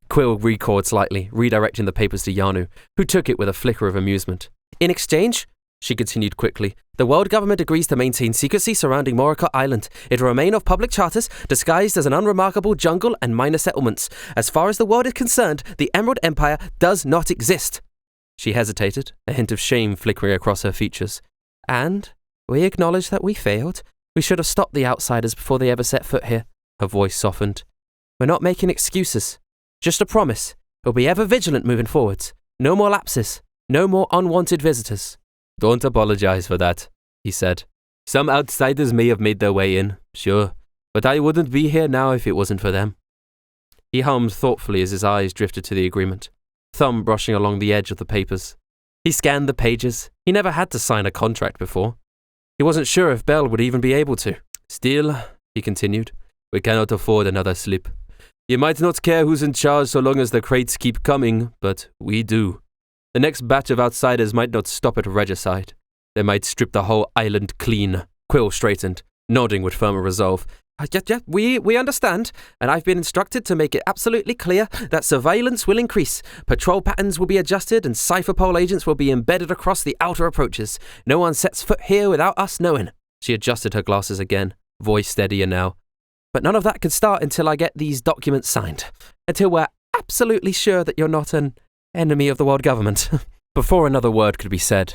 Quill recoiled slightly, redirecting the papers to Yanu, who took it with a flicker of amusement. "In exchange," she continued quickly, "the world government agrees to maintain secrecy surrounding Morocco Island. It will remain off public charters, disguised as an unremarkable jungle and minor settlements. As far as the world is concerned, the Emerald Empire does not exist." She hesitated, a hint of shame flickering across her features. "And we acknowledge that we failed. We should have stopped the outsiders before they ever set foot here." Her voice softened. "We're not making excuses. Just a promise. We'll be ever vigilant moving forwards. No more lapses. No more unwanted visitors." "Don't apologize for that," he said. "Some outsiders may have made their way in, sure, but I wouldn't be here now if it wasn't for them." He hummed thoughtfully as his eyes drifted to the agreement, thumb brushing along the edge of the papers. He scanned the pages. He never had to sign a contract before. He wasn't sure if Belle would even be able to. "Still," he continued, "we cannot afford another slip. You might not care who's in charge so long as the crates keep coming, but we do. The next batch of outsiders might not stop at regicide. They might strip the whole island clean." Quill straightened, nodding with firmer resolve. Yeah, we understand, and I've been instructed to make it absolutely clear that surveillance will increase, patrol patterns will be adjusted, and cypherpole agents will be embedded across the outer approaches. No one sets foot here without us knowing." She adjusted her glasses again, voice steadier now, But none of that could start until I get these documents signed. Until we're absolutely sure that you're not an enemy of the world government. Before another word could be said,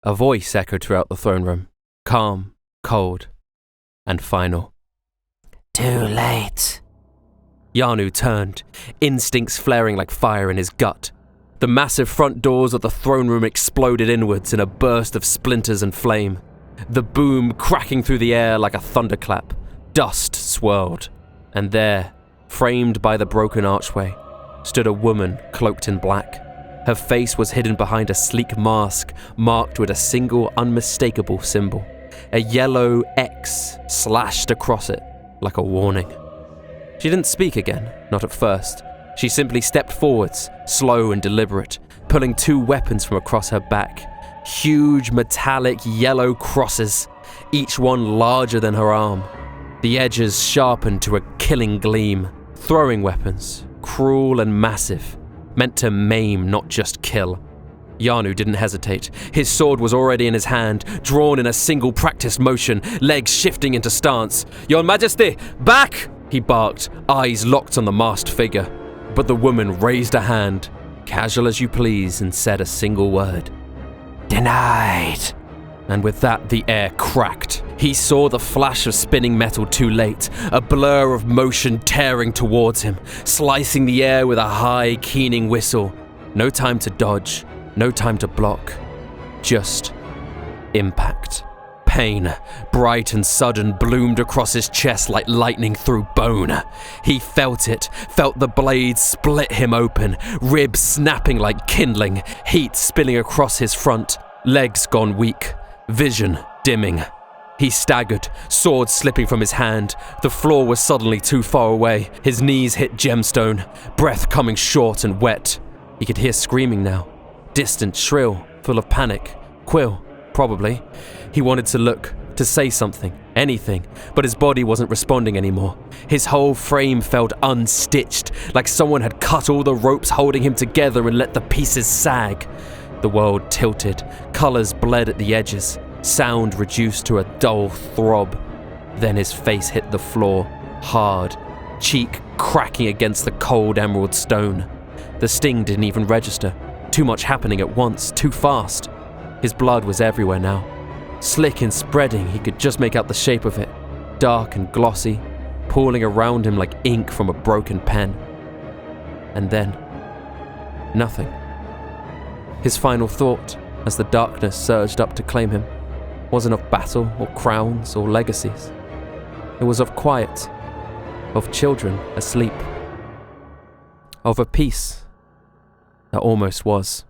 a voice echoed throughout the throne room. Calm, cold, and final. Too late. Yanu turned, instincts flaring like fire in his gut. The massive front doors of the throne room exploded inwards in a burst of splinters and flame. The boom cracking through the air like a thunderclap. Dust swirled. And there, framed by the broken archway, stood a woman cloaked in black. Her face was hidden behind a sleek mask marked with a single unmistakable symbol. A yellow X slashed across it like a warning. She didn't speak again, not at first. She simply stepped forwards, slow and deliberate, pulling 2 weapons from across her back. Huge metallic yellow crosses, each one larger than her arm. The edges sharpened to a killing gleam. Throwing weapons, cruel and massive, meant to maim, not just kill. Yanu didn't hesitate. His sword was already in his hand, drawn in a single practiced motion, legs shifting into stance. "Your Majesty, back!" he barked, eyes locked on the masked figure. But the woman raised a hand, casual as you please, and said a single word. "Denied." And with that, the air cracked. He saw the flash of spinning metal too late, a blur of motion tearing towards him, slicing the air with a high, keening whistle. No time to dodge, no time to block. Just impact. Pain, bright and sudden, bloomed across his chest like lightning through bone. He felt it, felt the blade split him open, ribs snapping like kindling, heat spilling across his front, legs gone weak, vision dimming. He staggered, sword slipping from his hand. The floor was suddenly too far away. His knees hit gemstone, breath coming short and wet. He could hear screaming now, distant, shrill, full of panic. Quill, probably. He wanted to look, to say something, anything, but his body wasn't responding anymore. His whole frame felt unstitched, like someone had cut all the ropes holding him together and let the pieces sag. The world tilted, colors bled at the edges, sound reduced to a dull throb. Then his face hit the floor, hard, cheek cracking against the cold emerald stone. The sting didn't even register. Too much happening at once, too fast. His blood was everywhere now. Slick and spreading, he could just make out the shape of it. Dark and glossy, pooling around him like ink from a broken pen. And then, nothing. His final thought, as the darkness surged up to claim him, wasn't of battle or crowns or legacies. It was of quiet, of children asleep, of a peace that almost was.